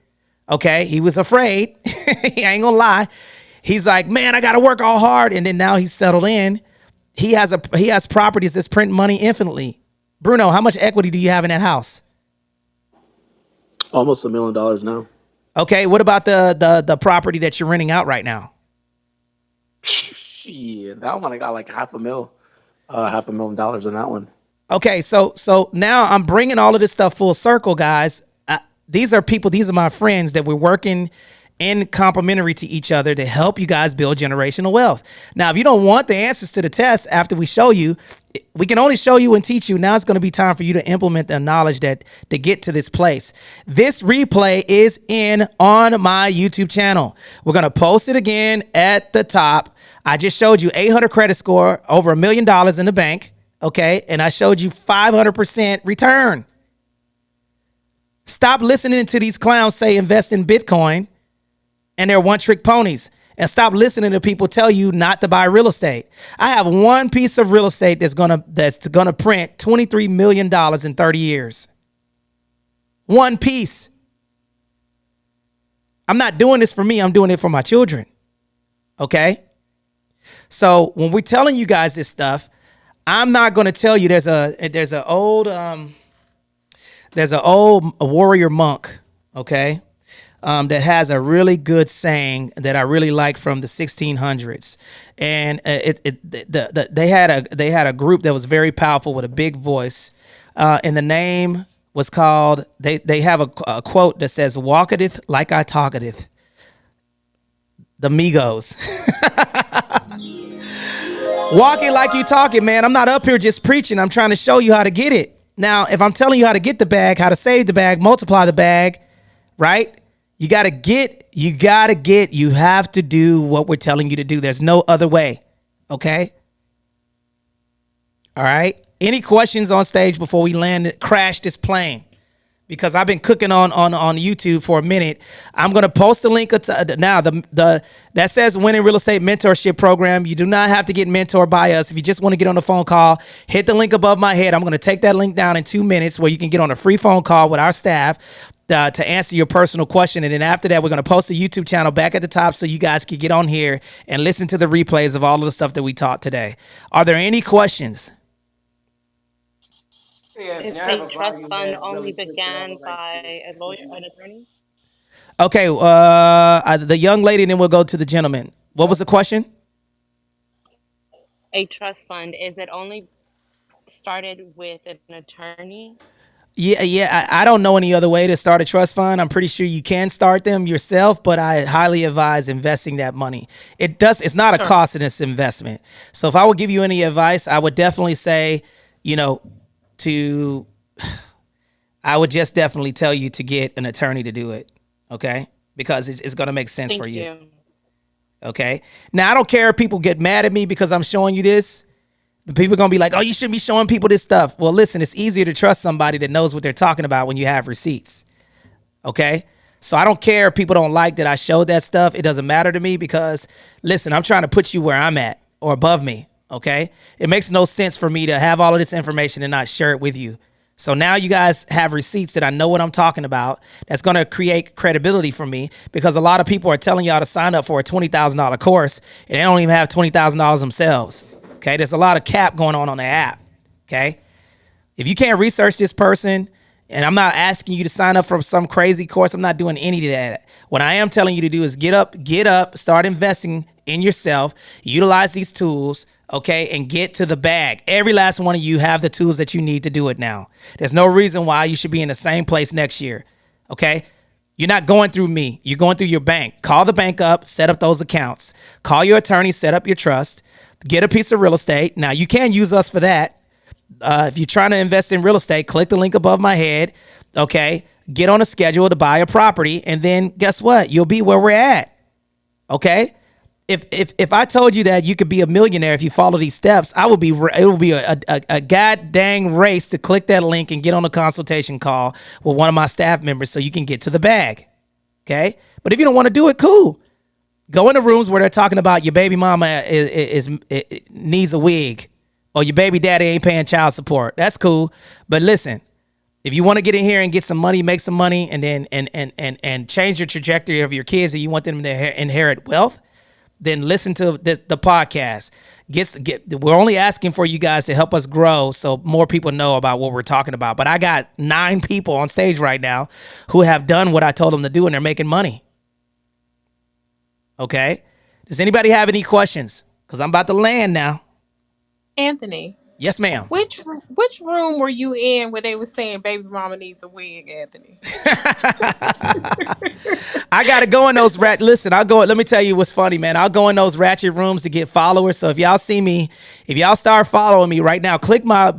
Okay. He was afraid. He ain't gonna lie. He's like, man, I got to work all hard. And then now he's settled in. He has properties that's print money infinitely. Bruno, how much equity do you have in that house? Almost $1 million now. Okay. What about the property that you're renting out right now? Shit, that one I got like $500,000 in that one. Okay, so now I'm bringing all of this stuff full circle, guys. These are people, these are my friends that we're working in complementary to each other to help you guys build generational wealth. Now, if you don't want the answers to the test after we show you, we can only show you and teach you. Now it's going to be time for you to implement the knowledge to get to this place. This replay is on my YouTube channel. We're going to post it again at the top. I just showed you 800 credit score, over $1 million in the bank. Okay. And I showed you 500% return. Stop listening to these clowns say invest in Bitcoin and they're one trick ponies, and stop listening to people tell you not to buy real estate. I have one piece of real estate that's gonna print $23 million in 30 years. One piece. I'm not doing this for me. I'm doing it for my children. Okay. So when we're telling you guys this stuff, I'm not going to tell you. There's an old warrior monk, okay, that has a really good saying that I really like from the 1600s, and they had a group that was very powerful with a big voice, and the name was called. They have a quote that says, "Walketh like I talketh." The Migos. Walk it like you talk it, man. I'm not up here just preaching. I'm trying to show you how to get it. Now, if I'm telling you how to get the bag, how to save the bag, multiply the bag, right? You have to do what we're telling you to do. There's no other way. Okay? All right. Any questions on stage before we crash this plane? Because I've been cooking on YouTube for a minute. I'm gonna post a link now. The that says Winning Real Estate Mentorship Program. You do not have to get mentored by us. If you just want to get on a phone call, hit the link above my head. I'm gonna take that link down in 2 minutes, where you can get on a free phone call with our staff to answer your personal question. And then after that, we're gonna post a YouTube channel back at the top so you guys can get on here and listen to the replays of all of the stuff that we taught today. Are there any questions? If a trust fund only began by a lawyer, an attorney? Okay, the young lady, and then we'll go to the gentleman. What was the question? A trust fund, is it only started with an attorney? Yeah. I don't know any other way to start a trust fund. I'm pretty sure you can start them yourself, but I highly advise investing that money. It's not a cost in this investment. So if I would give you any advice, I would definitely say, I would just definitely tell you to get an attorney to do it. Okay? Because it's going to make sense for you. Okay? Now, I don't care if people get mad at me because I'm showing you this. The people are going to be like, oh, you shouldn't be showing people this stuff. Well, listen, it's easier to trust somebody that knows what they're talking about when you have receipts. Okay? So I don't care if people don't like that I showed that stuff. It doesn't matter to me because, listen, I'm trying to put you where I'm at or above me. Okay? It makes no sense for me to have all of this information and not share it with you. So now you guys have receipts that I know what I'm talking about. That's going to create credibility for me because a lot of people are telling y'all to sign up for a $20,000 course and they don't even have $20,000 themselves. Okay? There's a lot of cap going on the app. Okay? If you can't research this person, and I'm not asking you to sign up for some crazy course, I'm not doing any of that. What I am telling you to do is get up, start investing in yourself, utilize these tools, okay, and get to the bag. Every last one of you have the tools that you need to do it now. There's no reason why you should be in the same place next year, okay? You're not going through me. You're going through your bank. Call the bank up, set up those accounts. Call your attorney, set up your trust, get a piece of real estate. Now, you can use us for that. If you're trying to invest in real estate, click the link above my head, okay? Get on a schedule to buy a property, and then guess what? You'll be where we're at, okay? If I told you that you could be a millionaire if you follow these steps, it would be a god dang race to click that link and get on a consultation call with one of my staff members so you can get to the bag, okay? But if you don't want to do it, cool. Go into rooms where they're talking about your baby mama needs a wig, or your baby daddy ain't paying child support. That's cool. But listen, if you want to get in here and get some money, make some money, and then and change your trajectory of your kids, and you want them to inherit wealth, then listen to the podcast. We're only asking for you guys to help us grow so more people know about what we're talking about. But I got 9 people on stage right now who have done what I told them to do, and they're making money. Okay? Does anybody have any questions? Because I'm about to land now. Anthony. Yes, ma'am. Which room were you in where they were saying baby mama needs a wig, Anthony? I gotta go in those listen, let me tell you what's funny, man. I'll go in those ratchet rooms to get followers. So if y'all see me, if y'all start following me right now, click my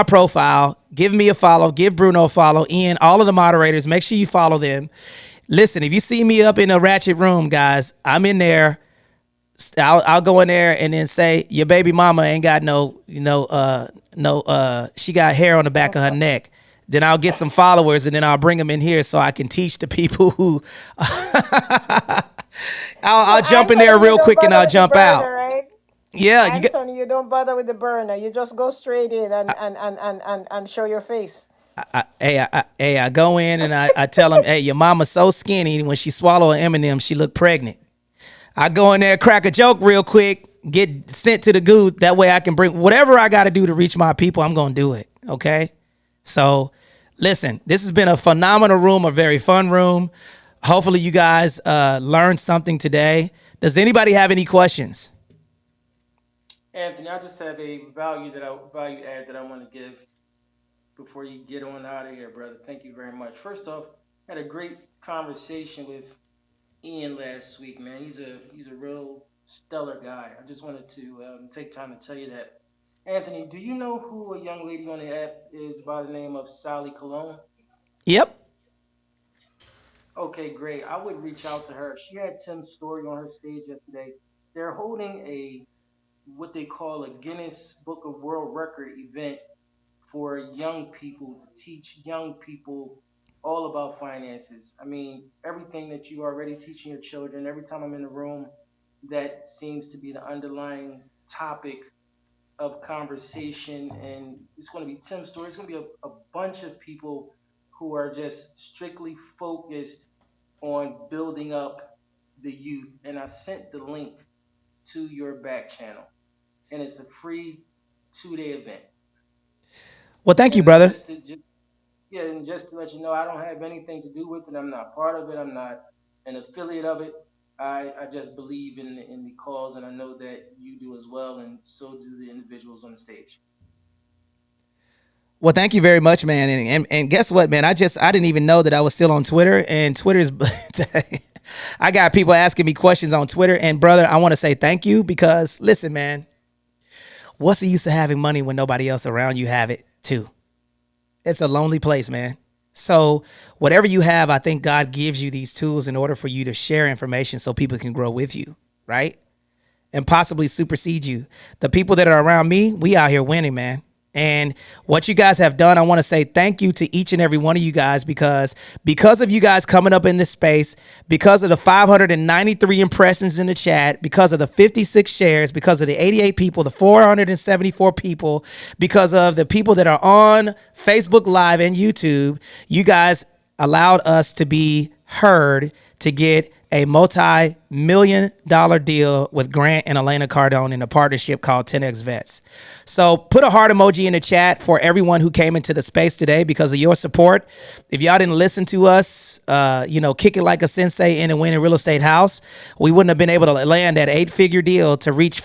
profile, give me a follow, give Bruno a follow, Ian, all of the moderators, make sure you follow them. Listen, if you see me up in a ratchet room, guys, I'm in there. I'll go in there and then say your baby mama ain't got she got hair on the back of her neck. Then I'll get some followers and then I'll bring them in here so I can teach the people who I'll jump in there real quick and I'll jump out. Right? Yeah, Anthony, you don't bother with the burner. You just go straight in and show your face. I go in and I tell them, hey, your mama's so skinny when she swallow an M&M, she look pregnant. I go in there, crack a joke real quick, get sent to the goo. That way I can bring whatever I got to do to reach my people. I'm going to do it. Okay. So listen, this has been a phenomenal room, a very fun room. Hopefully you guys learned something today. Does anybody have any questions? Anthony, I just have a value add that I want to give before you get on out of here, brother. Thank you very much. First off, had a great conversation with Ian last week, man. He's a real stellar guy. I just wanted to take time to tell you that. Anthony, do you know who a young lady on the app is by the name of Sally Cologne? Yep. Okay, great. I would reach out to her. She had Tim's story on her stage yesterday. They're holding a what they call a Guinness Book of World Record event for young people to teach young people all about finances. I mean, everything that you are already teaching your children, every time I'm in the room, that seems to be the underlying topic of conversation. And it's going to be Tim's story. It's going to be a bunch of people who are just strictly focused on building up the youth. And I sent the link to your back channel, and it's a free 2-day event. Well, thank you, And brother. and just to let you know, I don't have anything to do with it. I'm not part of it. I'm not an affiliate of it. I just believe in the cause, and I know that you do as well, and so do the individuals on the stage. Well, thank you very much, man. And guess what, man? I didn't even know that I was still on Twitter, and Twitter's I got people asking me questions on Twitter. And brother, I want to say thank you because listen, man, what's the use of having money when nobody else around you have it too? It's a lonely place, man. So whatever you have, I think God gives you these tools in order for you to share information so people can grow with you, right? And possibly supersede you. The people that are around me, we out here winning, man. And what you guys have done, I want to say thank you to each and every one of you guys because of you guys coming up in this space, because of the 593 impressions in the chat, because of the 56 shares, because of the 88 people, the 474 people, because of the people that are on Facebook Live and YouTube, you guys allowed us to be heard to get a multi-million-dollar deal with Grant and Elena Cardone in a partnership called 10X Vets. So put a heart emoji in the chat for everyone who came into the space today because of your support. If y'all didn't listen to us, kick it like a sensei in and win a real estate house, we wouldn't have been able to land that 8-figure deal to reach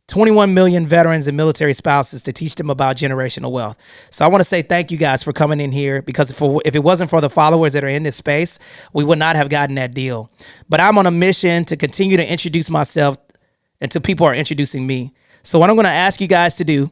21 million veterans and military spouses to teach them about generational wealth. So I want to say thank you guys for coming in here because if it wasn't for the followers that are in this space, we would not have gotten that deal. But I'm on a mission to continue to introduce myself until people are introducing me. So what I'm going to ask you guys to do,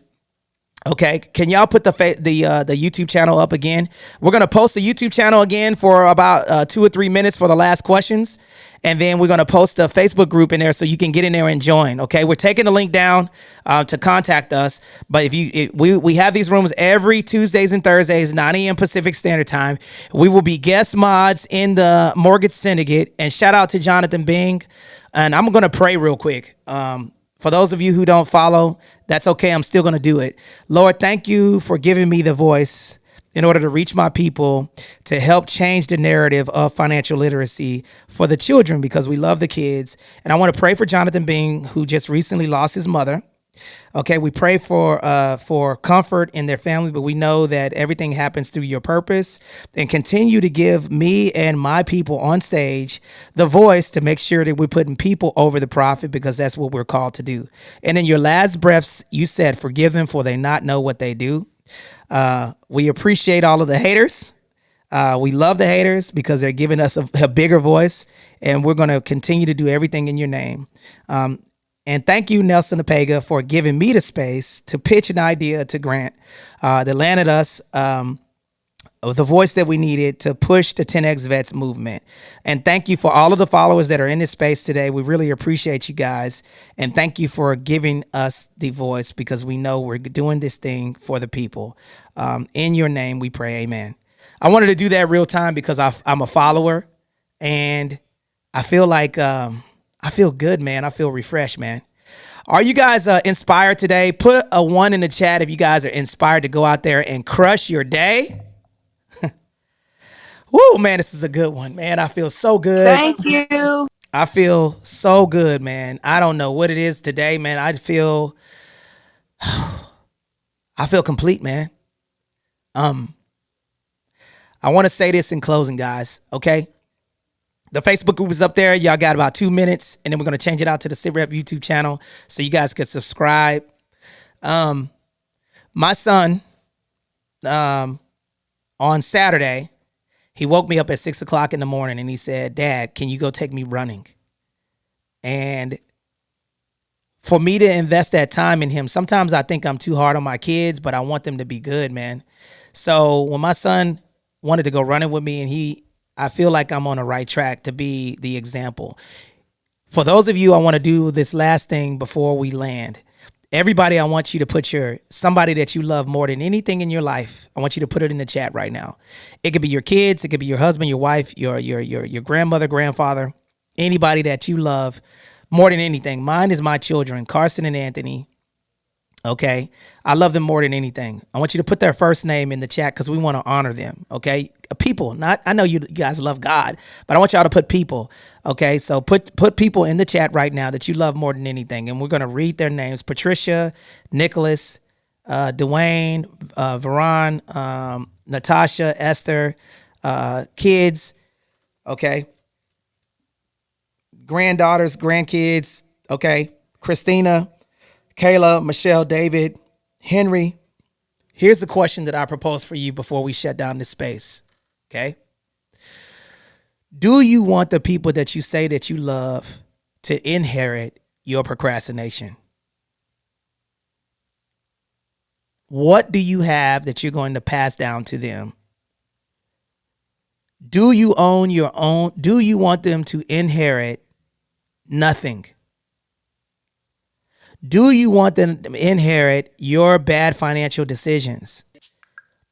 okay, can y'all put the YouTube channel up again? We're going to post the YouTube channel again for about 2 or 3 minutes for the last questions. And then we're going to post a Facebook group in there so you can get in there and join. Okay, we're taking the link down to contact us. But we have these rooms every Tuesdays and Thursdays, 9 a.m. Pacific Standard Time. We will be guest mods in the Mortgage Syndicate. And shout out to Jonathan Bing. And I'm going to pray real quick. For those of you who don't follow, that's okay. I'm still going to do it. Lord, thank you for giving me the voice in order to reach my people, to help change the narrative of financial literacy for the children because we love the kids. And I want to pray for Jonathan Bing, who just recently lost his mother. Okay, we pray for comfort in their family, but we know that everything happens through your purpose. And continue to give me and my people on stage the voice to make sure that we're putting people over the profit because that's what we're called to do. And in your last breaths, you said, forgive them for they not know what they do. We appreciate all of the haters. We love the haters because they're giving us a bigger voice, and we're going to continue to do everything in your name. And thank you, Nelson Apega, for giving me the space to pitch an idea to Grant that landed us the voice that we needed to push the 10X Vets movement. And thank you for all of the followers that are in this space today. We really appreciate you guys. And thank you for giving us the voice because we know we're doing this thing for the people. In your name, we pray, amen. I wanted to do that real time because I'm a follower and I feel like I feel good, man. I feel refreshed, man. Are you guys inspired today? Put a 1 in the chat if you guys are inspired to go out there and crush your day. Woo, man, this is a good one, man. I feel so good. Thank you. I feel so good, man. I don't know what it is today, man. I feel complete, man. I want to say this in closing, guys. Okay. The Facebook group is up there. Y'all got about 2 minutes, and then we're going to change it out to the SITREP YouTube channel so you guys can subscribe. My son, on Saturday, he woke me up at 6 o'clock in the morning and he said, Dad, can you go take me running? And for me to invest that time in him, sometimes I think I'm too hard on my kids, but I want them to be good, man. So when my son wanted to go running with me, and I feel like I'm on the right track to be the example. For those of you, I want to do this last thing before we land. Everybody, I want you to put somebody that you love more than anything in your life. I want you to put it in the chat right now. It could be your kids. It could be your husband, your wife, your grandmother, grandfather, anybody that you love more than anything. Mine is my children, Carson and Anthony. Okay. I love them more than anything. I want you to put their first name in the chat because we want to honor them. Okay. People, I know you guys love God, but I want y'all to put people. Okay. So put people in the chat right now that you love more than anything. And we're going to read their names: Patricia, Nicholas, Dwayne, Veron, Natasha, Esther, kids. Okay. Granddaughters, grandkids. Okay. Christina, Kayla, Michelle, David, Henry. Here's the question that I propose for you before we shut down this space. Okay. Do you want the people that you say that you love to inherit your procrastination? What do you have that you're going to pass down to them? Do you own your own? Do you want them to inherit nothing? Do you want them to inherit your bad financial decisions?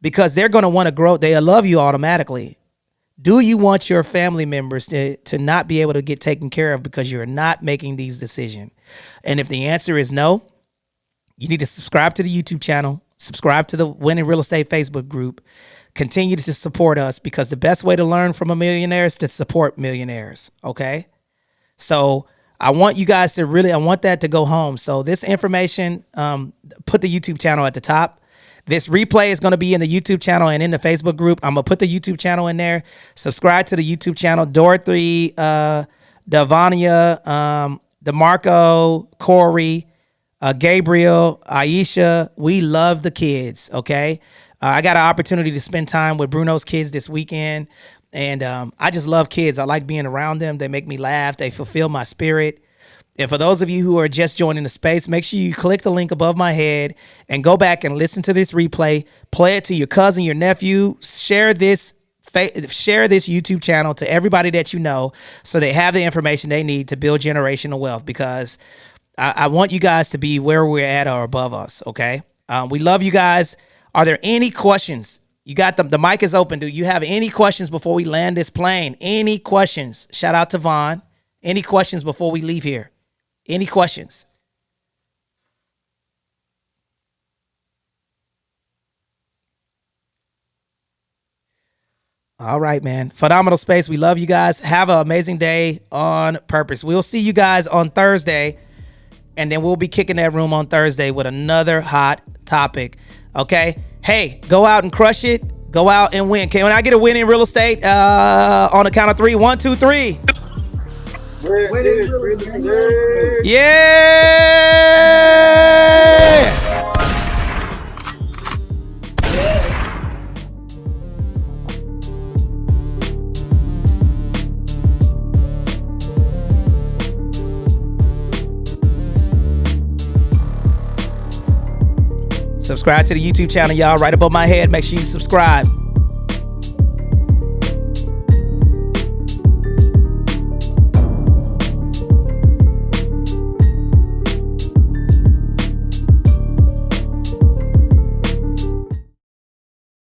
Because they're going to want to grow. They love you automatically. Do you want your family members to not be able to get taken care of because you're not making these decisions? And if the answer is no, you need to subscribe to the YouTube channel, subscribe to the Winning Real Estate Facebook group, continue to support us, because the best way to learn from a millionaire is to support millionaires. Okay. So I want you guys to I want that to go home. So this information, put the YouTube channel at the top. This replay is going to be in the YouTube channel and in the Facebook group. I'm going to put the YouTube channel in there. Subscribe to the YouTube channel. Dorothy, Davania, DeMarco, Corey, Gabriel, Aisha. We love the kids, okay? I got an opportunity to spend time with Bruno's kids this weekend. And I just love kids. I like being around them. They make me laugh. They fulfill my spirit. And for those of you who are just joining the space, make sure you click the link above my head and go back and listen to this replay. Play it to your cousin, your nephew. Share this YouTube channel to everybody that you know so they have the information they need to build generational wealth, because I want you guys to be where we're at or above us, okay? We love you guys. Are there any questions? You got the mic is open. Do you have any questions before we land this plane? Any questions? Shout out to Vaughn. Any questions before we leave here? Any questions? All right, man. Phenomenal space. We love you guys. Have an amazing day on purpose. We'll see you guys on Thursday, and then we'll be kicking that room on Thursday with another hot topic. Okay? Hey, go out and crush it. Go out and win. Can I get a win in real estate on the count of 3? 1, 2, 3. Yeah! Subscribe to the YouTube channel, y'all. Right above my head. Make sure you subscribe.